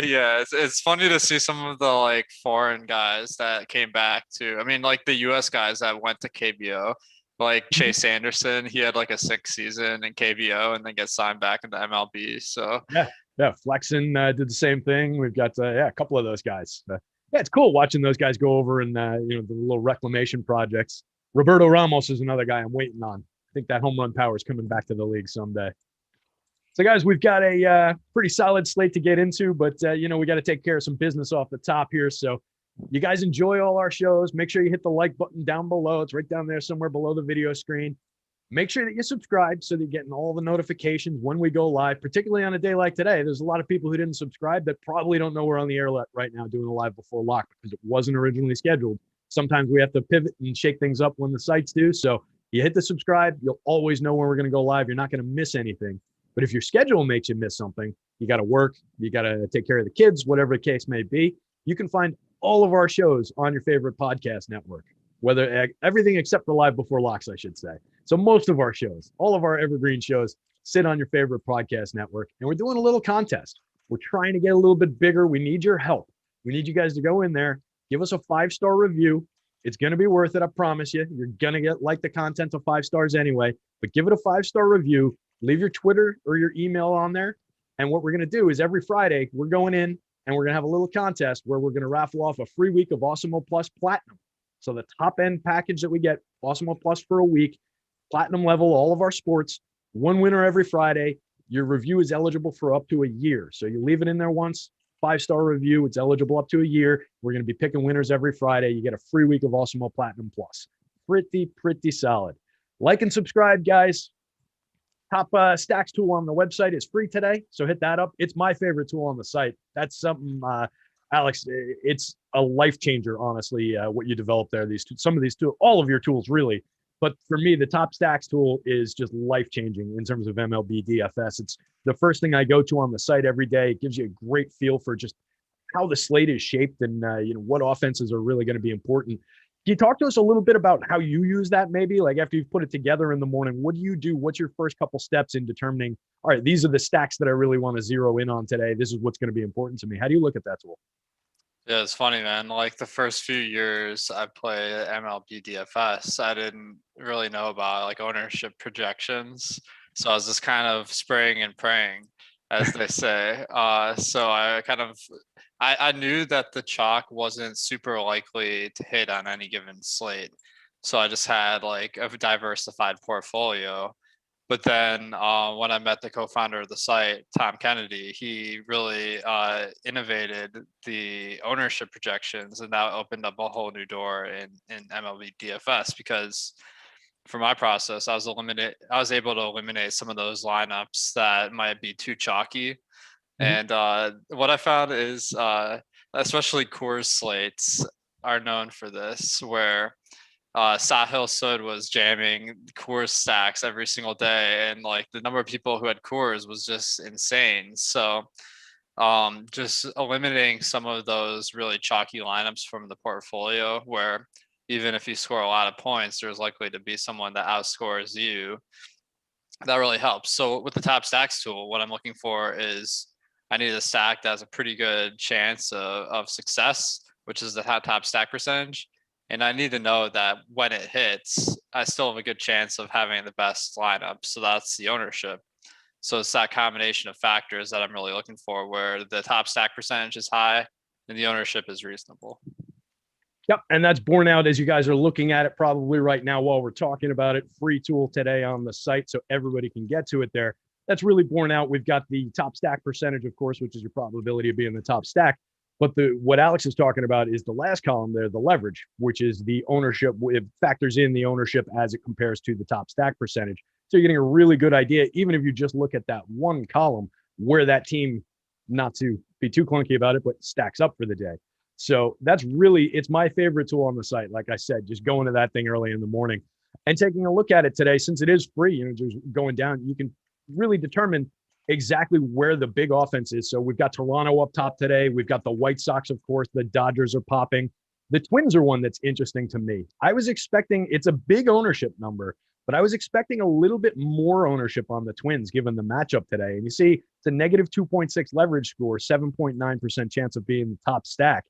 [SPEAKER 4] Yeah, it's funny to see some of the like foreign guys that came back to. I mean, like the U.S. guys that went to KBO, like Chase Anderson. He had like a 6th season in KBO and then get signed back into MLB. So
[SPEAKER 3] yeah, Flexen did the same thing. We've got a couple of those guys. Yeah, it's cool watching those guys go over and the little reclamation projects. Roberto Ramos is another guy I'm waiting on. I think that home run power is coming back to the league someday. So, guys, we've got a pretty solid slate to get into, but, we got to take care of some business off the top here. So you guys enjoy all our shows. Make sure you hit the like button down below. It's right down there somewhere below the video screen. Make sure that you subscribe so that you're getting all the notifications when we go live, particularly on a day like today. There's a lot of people who didn't subscribe that probably don't know we're on the air right now doing a live before lock because it wasn't originally scheduled. Sometimes we have to pivot and shake things up when the sites do. So you hit the subscribe, you'll always know when we're going to go live. You're not going to miss anything. But if your schedule makes you miss something, you got to work, you got to take care of the kids, whatever the case may be. You can find all of our shows on your favorite podcast network, whether everything except for Live Before Locks, I should say. So most of our shows, all of our evergreen shows sit on your favorite podcast network. And we're doing a little contest. We're trying to get a little bit bigger. We need your help. We need you guys to go in there, give us a 5-star review. It's going to be worth it. I promise you. You're going to get like the content of 5 stars anyway, but give it a 5-star review. Leave your Twitter or your email on there. And what we're going to do is every Friday, we're going in and we're going to have a little contest where we're going to raffle off a free week of Awesemo Plus Platinum. So the top end package that we get, Awesemo Plus for a week, platinum level, all of our sports, one winner every Friday. Your review is eligible for up to a year. So you leave it in there once, 5-star review, it's eligible up to a year. We're going to be picking winners every Friday. You get a free week of Awesemo Platinum Plus. Pretty solid. Like and subscribe, guys. Top stacks tool on the website is free today, so hit that up. It's my favorite tool on the site. That's something, Alex, it's a life changer, honestly, what you develop there. Some of these tools, all of your tools, really. But for me, the top stacks tool is just life changing in terms of MLB DFS. It's the first thing I go to on the site every day. It gives you a great feel for just how the slate is shaped and what offenses are really going to be important. Can you talk to us a little bit about how you use that maybe? Like after you've put it together in the morning, what do you do? What's your first couple steps in determining, all right, these are the stacks that I really want to zero in on today. This is what's going to be important to me. How do you look at that tool?
[SPEAKER 4] Yeah, it's funny, man. Like the first few years I played MLB DFS, I didn't really know about like ownership projections. So I was just kind of spraying and praying, as they say. So I knew that the chalk wasn't super likely to hit on any given slate. So I just had like a diversified portfolio. But then when I met the co-founder of the site, Tom Kennedy, he really innovated the ownership projections, and that opened up a whole new door in MLB DFS because for my process, I was able to eliminate some of those lineups that might be too chalky. And what I found is, especially Coors slates are known for this, where Sahil Sud was jamming Coors stacks every single day, and like the number of people who had Coors was just insane. So just eliminating some of those really chalky lineups from the portfolio, where even if you score a lot of points, there's likely to be someone that outscores you. That really helps. So with the top stacks tool, what I'm looking for is I need a stack that has a pretty good chance of success, which is the top stack percentage. And I need to know that when it hits, I still have a good chance of having the best lineup. So that's the ownership. So it's that combination of factors that I'm really looking for, where the top stack percentage is high and the ownership is reasonable.
[SPEAKER 3] Yep, and that's borne out as you guys are looking at it probably right now while we're talking about it. Free tool today on the site, so everybody can get to it there. That's really borne out. We've got the top stack percentage, of course, which is your probability of being the top stack. But what Alex is talking about is the last column there, the leverage, which is the ownership. It factors in the ownership as it compares to the top stack percentage. So you're getting a really good idea, even if you just look at that one column, where that team, not to be too clunky about it, but stacks up for the day. So that's really, it's my favorite tool on the site. Like I said, just going to that thing early in the morning and taking a look at it today, since it is free, just going down, you can really determine exactly where the big offense is. So we've got Toronto up top today. We've got the White Sox, of course. The Dodgers are popping. The Twins are one that's interesting to me. I was expecting, it's a big ownership number, but I was expecting a little bit more ownership on the Twins given the matchup today. And you see, it's a negative 2.6 leverage score, 7.9% chance of being the top stack.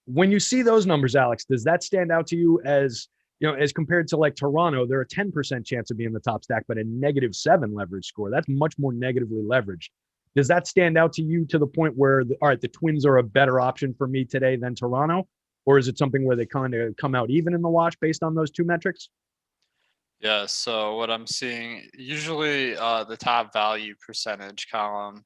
[SPEAKER 3] When you see those numbers, Alex, does that stand out to you as, as compared to like Toronto, they're a 10% chance of being the top stack, but a -7 leverage score? That's much more negatively leveraged. Does that stand out to you to the point where, all right, the Twins are a better option for me today than Toronto? Or is it something where they kind of come out even in the wash based on those two metrics?
[SPEAKER 4] Yeah, so what I'm seeing, usually the top value percentage column,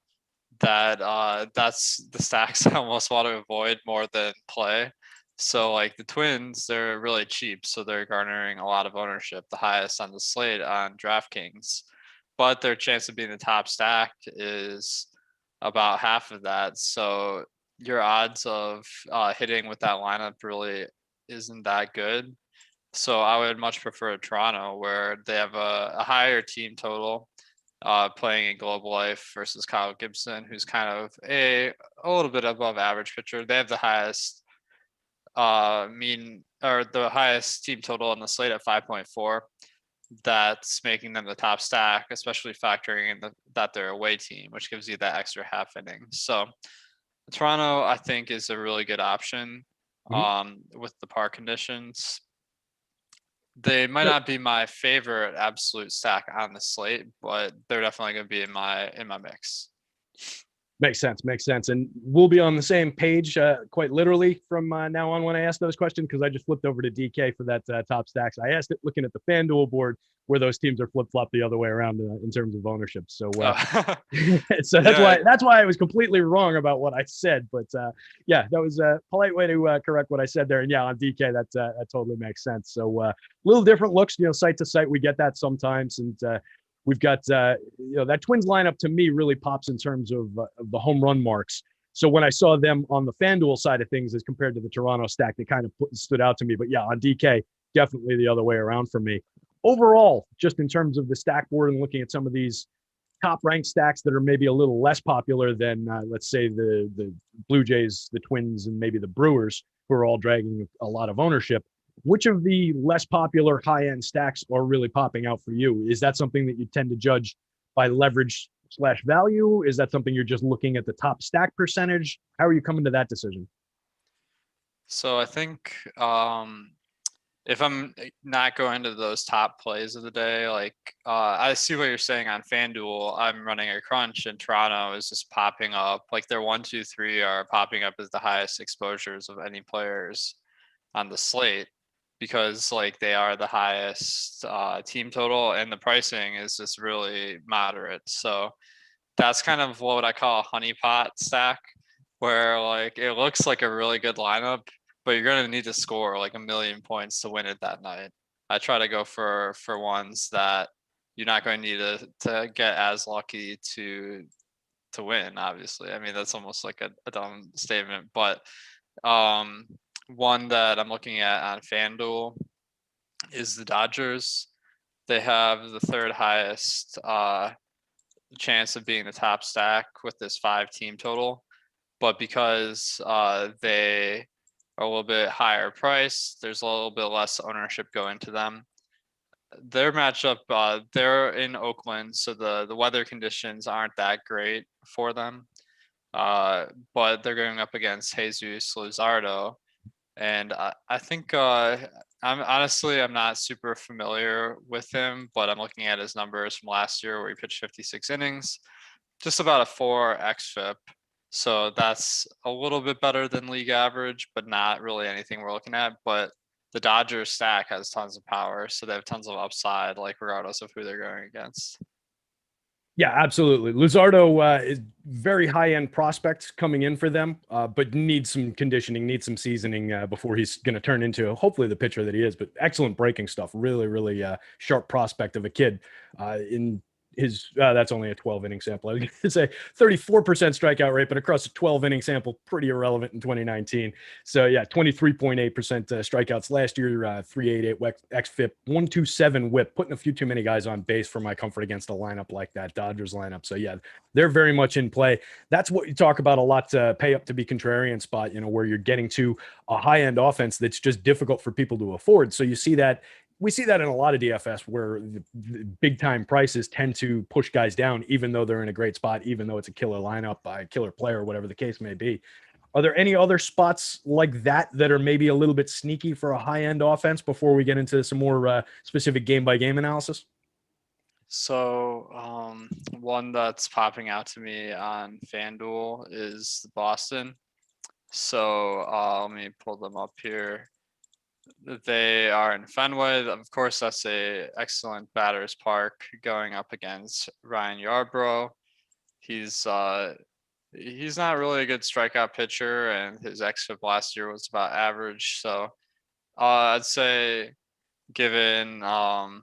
[SPEAKER 4] that's the stacks I almost want to avoid more than play. So like the Twins, they're really cheap, so they're garnering a lot of ownership, the highest on the slate on DraftKings. But their chance of being the top stack is about half of that. So your odds of hitting with that lineup really isn't that good. So I would much prefer Toronto, where they have a higher team total, playing in Global Life versus Kyle Gibson, who's kind of a little bit above average pitcher. They have the highest the highest team total on the slate at 5.4. That's making them the top stack, especially factoring in that they're away team, which gives you that extra half inning. So Toronto, I think, is a really good option with the park conditions. They might not be my favorite absolute stack on the slate, but they're definitely going to be in my mix.
[SPEAKER 3] Makes sense. And we'll be on the same page quite literally from now on when I ask those questions, because I just flipped over to DK for that top stacks. I asked it looking at the FanDuel board where those teams are flip-flopped the other way around in terms of ownership. So so that's why I was completely wrong about what I said. But that was a polite way to correct what I said there. And yeah, on DK, that totally makes sense. So little different looks, site to site. We get that sometimes. And we've got, that Twins lineup to me really pops in terms of the home run marks. So when I saw them on the FanDuel side of things as compared to the Toronto stack, they kind of stood out to me. But yeah, on DK, definitely the other way around for me. Overall, just in terms of the stack board and looking at some of these top ranked stacks that are maybe a little less popular than, let's say, the Blue Jays, the Twins, and maybe the Brewers, who are all dragging a lot of ownership. Which of the less popular high-end stacks are really popping out for you? Is that something that you tend to judge by leverage/value? Is that something you're just looking at the top stack percentage? How are you coming to that decision?
[SPEAKER 4] So I think if I'm not going to those top plays of the day, like I see what you're saying on FanDuel. I'm running a crunch, and Toronto is just popping up. Like their 1, 2, 3 are popping up as the highest exposures of any players on the slate, because like they are the highest team total, and the pricing is just really moderate. So that's kind of what I call a honeypot stack, where like it looks like a really good lineup, but you're going to need to score like 1 million points to win it that night. I try to go for ones that you're not going to need to get as lucky to win, obviously. I mean, that's almost like a dumb statement, but one that I'm looking at on FanDuel is the Dodgers. They have the third highest chance of being the top stack with this 5 team total, but because they are a little bit higher price, there's a little bit less ownership going to them. Their matchup, they're in Oakland, so the weather conditions aren't that great for them, but they're going up against Jesus Luzardo, And I think I'm not super familiar with him, but I'm looking at his numbers from last year where he pitched 56 innings, just about a 4 xFIP. So that's a little bit better than league average, but not really anything we're looking at. But the Dodgers stack has tons of power, so they have tons of upside, like regardless of who they're going against.
[SPEAKER 3] Yeah, absolutely. Luzardo is very high-end prospect coming in for them, but needs some conditioning, needs some seasoning before he's going to turn into hopefully the pitcher that he is. But excellent breaking stuff. Really, really sharp prospect of a kid. In his that's only a 12-inning sample. I was going to say 34% strikeout rate, but across a 12-inning sample, pretty irrelevant in 2019. So yeah, 23.8% strikeouts last year, 3.88 xFIP, 1.27 WHIP, putting a few too many guys on base for my comfort against a lineup like that Dodgers lineup. So yeah, they're very much in play. That's what you talk about a lot, to pay up to be contrarian spot, where you're getting to a high-end offense that's just difficult for people to afford. So you see that. We see that in a lot of DFS where the big time prices tend to push guys down, even though they're in a great spot, even though it's a killer lineup by a killer player, whatever the case may be. Are there any other spots like that are maybe a little bit sneaky for a high end offense before we get into some more specific game by game analysis?
[SPEAKER 4] So one that's popping out to me on FanDuel is Boston. So let me pull them up here. They are in Fenway. Of course, that's a excellent batter's park going up against Ryan Yarbrough. He's not really a good strikeout pitcher, and his xFIP last year was about average. So I'd say, given that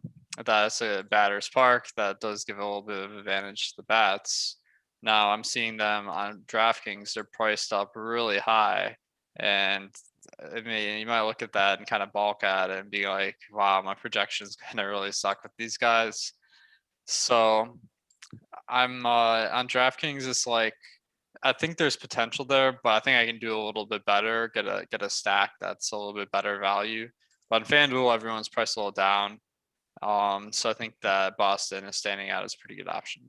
[SPEAKER 4] it's a batter's park, that does give a little bit of advantage to the bats. Now I'm seeing them on DraftKings; they're priced up really high, and I mean, you might look at that and kind of balk at it and be like, wow, my projections kind of really suck with these guys. So I'm on DraftKings. It's like, I think there's potential there, but I think I can do a little bit better, get a stack that's a little bit better value. But on FanDuel, everyone's priced a little down. So I think that Boston is standing out as a pretty good option.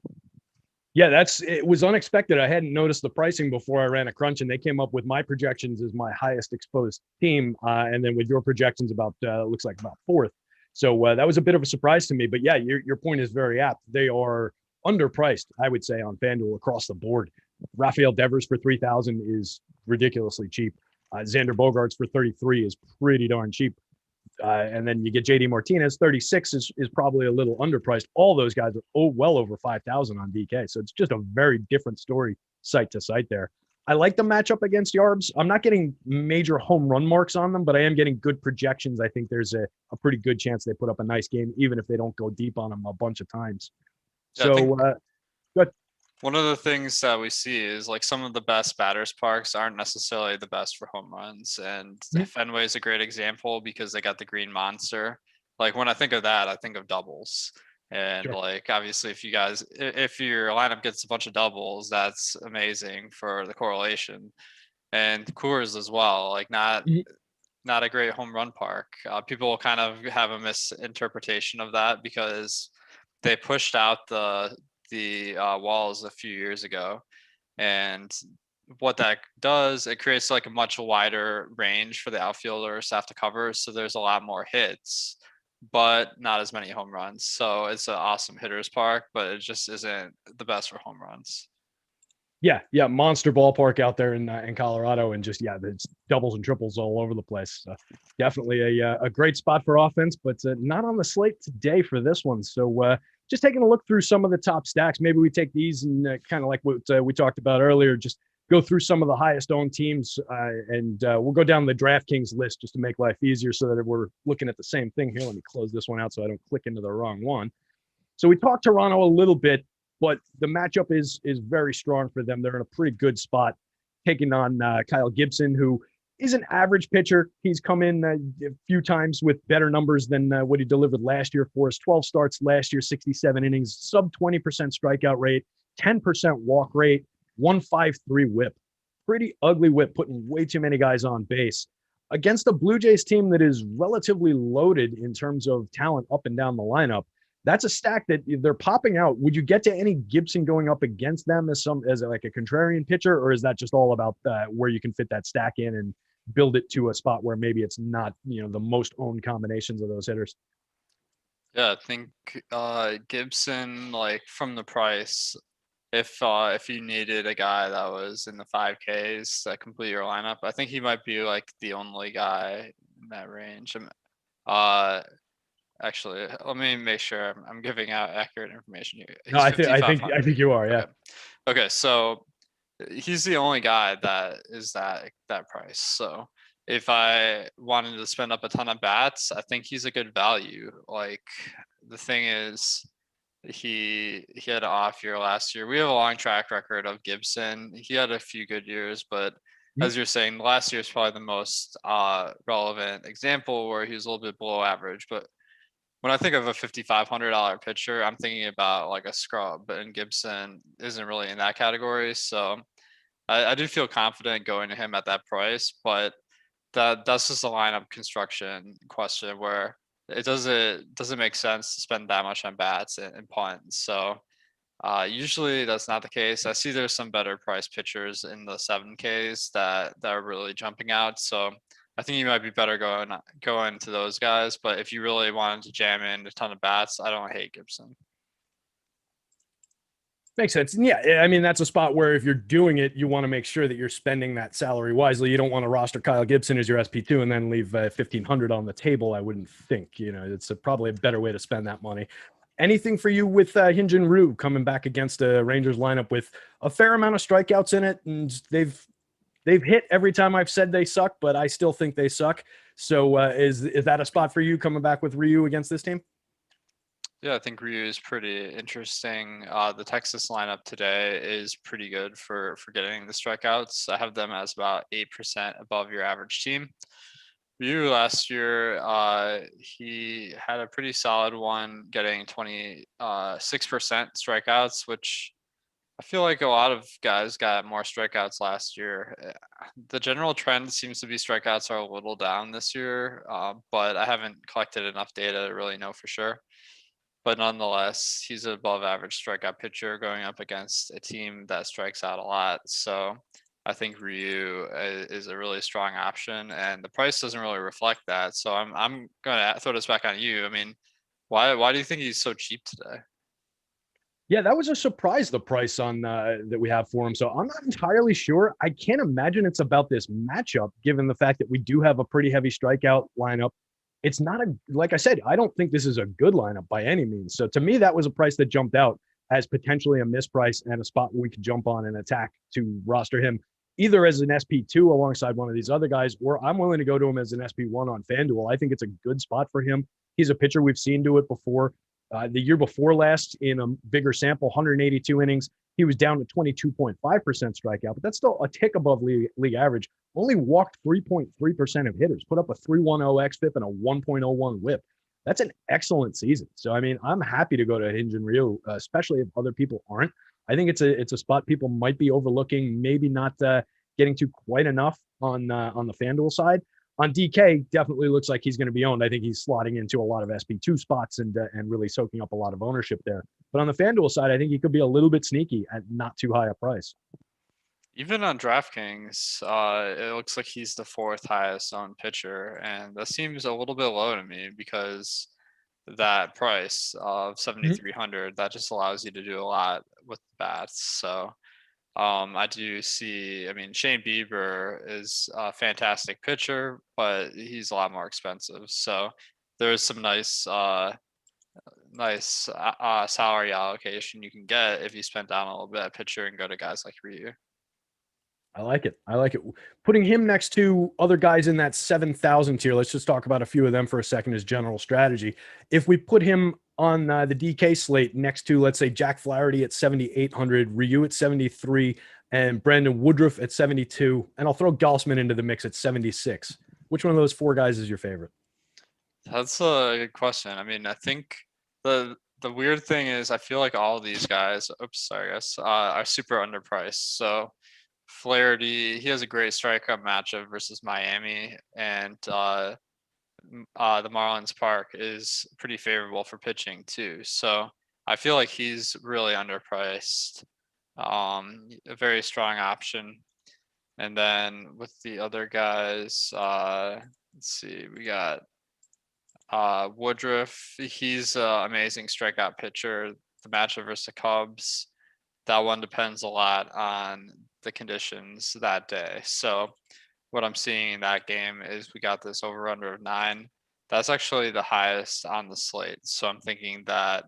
[SPEAKER 3] Yeah, it was unexpected. I hadn't noticed the pricing before I ran a crunch, and they came up with my projections as my highest exposed team, and then with your projections about looks like about fourth. So that was a bit of a surprise to me. But yeah, your point is very apt. They are underpriced, I would say, on FanDuel across the board. Rafael Devers for 3,000 is ridiculously cheap. Xander Bogaerts for 33 is pretty darn cheap. And then you get JD Martinez, 36 is probably a little underpriced. All those guys are well over 5,000 on DK. So it's just a very different story site to site there. I like the matchup against Yarbs. I'm not getting major home run marks on them, but I am getting good projections. I think there's a pretty good chance they put up a nice game, even if they don't go deep on them a bunch of times.
[SPEAKER 4] Yeah,
[SPEAKER 3] So
[SPEAKER 4] one of the things that we see is like some of the best batters parks aren't necessarily the best for home runs. And Fenway is a great example because they got the green monster. Like when I think of that, I think of doubles. And like, obviously if your lineup gets a bunch of doubles, that's amazing for the correlation. And Coors as well, like not a great home run park. People will kind of have a misinterpretation of that because they pushed out the walls a few years ago, and what that does, it creates like a much wider range for the outfielders to have to cover, so there's a lot more hits but not as many home runs. So it's an awesome hitter's park, but it just isn't the best for home runs.
[SPEAKER 3] Yeah, monster ballpark out there in Colorado, and just there's doubles and triples all over the place. Definitely a great spot for offense, but not on the slate today for this one. So just taking a look through some of the top stacks. Maybe we take these and kind of like what we talked about earlier, just go through some of the highest owned teams, and we'll go down the DraftKings list just to make life easier, so that we're looking at the same thing here. Let me close this one out so I don't click into the wrong one. So we talked Toronto a little bit, but the matchup is very strong for them. They're in a pretty good spot, taking on Kyle Gibson, who is an average pitcher. He's come in a few times with better numbers than what he delivered last year for us. 12 starts last year, 67 innings, sub 20% strikeout rate, 10% walk rate, 1.53 whip. Pretty ugly whip, putting way too many guys on base. Against a Blue Jays team that is relatively loaded in terms of talent up and down the lineup, that's a stack that they're popping out. Would you get to any Gibson going up against them as like a contrarian pitcher, or is that just all about where you can fit that stack in and build it to a spot where maybe it's not, the most owned combinations of those hitters.
[SPEAKER 4] Yeah, I think Gibson, like from the price, if you needed a guy that was in the 5Ks that complete your lineup, I think he might be like the only guy in that range. Actually, let me make sure I'm giving out accurate information here.
[SPEAKER 3] No, I think you are. Yeah.
[SPEAKER 4] Okay, so he's the only guy that is that price. So if I wanted to spend up a ton of bats, I think he's a good value. Like the thing is, he had an off year last year. We have a long track record of Gibson. He had a few good years, but as you're saying, last year is probably the most relevant example where he was a little bit below average. But when I think of a $5,500 pitcher, I'm thinking about like a scrub, and Gibson isn't really in that category. So I do feel confident going to him at that price, but that's just a lineup construction question where it doesn't make sense to spend that much on bats and punts. So usually that's not the case. I see there's some better price pitchers in the 7Ks that are really jumping out. So I think you might be better going to those guys. But if you really wanted to jam in a ton of bats, I don't hate Gibson.
[SPEAKER 3] Makes sense. And yeah, I mean, that's a spot where if you're doing it, you want to make sure that you're spending that salary wisely. You don't want to roster Kyle Gibson as your SP2 and then leave $1,500 on the table. I wouldn't think, it's probably a better way to spend that money. Anything for you with Hyun-Jin Ryu coming back against a Rangers lineup with a fair amount of strikeouts in it, and they've hit every time I've said they suck, but I still think they suck. So is that a spot for you coming back with Ryu against this team?
[SPEAKER 4] Yeah, I think Ryu is pretty interesting. The Texas lineup today is pretty good for getting the strikeouts. I have them as about 8% above your average team. Ryu last year, he had a pretty solid one, getting 26% strikeouts, which I feel like a lot of guys got more strikeouts last year. The general trend seems to be strikeouts are a little down this year, but I haven't collected enough data to really know for sure. But nonetheless, he's an above average strikeout pitcher going up against a team that strikes out a lot. So I think Ryu is a really strong option, and the price doesn't really reflect that. So I'm going to throw this back on you. I mean, why do you think he's so cheap today?
[SPEAKER 3] Yeah, that was a surprise, the price on that we have for him. So I'm not entirely sure. I can't imagine it's about this matchup, given the fact that we do have a pretty heavy strikeout lineup. It's not like I said, I don't think this is a good lineup by any means. So to me, that was a price that jumped out as potentially a misprice and a spot where we could jump on and attack to roster him either as an SP2 alongside one of these other guys, or I'm willing to go to him as an SP1 on FanDuel. I think it's a good spot for him. He's a pitcher we've seen do it before. The year before last, in a bigger sample, 182 innings, he was down to 22.5% strikeout, but that's still a tick above league average. Only walked 3.3% of hitters, put up a 3.10 xFIP and a 1.01 WHIP. That's an excellent season. So, I mean, I'm happy to go to Hyun-Jin Ryu, especially if other people aren't. I think it's a spot people might be overlooking, maybe not getting to quite enough on the FanDuel side. On DK, definitely looks like he's going to be owned. I think he's slotting into a lot of SP2 spots and really soaking up a lot of ownership there. But on the FanDuel side, I think he could be a little bit sneaky at not too high a price.
[SPEAKER 4] Even on DraftKings, it looks like he's the 4th highest owned pitcher, and that seems a little bit low to me because that price of 7,300 that just allows you to do a lot with the bats. So I do see. I mean, Shane Bieber is a fantastic pitcher, but he's a lot more expensive. So there's some nice salary allocation you can get if you spend down a little bit at pitcher and go to guys like Ryu.
[SPEAKER 3] I like it. Putting him next to other guys in that 7,000 tier, let's just talk about a few of them for a second as general strategy. If we put him on the DK slate next to, let's say, Jack Flaherty at 7,800, Ryu at 73, and Brandon Woodruff at 72, and I'll throw Gausman into the mix at 76. Which one of those 4 guys is your favorite?
[SPEAKER 4] That's a good question. I mean, I think the weird thing is I feel like all of these guys, are super underpriced. So Flaherty, he has a great strikeout matchup versus Miami, and the Marlins Park is pretty favorable for pitching too. So I feel like he's really underpriced. A very strong option. And then with the other guys, let's see, we got Woodruff. He's an amazing strikeout pitcher. The matchup versus the Cubs, that one depends a lot on the conditions that day. So what I'm seeing in that game is we got this over under of 9. That's actually the highest on the slate. So I'm thinking that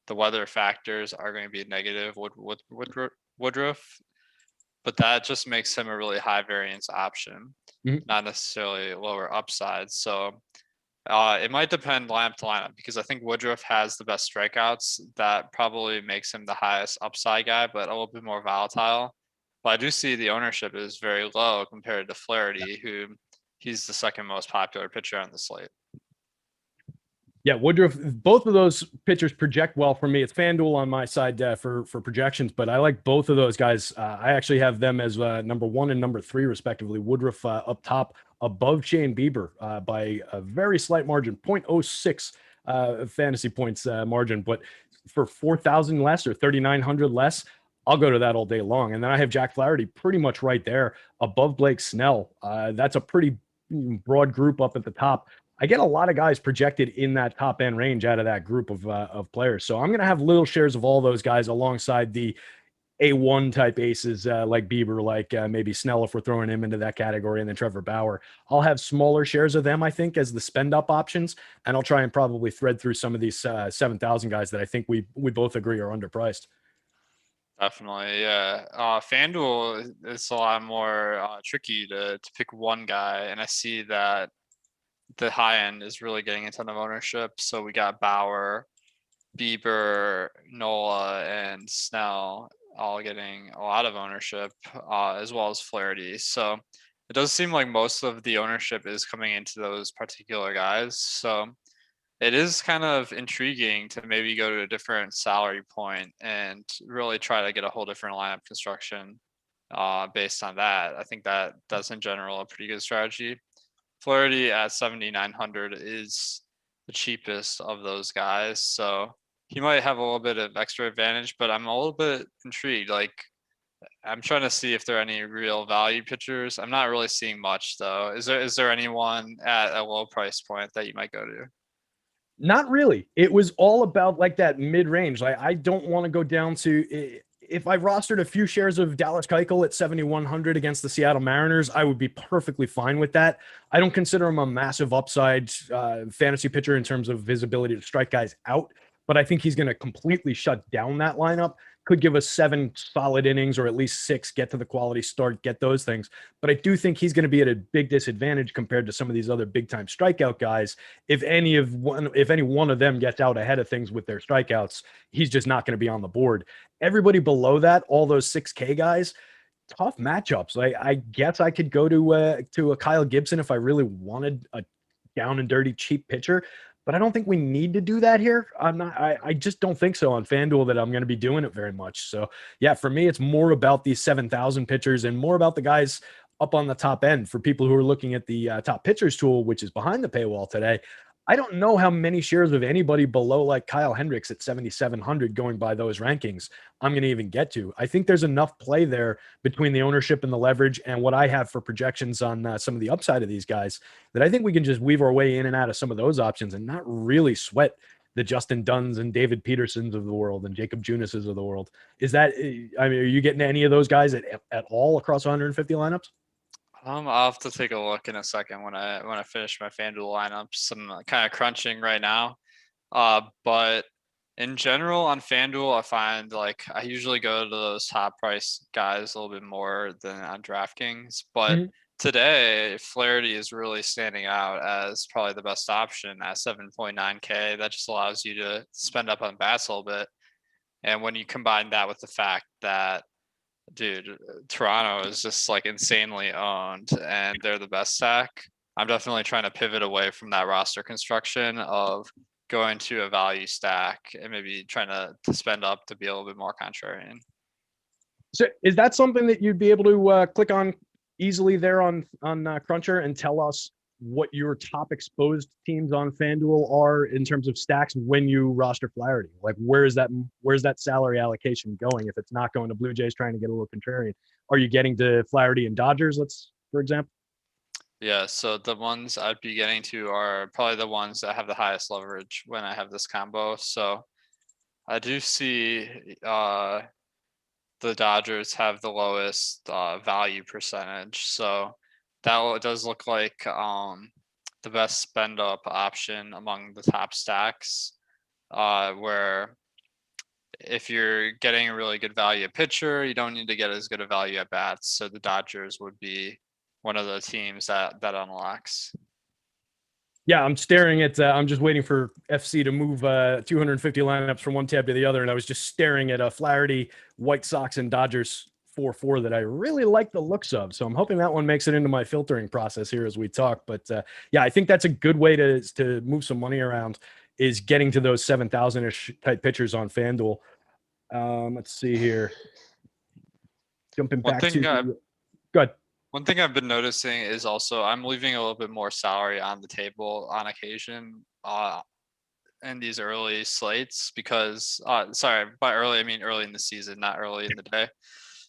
[SPEAKER 4] the weather factors are going to be negative with Woodruff, but that just makes him a really high variance option, not necessarily lower upside. So it might depend lineup to lineup, because I think Woodruff has the best strikeouts. That probably makes him the highest upside guy, but a little bit more volatile. But I do see the ownership is very low compared to Flaherty, who he's the second most popular pitcher on the slate.
[SPEAKER 3] Yeah, Woodruff, both of those pitchers project well for me. It's FanDuel on my side for projections, but I like both of those guys. I actually have them as number 1 and number 3, respectively. Woodruff up top above Shane Bieber by a very slight margin, 0.06 fantasy points margin. But for 4,000 less or 3,900 less, I'll go to that all day long. And then I have Jack Flaherty pretty much right there above Blake Snell. That's a pretty broad group up at the top. I get a lot of guys projected in that top end range out of that group of players. So I'm going to have little shares of all those guys alongside the A1 type aces like Bieber, like maybe Snell if we're throwing him into that category, and then Trevor Bauer. I'll have smaller shares of them, I think, as the spend up options, and I'll try and probably thread through some of these 7,000 guys that I think we both agree are underpriced.
[SPEAKER 4] Definitely, yeah. FanDuel is a lot more tricky to pick one guy, and I see that the high end is really getting a ton of ownership. So we got Bauer, Bieber, Nola, and Snell all getting a lot of ownership, as well as Flaherty. So it does seem like most of the ownership is coming into those particular guys. So it is kind of intriguing to maybe go to a different salary point and really try to get a whole different lineup construction based on that. I think that that's in general a pretty good strategy. Flaherty at 7,900 is the cheapest of those guys, so he might have a little bit of extra advantage, but I'm a little bit intrigued. Like, I'm trying to see if there are any real value pitchers. I'm not really seeing much though. Is there anyone at a low price point that you might go to?
[SPEAKER 3] Not really. It was all about like that mid-range. Like, I don't want to go down to, if I rostered a few shares of Dallas Keuchel at 7,100 against the Seattle Mariners, I would be perfectly fine with that. I don't consider him a massive upside fantasy pitcher in terms of his ability to strike guys out, but I think he's going to completely shut down that lineup. Could give us 7 solid innings or at least 6, get to the quality start, get those things. But I do think he's going to be at a big disadvantage compared to some of these other big time strikeout guys. If any one of them gets out ahead of things with their strikeouts, he's just not going to be on the board. Everybody below that, all those 6K guys, tough matchups. I guess I could go to a Kyle Gibson if I really wanted a down and dirty cheap pitcher. But I don't think we need to do that here. I just don't think so on FanDuel that I'm going to be doing it very much. So yeah, for me, it's more about these 7,000 pitchers and more about the guys up on the top end. For people who are looking at the top pitchers tool, which is behind the paywall today, I don't know how many shares of anybody below like Kyle Hendricks at 7,700 going by those rankings I'm going to even get to. I think there's enough play there between the ownership and the leverage and what I have for projections on some of the upside of these guys that I think we can just weave our way in and out of some of those options and not really sweat the Justin Dunns and David Petersons of the world and Jakob Junises of the world. Is that, I mean, are you getting any of those guys at all across 150 lineups?
[SPEAKER 4] I'll have to take a look in a second when I finish my FanDuel lineups. I'm kind of crunching right now, but in general on FanDuel, I find like I usually go to those top price guys a little bit more than on DraftKings. But today, Flaherty is really standing out as probably the best option at 7.9K. That just allows you to spend up on bats a little bit, and when you combine that with the fact that, dude, Toronto is just like insanely owned and they're the best stack, I'm definitely trying to pivot away from that roster construction of going to a value stack and maybe trying to spend up to be a little bit more contrarian.
[SPEAKER 3] So is that something that you'd be able to click on easily there on Cruncher and tell us what your top exposed teams on FanDuel are in terms of stacks when you roster Flaherty? Like, where's that salary allocation going? If it's not going to Blue Jays trying to get a little contrarian, are you getting to Flaherty and Dodgers, for example?
[SPEAKER 4] Yeah, so the ones I'd be getting to are probably the ones that have the highest leverage when I have this combo. So I do see the Dodgers have the lowest value percentage. So that does look like the best spend up option among the top stacks, where if you're getting a really good value at pitcher, you don't need to get as good a value at bats. So the Dodgers would be one of the teams that unlocks.
[SPEAKER 3] Yeah, I'm staring at. I'm just waiting for FC to move 250 lineups from one tab to the other, and I was just staring at Flaherty, White Sox, and Dodgers 4-4 that I really like the looks of. So I'm hoping that one makes it into my filtering process here as we talk. But yeah, I think that's a good way to move some money around, is getting to those 7,000-ish type pitchers on FanDuel. Let's see here. Jumping back to. Go ahead.
[SPEAKER 4] One thing I've been noticing is also I'm leaving a little bit more salary on the table on occasion in these early slates because, sorry, by early, I mean early in the season, not early in the day.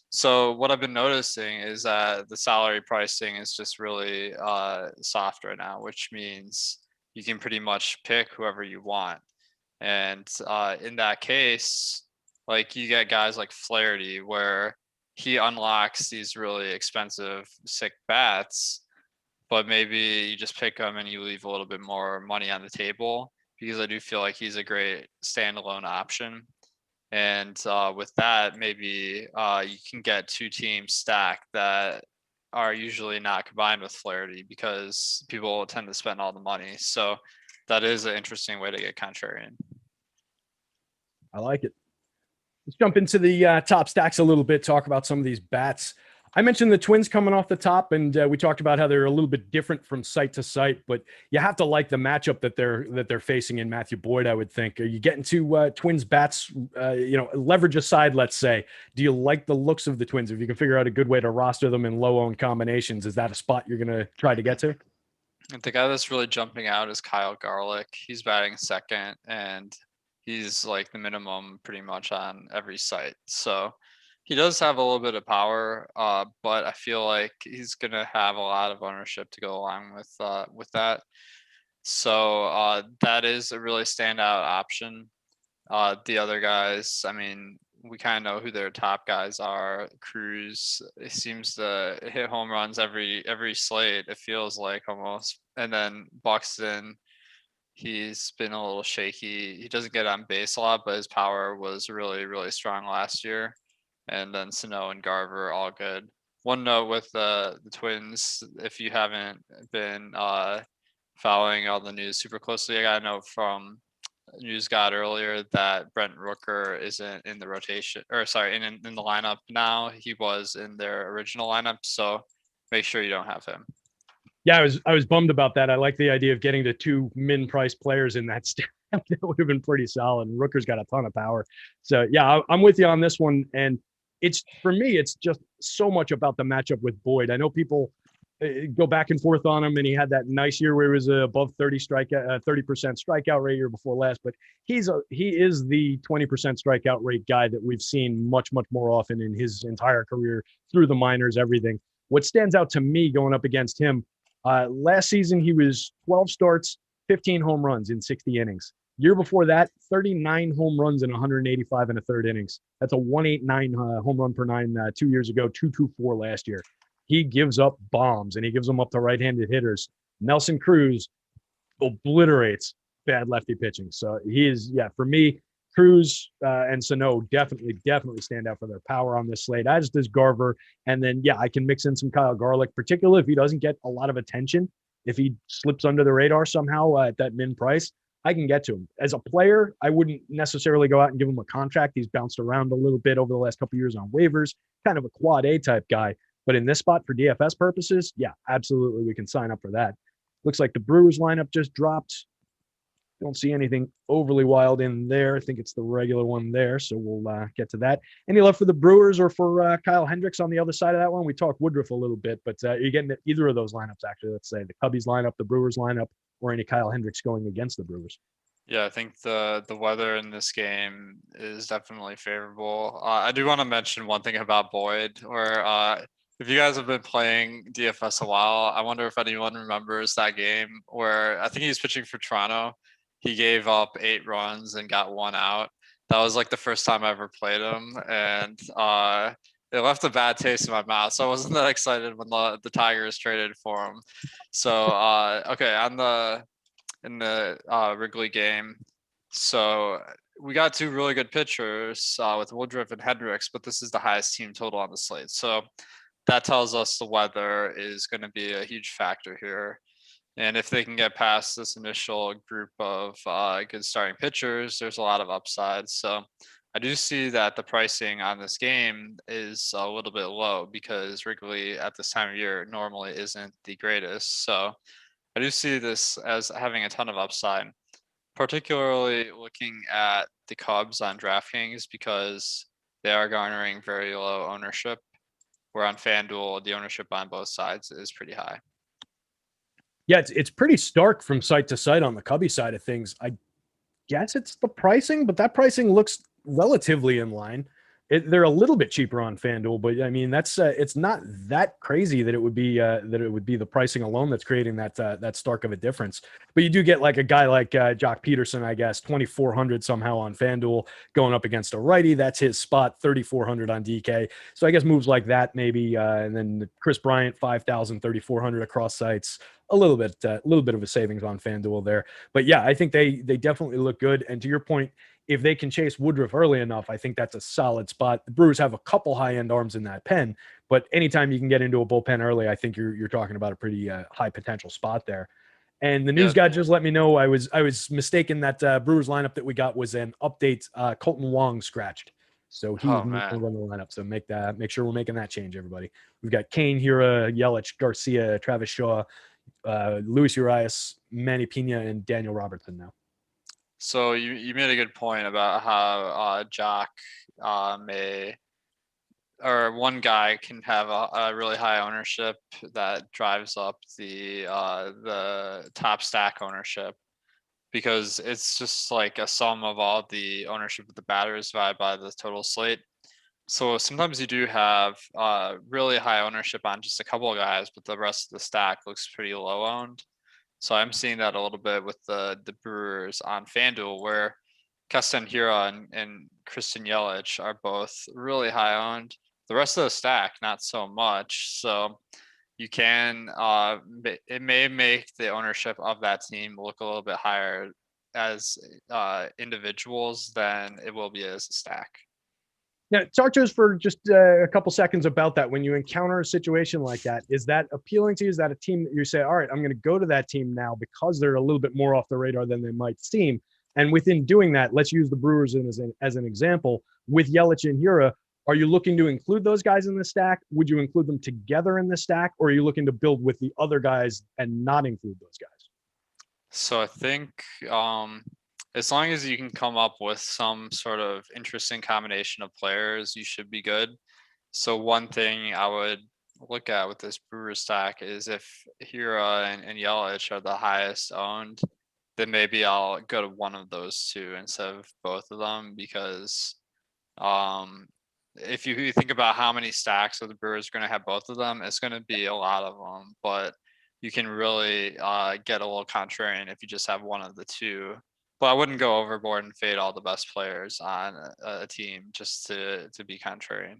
[SPEAKER 4] So what I've been noticing is that the salary pricing is just really soft right now, which means you can pretty much pick whoever you want. And in that case, like you get guys like Flaherty where he unlocks these really expensive sick bats, but maybe you just pick him and you leave a little bit more money on the table, because I do feel like he's a great standalone option. And with that, maybe you can get two teams stacked that are usually not combined with Flaherty because people tend to spend all the money. So that is an interesting way to get contrarian.
[SPEAKER 3] I like it. Let's jump into the top stacks a little bit, talk about some of these bats. I mentioned the Twins coming off the top, and we talked about how they're a little bit different from site to site, but you have to like the matchup that they're facing in Matthew Boyd, I would think. Are you getting to Twins bats, leverage aside, let's say? Do you like the looks of the Twins? If you can figure out a good way to roster them in low-owned combinations, is that a spot you're going to try to get to?
[SPEAKER 4] The guy that's really jumping out is Kyle Garlick. He's batting second, and he's like the minimum pretty much on every site. So he does have a little bit of power, but I feel like he's going to have a lot of ownership to go along with that. So that is a really standout option. The other guys, I mean, we kind of know who their top guys are. Cruz seems to hit home runs every slate, it feels like almost. And then Buxton, he's been a little shaky. He doesn't get on base a lot, but his power was really, really strong last year. And then Sano and Garver, all good. One note with the Twins, if you haven't been following all the news super closely, I got a note from News God earlier that Brent Rooker isn't in the rotation, or sorry, in the lineup now. He was in their original lineup, so make sure you don't have him.
[SPEAKER 3] Yeah, I was bummed about that. I like the idea of getting the two min-price players in that stack. That would have been pretty solid. And Rooker's got a ton of power. So yeah, I'm with you on this one. And for me, it's just so much about the matchup with Boyd. I know people go back and forth on him, and he had that nice year where he was above 30% strikeout rate year before last. But he is the 20% strikeout rate guy that we've seen much, much more often in his entire career through the minors, everything. What stands out to me going up against him, last season, he was 12 starts, 15 home runs in 60 innings. Year before that, 39 home runs in 185 and a third innings. That's a 189 home run per nine 2 years ago, 224 last year. He gives up bombs, and he gives them up to right-handed hitters. Nelson Cruz obliterates bad lefty pitching. So he is, for me, Cruz and Sano definitely stand out for their power on this slate, as does Garver. And then, I can mix in some Kyle Garlick, particularly if he doesn't get a lot of attention. If he slips under the radar somehow at that min price, I can get to him. As a player, I wouldn't necessarily go out and give him a contract. He's bounced around a little bit over the last couple of years on waivers, kind of a quad A type guy. But in this spot for DFS purposes, absolutely, we can sign up for that. Looks like the Brewers lineup just dropped. Don't see anything overly wild in there. I think it's the regular one there, so we'll get to that. Any love for the Brewers or for Kyle Hendricks on the other side of that one? We talked Woodruff a little bit, but you're getting either of those lineups, actually. Let's say the Cubbies lineup, the Brewers lineup, or any Kyle Hendricks going against the Brewers.
[SPEAKER 4] Yeah, I think the weather in this game is definitely favorable. I do want to mention one thing about Boyd, where if you guys have been playing DFS a while, I wonder if anyone remembers that game where I think he was pitching for Toronto. He gave up 8 runs and got 1 out. That was like the first time I ever played him, and it left a bad taste in my mouth. So I wasn't that excited when the Tigers traded for him. So okay, in the Wrigley game, so we got 2 really good pitchers with Woodruff and Hendricks, but this is the highest team total on the slate. So that tells us the weather is going to be a huge factor here. And if they can get past this initial group of good starting pitchers, there's a lot of upside. So I do see that the pricing on this game is a little bit low because Wrigley at this time of year normally isn't the greatest. So I do see this as having a ton of upside, particularly looking at the Cubs on DraftKings because they are garnering very low ownership, where on FanDuel, the ownership on both sides is pretty high.
[SPEAKER 3] Yeah, it's pretty stark from site to site on the Cubby side of things. I guess it's the pricing, but that pricing looks relatively in line. They're a little bit cheaper on FanDuel, but I mean that's it's not that crazy that it would be the pricing alone that's creating that stark of a difference. But you do get like a guy like Jock Peterson, I guess 2,400 somehow on FanDuel going up against a righty. That's his spot, 3,400 on DK. So I guess moves like that maybe, and then Chris Bryant 5,000, 3,400 across sites. A little bit of a savings on FanDuel there. But yeah, I think they definitely look good. And to your point, if they can chase Woodruff early enough, I think that's a solid spot. The Brewers have a couple high-end arms in that pen, but anytime you can get into a bullpen early, I think you're talking about a pretty high potential spot there. And the news guy just let me know I was mistaken that Brewers lineup that we got was an update. Colton Wong scratched, so he's going to run the lineup. So make sure we're making that change, everybody. We've got Kane, Hira, Yelich, Garcia, Travis Shaw, Luis Urias, Manny Pena, and Daniel Robertson now.
[SPEAKER 4] So you made a good point about how Jock one guy can have a really high ownership that drives up the top stack ownership, because it's just like a sum of all the ownership of the batters divided by the total slate. So sometimes you do have really high ownership on just a couple of guys, but the rest of the stack looks pretty low owned. So I'm seeing that a little bit with the Brewers on FanDuel, where Keston Hiura and Christian Yelich are both really high owned. The rest of the stack, not so much. So you can, it may make the ownership of that team look a little bit higher as individuals than it will be as a stack.
[SPEAKER 3] Now, talk to us for just a couple seconds about that. When you encounter a situation like that, is that appealing to you? Is that a team that you say, all right, I'm going to go to that team now because they're a little bit more off the radar than they might seem? And within doing that, let's use the Brewers as an example. With Yelich and Hira, are you looking to include those guys in the stack? Would you include them together in the stack? Or are you looking to build with the other guys and not include those guys?
[SPEAKER 4] So I think as long as you can come up with some sort of interesting combination of players, you should be good. So one thing I would look at with this Brewers stack is if Hira and Yelich are the highest owned, then maybe I'll go to one of those two instead of both of them, because if you think about how many stacks of the Brewers are going to have both of them, it's going to be a lot of them, but you can really get a little contrarian if you just have one of the two. But I wouldn't go overboard and fade all the best players on a team just to be contrarian.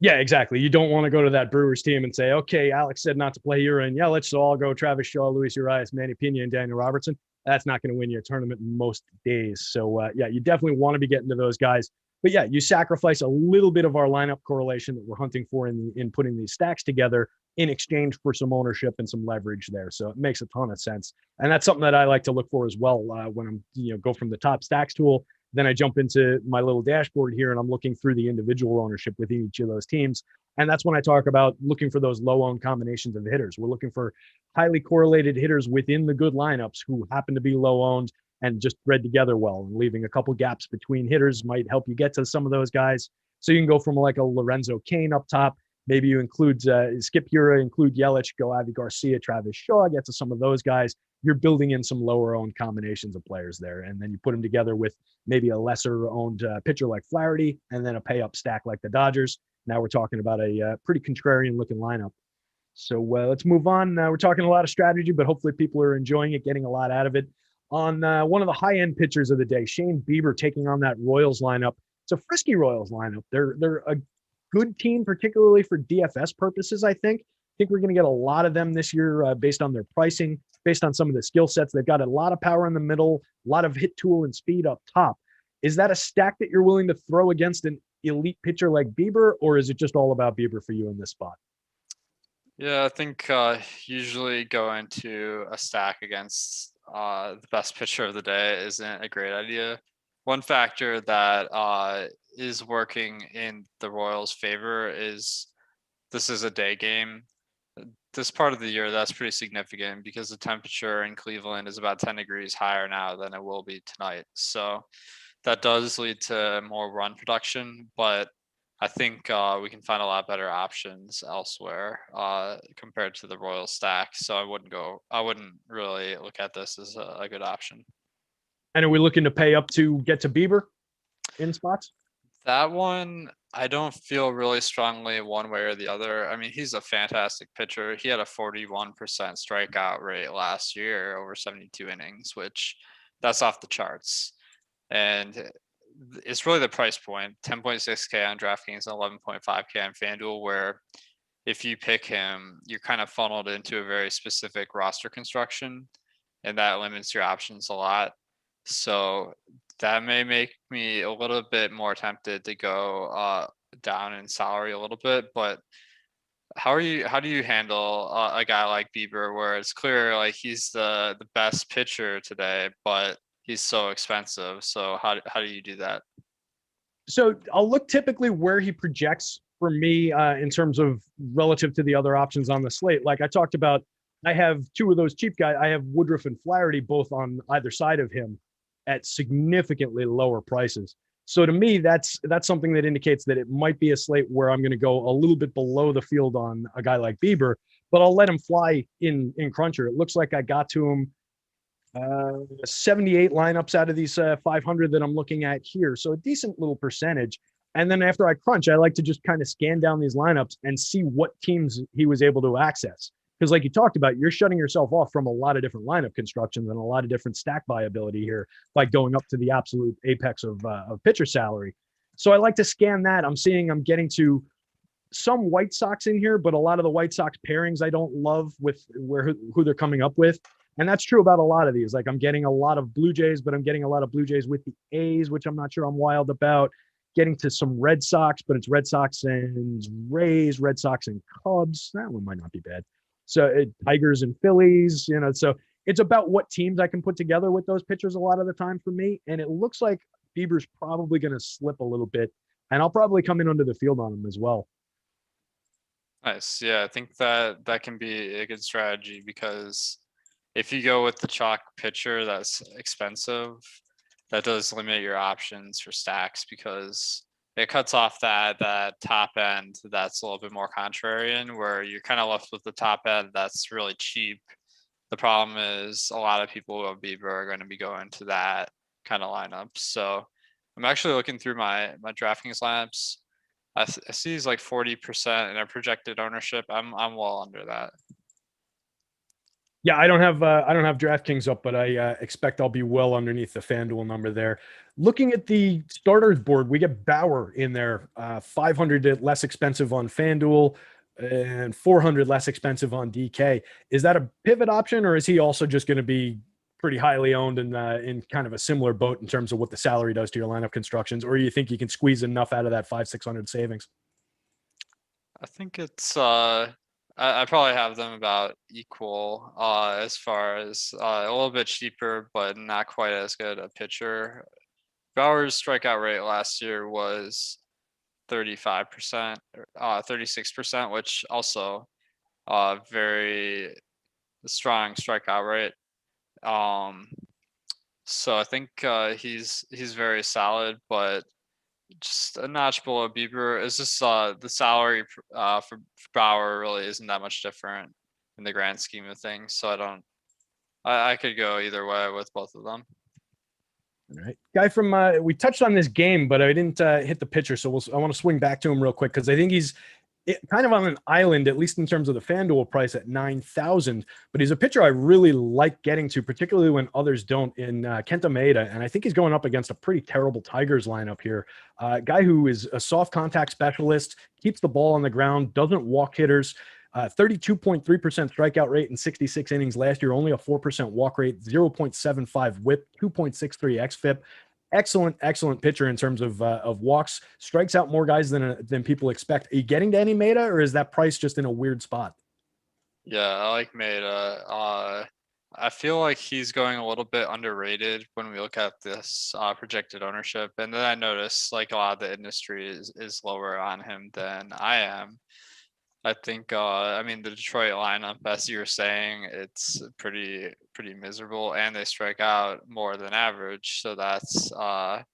[SPEAKER 3] Yeah, exactly. You don't want to go to that Brewers team and say, okay, Alex said not to play Hira and Yelich, so I'll go Travis Shaw, Luis Urias, Manny Pena, and Daniel Robertson. That's not going to win you a tournament most days. So, yeah, you definitely want to be getting to those guys. But, yeah, you sacrifice a little bit of our lineup correlation that we're hunting for in putting these stacks together in exchange for some ownership and some leverage there. So it makes a ton of sense. And that's something that I like to look for as well when I'm, go from the top stacks tool. Then I jump into my little dashboard here and I'm looking through the individual ownership within each of those teams. And that's when I talk about looking for those low-owned combinations of hitters. We're looking for highly correlated hitters within the good lineups who happen to be low-owned. and just thread together well. And leaving a couple gaps between hitters might help you get to some of those guys. So you can go from like a Lorenzo Cain up top. Maybe you include Skip Hura, include Yelich, go Avi Garcia, Travis Shaw, get to some of those guys. You're building in some lower owned combinations of players there. And then you put them together with maybe a lesser owned pitcher like Flaherty, and then a pay up stack like the Dodgers. Now we're talking about a pretty contrarian looking lineup. So let's move on. We're talking a lot of strategy, but hopefully people are enjoying it, getting a lot out of it. On one of the high end pitchers of the day, Shane Bieber taking on that Royals lineup. It's a frisky Royals lineup. They're a good team, particularly for DFS purposes. I think we're going to get a lot of them this year based on their pricing, based on some of the skill sets. They've got a lot of power in the middle, a lot of hit tool and speed up top. Is that a stack that you're willing to throw against an elite pitcher like Bieber, or is it just all about Bieber for you in this spot?
[SPEAKER 4] Yeah, I think usually going to a stack against the best pitcher of the day isn't a great idea. One factor that is working in the Royals' favor is this is a day game. This part of the year, that's pretty significant because the temperature in Cleveland is about 10 degrees higher now than it will be tonight. So that does lead to more run production, but I think we can find a lot better options elsewhere compared to the Royal stack. So I wouldn't really look at this as a good option.
[SPEAKER 3] And are we looking to pay up to get to Bieber in spots?
[SPEAKER 4] That one, I don't feel really strongly one way or the other. I mean, he's a fantastic pitcher. He had a 41% strikeout rate last year over 72 innings, which that's off the charts. And it's really the price point, 10.6K on DraftKings and 11.5K on FanDuel, where if you pick him, you're kind of funneled into a very specific roster construction, and that limits your options a lot. So that may make me a little bit more tempted to go down in salary a little bit. But how do you handle a guy like Bieber, where it's clear like he's the best pitcher today, but he's so expensive? So how do you do that?
[SPEAKER 3] So I'll look typically where he projects for me in terms of relative to the other options on the slate. Like I talked about, I have two of those cheap guys. I have Woodruff and Flaherty both on either side of him at significantly lower prices. So to me, that's something that indicates that it might be a slate where I'm going to go a little bit below the field on a guy like Bieber, but I'll let him fly in Cruncher. It looks like I got to him 78 lineups out of these 500 that I'm looking at here. So a decent little percentage. And then after I crunch, I like to just kind of scan down these lineups and see what teams he was able to access. Because like you talked about, you're shutting yourself off from a lot of different lineup constructions and a lot of different stack viability here by going up to the absolute apex of pitcher salary. So I like to scan that. I'm getting to some White Sox in here, but a lot of the White Sox pairings I don't love with who they're coming up with. And that's true about a lot of these. Like I'm getting a lot of Blue Jays, but I'm getting a lot of Blue Jays with the A's, which I'm not sure I'm wild about. Getting to some Red Sox, but it's Red Sox and Rays, Red Sox and Cubs. That one might not be bad. So Tigers and Phillies, so it's about what teams I can put together with those pitchers a lot of the time for me. And it looks like Bieber's probably going to slip a little bit, and I'll probably come in under the field on him as well.
[SPEAKER 4] Nice. Yeah, I think that can be a good strategy, because if you go with the chalk pitcher that's expensive, that does limit your options for stacks, because it cuts off that top end that's a little bit more contrarian, where you're kind of left with the top end that's really cheap. The problem is a lot of people who have Bieber are going to be going to that kind of lineup. So I'm actually looking through my DraftKings lineups. I see he's like 40% in a projected ownership. I'm well under that.
[SPEAKER 3] Yeah, I don't have DraftKings up, but I expect I'll be well underneath the FanDuel number there. Looking at the starters board, we get Bauer in there, 500 less expensive on FanDuel and 400 less expensive on DK. Is that a pivot option, or is he also just going to be pretty highly owned and in kind of a similar boat in terms of what the salary does to your lineup constructions, or you think you can squeeze enough out of that 500-600 savings?
[SPEAKER 4] I think it's I probably have them about equal as far as a little bit cheaper, but not quite as good a pitcher. Bauer's strikeout rate last year was 35%, 36%, which also very strong strikeout rate. So I think he's very solid, but just a notch below Bieber. It's just the salary for Bauer really isn't that much different in the grand scheme of things. So I could go either way with both of them.
[SPEAKER 3] All right. Guy from we touched on this game, but I didn't hit the pitcher, so I want to swing back to him real quick because I think he's kind of on an island, at least in terms of the FanDuel price at 9,000. But he's a pitcher I really like getting to, particularly when others don't. In Kenta Maeda, and I think he's going up against a pretty terrible Tigers lineup here. Guy who is a soft contact specialist, keeps the ball on the ground, doesn't walk hitters. 32.3% strikeout rate in 66 innings last year, only a 4% walk rate, 0.75 whip, 2.63 xFIP. Excellent pitcher in terms of walks. Strikes out more guys than people expect. Are you getting to any Maeda, or is that price just in a weird spot?
[SPEAKER 4] Yeah, I like Maeda. I feel like he's going a little bit underrated when we look at this projected ownership. And then I notice like a lot of the industry is lower on him than I am. I think, I mean, the Detroit lineup, as you were saying, it's pretty miserable, and they strike out more than average. So that's they're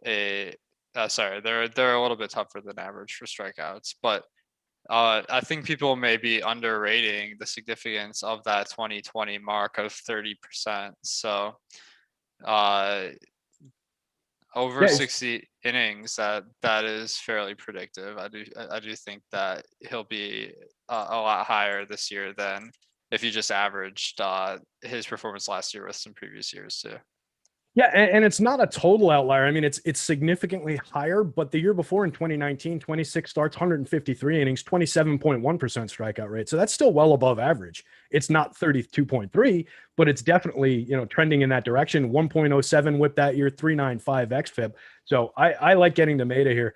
[SPEAKER 4] a little bit tougher than average for strikeouts. But I think people may be underrating the significance of that 2020 mark of 30%. So over 60 innings, that is fairly predictive. I do think that he'll be a lot higher this year than if you just averaged his performance last year with some previous years too.
[SPEAKER 3] Yeah, and it's not a total outlier. I mean, it's significantly higher, but the year before in 2019, 26 starts, 153 innings, 27.1% strikeout rate. So that's still well above average. It's not 32.3, but it's definitely, trending in that direction. 1.07 whip that year, 3.95 xFIP. So I like getting to Maeda here.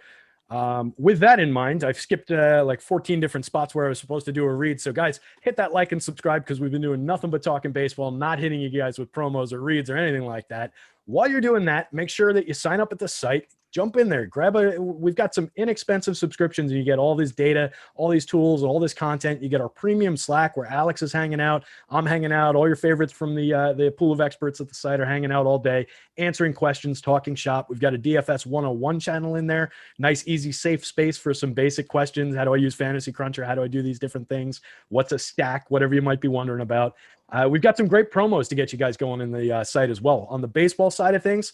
[SPEAKER 3] With that in mind, I've skipped like 14 different spots where I was supposed to do a read. So guys, hit that like and subscribe because we've been doing nothing but talking baseball, not hitting you guys with promos or reads or anything like that. While you're doing that, make sure that you sign up at the site. Jump in there, we've got some inexpensive subscriptions and you get all this data, all these tools, all this content. You get our premium Slack where Alex is hanging out. I'm hanging out. All your favorites from the pool of experts at the site are hanging out all day, answering questions, talking shop. We've got a DFS 101 channel in there. Nice, easy, safe space for some basic questions. How do I use Fantasy Cruncher? How do I do these different things? What's a stack? Whatever you might be wondering about. We've got some great promos to get you guys going in the site as well. On the baseball side of things,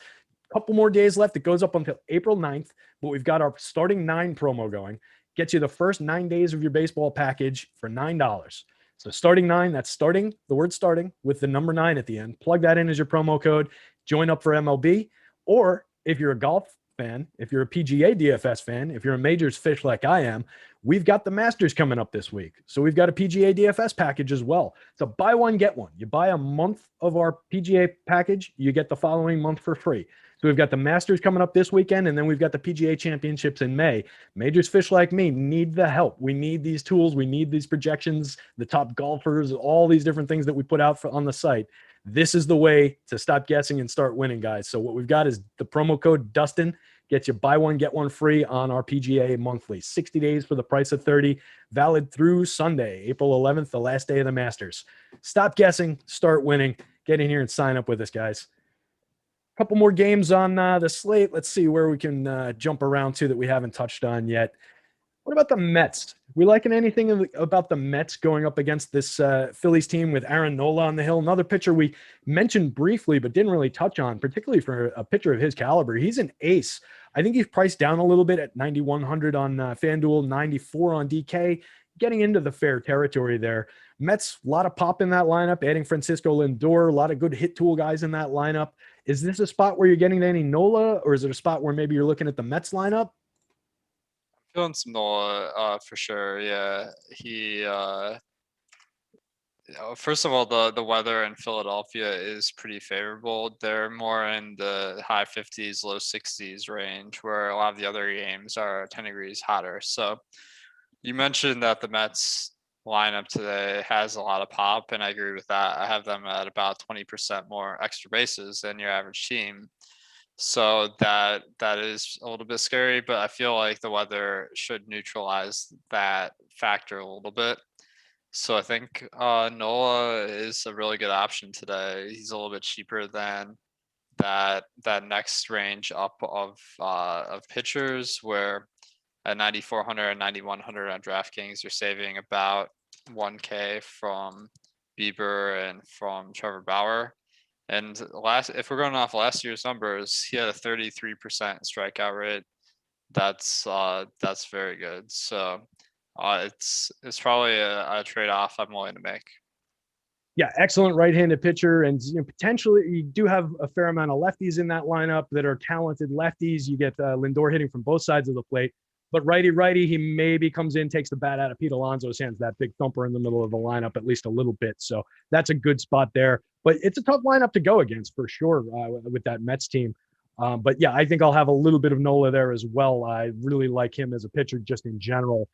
[SPEAKER 3] couple more days left. It goes up until April 9th, but we've got our starting 9 promo going. Gets you the first 9 days of your baseball package for $9. So starting 9, that's starting, the word starting with the number 9 at the end. Plug that in as your promo code. Join up for MLB. Or if you're a golf fan, if you're a PGA DFS fan, if you're a majors fish like I am, we've got the Masters coming up this week. So we've got a PGA DFS package as well. So buy one, get one. You buy a month of our PGA package, you get the following month for free. So we've got the Masters coming up this weekend, and then we've got the PGA Championships in May. Majors fish like me need the help. We need these tools. We need these projections, the top golfers, all these different things that we put out on the site. This is the way to stop guessing and start winning, guys. So what we've got is the promo code Dustin. Gets you buy one, get one free on our PGA monthly. 60 days for the price of 30. Valid through Sunday, April 11th, the last day of the Masters. Stop guessing, start winning. Get in here and sign up with us, guys. Couple more games on the slate. Let's see where we can jump around to that we haven't touched on yet. What about the Mets? We liking anything about the Mets going up against this Phillies team with Aaron Nola on the hill? Another pitcher we mentioned briefly but didn't really touch on, particularly for a pitcher of his caliber. He's an ace. I think he's priced down a little bit at 9,100 on FanDuel, 94 on DK, getting into the fair territory there. Mets, a lot of pop in that lineup, adding Francisco Lindor, a lot of good hit tool guys in that lineup. Is this a spot where you're getting to any Nola, or is it a spot where maybe you're looking at the Mets lineup?
[SPEAKER 4] Feeling some Nola for sure. Yeah, he. First of all, the weather in Philadelphia is pretty favorable. They're more in the high 50s, low 60s range, where a lot of the other games are 10 degrees hotter. So you mentioned that the Mets lineup today has a lot of pop, and I agree with that. I have them at about 20% more extra bases than your average team. So that is a little bit scary, but I feel like the weather should neutralize that factor a little bit. So I think Nola is a really good option today. He's a little bit cheaper than that next range up of pitchers, where at 9,400 and 9,100 on DraftKings, you're saving about 1K from Bieber and from Trevor Bauer. And if we're going off last year's numbers, he had a 33% strikeout rate. That's very good. So it's probably a trade-off I'm willing to make.
[SPEAKER 3] Yeah, excellent right-handed pitcher, and potentially you do have a fair amount of lefties in that lineup that are talented lefties. You get Lindor hitting from both sides of the plate, but righty, he maybe comes in, takes the bat out of Pete Alonso's hands, that big thumper in the middle of the lineup at least a little bit. So that's a good spot there. But it's a tough lineup to go against for sure with that Mets team. But yeah, I think I'll have a little bit of Nola there as well. I really like him as a pitcher just in general.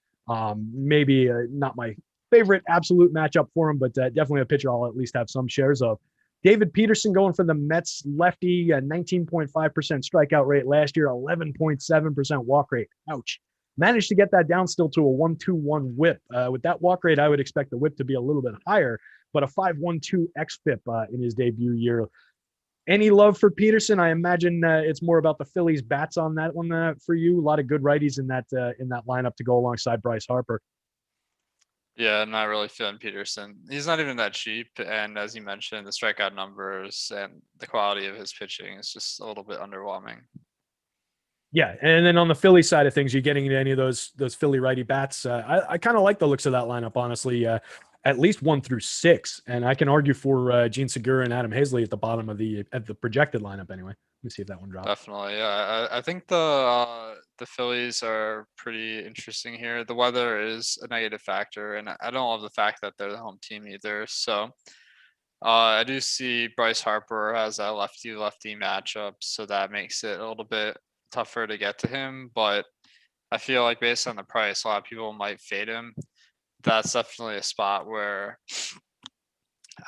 [SPEAKER 3] Maybe not my favorite absolute matchup for him, but definitely a pitcher I'll at least have some shares of. David Peterson going for the Mets lefty, 19.5% strikeout rate last year, 11.7% walk rate. Ouch. Managed to get that down still to a 1.21 whip. With that walk rate, I would expect the whip to be a little bit higher, but a 5.12 xFIP in his debut year. Any love for Peterson? I imagine it's more about the Phillies bats on that one for you. A lot of good righties in that lineup to go alongside Bryce Harper.
[SPEAKER 4] Yeah, not really feeling Peterson. He's not even that cheap, and as you mentioned, the strikeout numbers and the quality of his pitching is just a little bit underwhelming.
[SPEAKER 3] Yeah, and then on the Philly side of things, you getting into any of those Philly righty bats? I kind of like the looks of that lineup, honestly. At least 1 through 6, and I can argue for Gene Segura and Adam Hazley at the bottom of the projected lineup. Anyway, let me see if that one drops.
[SPEAKER 4] Definitely, yeah. I think the Phillies are pretty interesting here. The weather is a negative factor, and I don't love the fact that they're the home team either. So I do see Bryce Harper as a lefty-lefty matchup, so that makes it a little bit tougher to get to him. But I feel like based on the price, a lot of people might fade him. That's definitely a spot where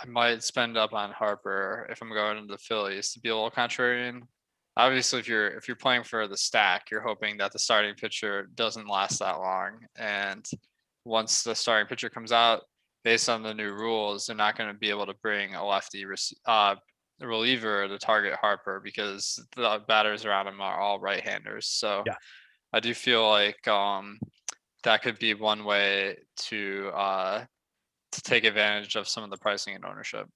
[SPEAKER 4] I might spend up on Harper if I'm going into the Phillies to be a little contrarian. Obviously, if you're playing for the stack, you're hoping that the starting pitcher doesn't last that long. And once the starting pitcher comes out, based on the new rules, they're not going to be able to bring a lefty reliever to target Harper because the batters around him are all right-handers. So yeah. I do feel like that could be one way to take advantage of some of the pricing and ownership.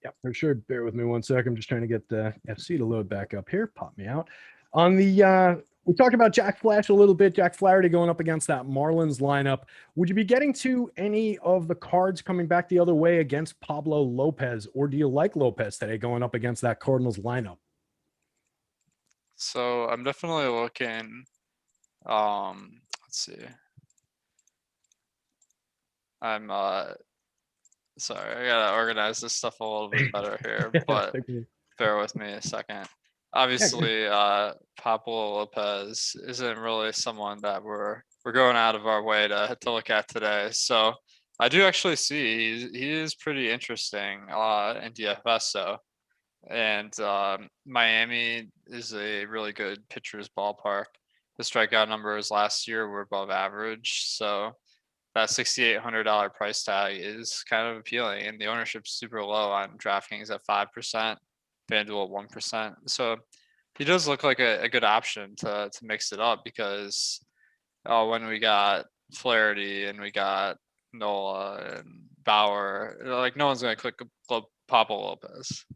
[SPEAKER 3] Yeah, for sure. Bear with me 1 sec. I'm just trying to get the FC to load back up here. Pop me out. On the we talked about Jack Flash a little bit. Jack Flaherty going up against that Marlins lineup. Would you be getting to any of the cards coming back the other way against Pablo Lopez, or do you like Lopez today going up against that Cardinals lineup?
[SPEAKER 4] So I'm definitely looking. Let's see. I'm sorry, I gotta organize this stuff a little bit better here, but bear with me a second. Obviously, Pablo Lopez isn't really someone that we're going out of our way to look at today. So I do actually see he is pretty interesting in DFS. So, and Miami is a really good pitcher's ballpark. The strikeout numbers last year were above average, so that $6,800 price tag is kind of appealing, and the ownership's super low on DraftKings at 5%, FanDuel at 1%. So he does look like a good option to mix it up, because when we got Flaherty and we got Nola and Bauer, like no one's going to click Pablo Lopez.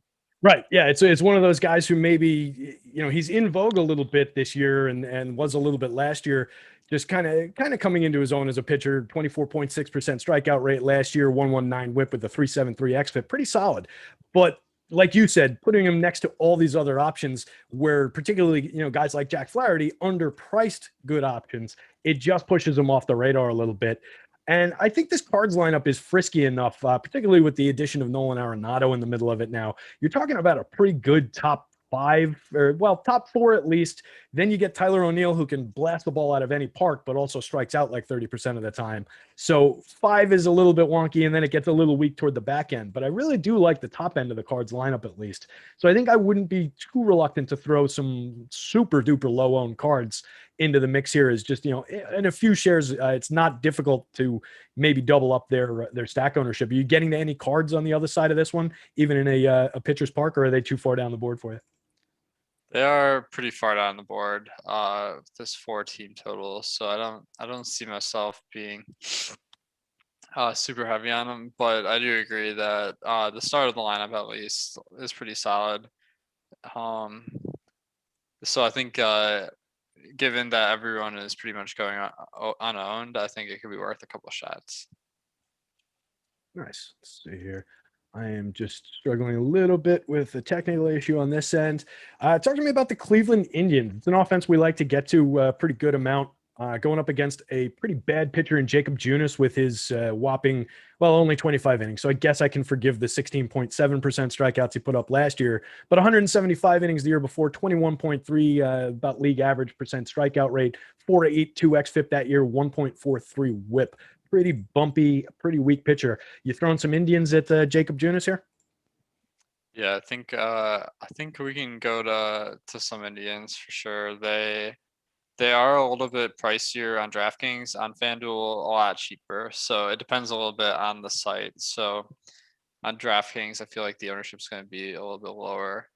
[SPEAKER 3] Right. Yeah. It's one of those guys who maybe, he's in vogue a little bit this year and was a little bit last year, just kind of coming into his own as a pitcher. 24.6% strikeout rate last year, 119 whip with a 3.73 xFIP, pretty solid. But like you said, putting him next to all these other options where particularly, guys like Jack Flaherty, underpriced good options, it just pushes him off the radar a little bit. And I think this Cards lineup is frisky enough, particularly with the addition of Nolan Arenado in the middle of it now. You're talking about a pretty good top 5, or well, top 4 at least. Then you get Tyler O'Neill, who can blast the ball out of any park, but also strikes out like 30% of the time. So 5 is a little bit wonky, and then it gets a little weak toward the back end. But I really do like the top end of the Cards lineup at least. So I think I wouldn't be too reluctant to throw some super duper low owned cards into the mix here. Is just, in a few shares, it's not difficult to maybe double up their stack ownership. Are you getting to any cards on the other side of this one, even in a pitcher's park, or are they too far down the board for you?
[SPEAKER 4] They are pretty far down the board. This 4-team total, so I don't see myself being super heavy on them. But I do agree that the start of the lineup at least is pretty solid. So I think given that everyone is pretty much going unowned, I think it could be worth a couple shots.
[SPEAKER 3] Nice. Let's see here. I am just struggling a little bit with a technical issue on this end. Talk to me about the Cleveland Indians. It's an offense we like to get to a pretty good amount, going up against a pretty bad pitcher in Jakob Junis with his whopping, only 25 innings. So I guess I can forgive the 16.7% strikeouts he put up last year, but 175 innings the year before, 21.3 about league average percent strikeout rate, 4.82 xFIP that year, 1.43 WHIP. Pretty bumpy, pretty weak pitcher. You throwing some Indians at Jakob Junis here?
[SPEAKER 4] Yeah, I think we can go to some Indians for sure. They are a little bit pricier on DraftKings. On FanDuel, a lot cheaper. So it depends a little bit on the site. So on DraftKings, I feel like the ownership is going to be a little bit lower.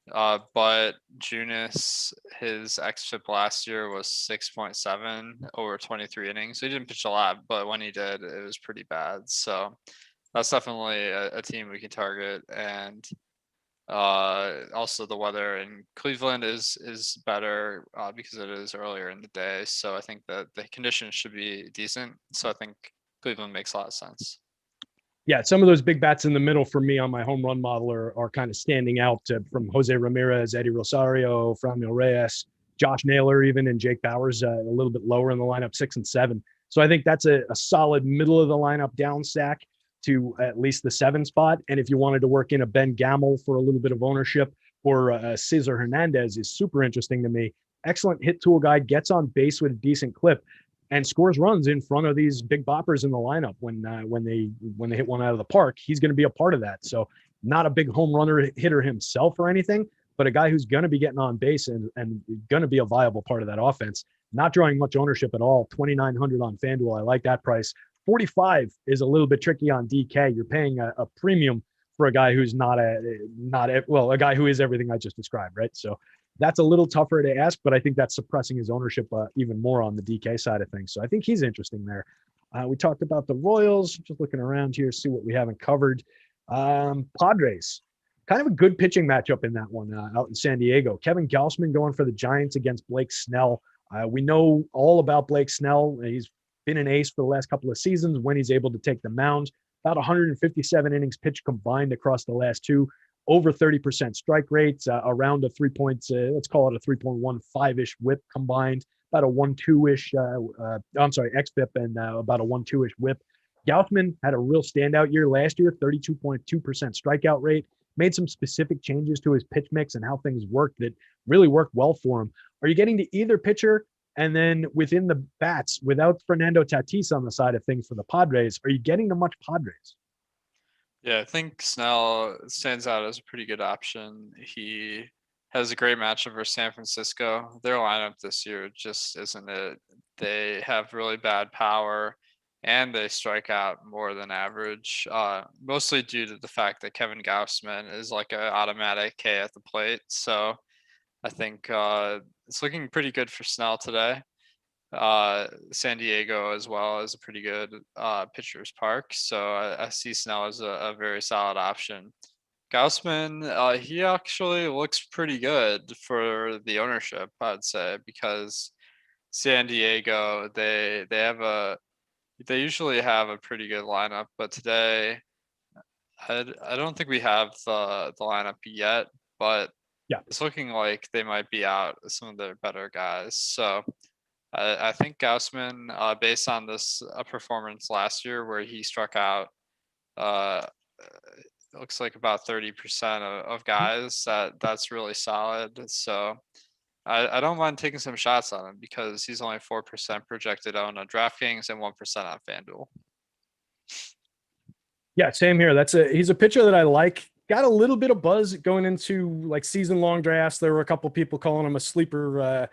[SPEAKER 4] But Junis, his xFIP last year was 6.7 over 23 innings. So he didn't pitch a lot, but when he did, it was pretty bad. So that's definitely a team we can target. And also the weather in Cleveland is better because it is earlier in the day. So I think that the conditions should be decent. So I think Cleveland makes a lot of sense.
[SPEAKER 3] Yeah, some of those big bats in the middle for me on my home run model are kind of standing out from Jose Ramirez, Eddie Rosario, Franmil Reyes, Josh Naylor, even, and Jake Bowers a little bit lower in the lineup, 6 and 7. So I think that's a solid middle of the lineup down stack to at least the 7 spot. And if you wanted to work in a Ben Gamel for a little bit of ownership, or Cesar Hernandez is super interesting to me. Excellent hit tool guy, gets on base with a decent clip, and scores runs in front of these big boppers in the lineup when they hit one out of the park. He's going to be a part of that. So not a big home runner hitter himself or anything, but a guy who's going to be getting on base and going to be a viable part of that offense. Not drawing much ownership at all. 2,900 on FanDuel. I like that price. 45 is a little bit tricky on DK. You're paying a premium for a guy who's a guy who is everything I just described, right? So that's a little tougher to ask, but I think that's suppressing his ownership even more on the DK side of things. So I think he's interesting there. We talked about the Royals. Just looking around here, see what we haven't covered. Padres, kind of a good pitching matchup in that one out in San Diego. Kevin Gausman going for the Giants against Blake Snell. We know all about Blake Snell. He's been an ace for the last couple of seasons when he's able to take the mound. About 157 innings pitched combined across the last 2. Over 30% strike rates, around a 3 points, let's call it a 3.15-ish whip combined, about a 1.2-ish, xFIP and about a 1.2-ish whip. Gausman had a real standout year last year, 32.2% strikeout rate, made some specific changes to his pitch mix and how things worked that really worked well for him. Are you getting to either pitcher? And then within the bats, without Fernando Tatis on the side of things for the Padres, are you getting to much Padres?
[SPEAKER 4] Yeah, I think Snell stands out as a pretty good option. He has a great matchup versus San Francisco. Their lineup this year just isn't it. They have really bad power and they strike out more than average, mostly due to the fact that Kevin Gausman is like an automatic K at the plate. So I think it's looking pretty good for Snell today. San Diego as well is a pretty good pitcher's park. So I see Snell as a very solid option. Gausman, he actually looks pretty good for the ownership, I'd say, because San Diego, they usually have a pretty good lineup, but today I don't think we have the lineup yet, but
[SPEAKER 3] yeah,
[SPEAKER 4] it's looking like they might be out some of their better guys. So I think Gausman, based on this performance last year where he struck out looks like about 30% of guys that's really solid. So I don't mind taking some shots on him because he's only 4% projected on DraftKings and 1% on FanDuel.
[SPEAKER 3] Yeah, same here. He's a pitcher that I like. Got a little bit of buzz going into like season long drafts. There were a couple people calling him a sleeper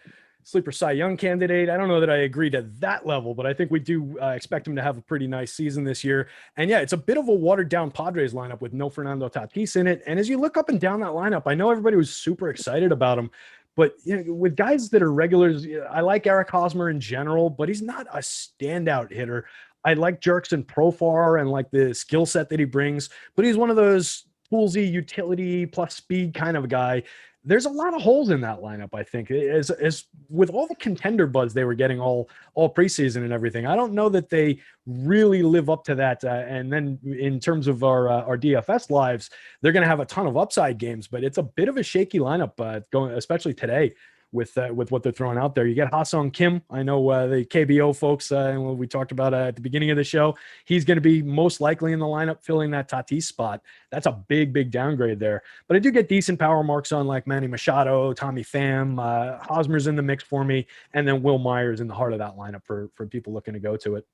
[SPEAKER 3] Cy Young candidate. I don't know that I agree to that level, but I think we do expect him to have a pretty nice season this year. And yeah, it's a bit of a watered down Padres lineup with no Fernando Tatis in it. And as you look up and down that lineup, I know everybody was super excited about him, but with guys that are regulars, I like Eric Hosmer in general, but he's not a standout hitter. I like Jerkson Profar and like the skill set that he brings, but he's one of those toolsy utility plus speed kind of guy. There's a lot of holes in that lineup, I think. As with all the contender buzz they were getting all preseason and everything, I don't know that they really live up to that. And then in terms of our DFS lives, they're going to have a ton of upside games, but it's a bit of a shaky lineup going, especially today. With what they're throwing out there. You get Ha-Seong Kim. I know the KBO folks, and we talked about at the beginning of the show, he's going to be most likely in the lineup filling that Tatis spot. That's a big downgrade there. But I do get decent power marks on like Manny Machado, Tommy Pham, Hosmer's in the mix for me, and then Will Myers in the heart of that lineup for people looking to go to it.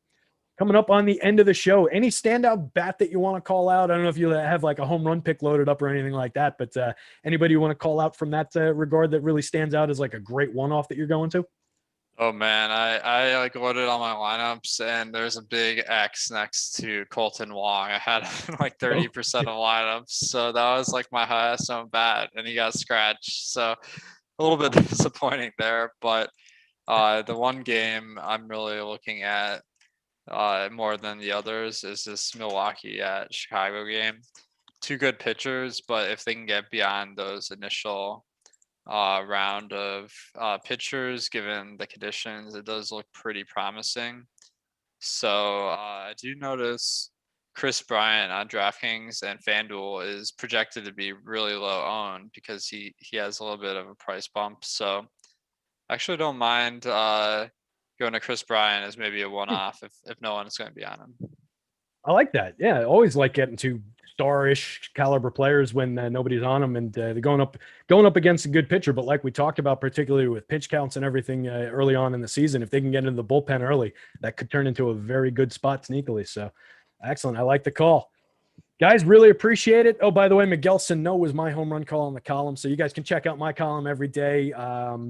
[SPEAKER 3] Coming up on the end of the show, any standout bat that you want to call out? I don't know if you have like a home run pick loaded up or anything like that, but anybody you want to call out from that regard that really stands out as like a great one-off that you're going to?
[SPEAKER 4] Oh man, I like loaded all my lineups and there's a big X next to Colton Wong. I had like 30% of lineups. So that was like my highest owned bat and he got scratched. So a little bit disappointing there, but the one game I'm really looking at more than the others is this Milwaukee at Chicago game. Two good pitchers, but if they can get beyond those initial round of pitchers, given the conditions, it does look pretty promising. So I do notice Chris Bryant on DraftKings and FanDuel is projected to be really low owned because he has a little bit of a price bump. So I actually don't mind going to Chris Bryant as maybe a one-off if no one is going to be on him.
[SPEAKER 3] I like that. Yeah, I always like getting to star-ish caliber players when nobody's on them, and they're going up against a good pitcher. But like we talked about, particularly with pitch counts and everything early on in the season, if they can get into the bullpen early, that could turn into a very good spot sneakily. So excellent. I like the call. Guys, really appreciate it. Oh, by the way, Miguel Sano was my home run call on the column. So you guys can check out my column every day.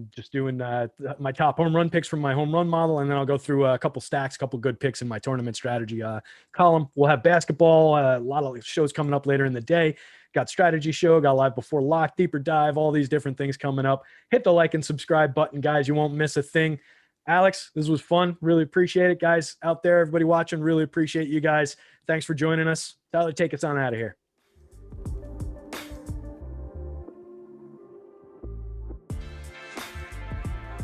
[SPEAKER 3] Just doing my top home run picks from my home run model. And then I'll go through a couple stacks, a couple good picks in my tournament strategy column. We'll have basketball, a lot of shows coming up later in the day. Got strategy show, got live before lock, deeper dive, all these different things coming up. Hit the like and subscribe button, guys. You won't miss a thing. Alex, this was fun. Really appreciate it, guys out there. Everybody watching, really appreciate you guys. Thanks for joining us. Tyler, take us on out of here.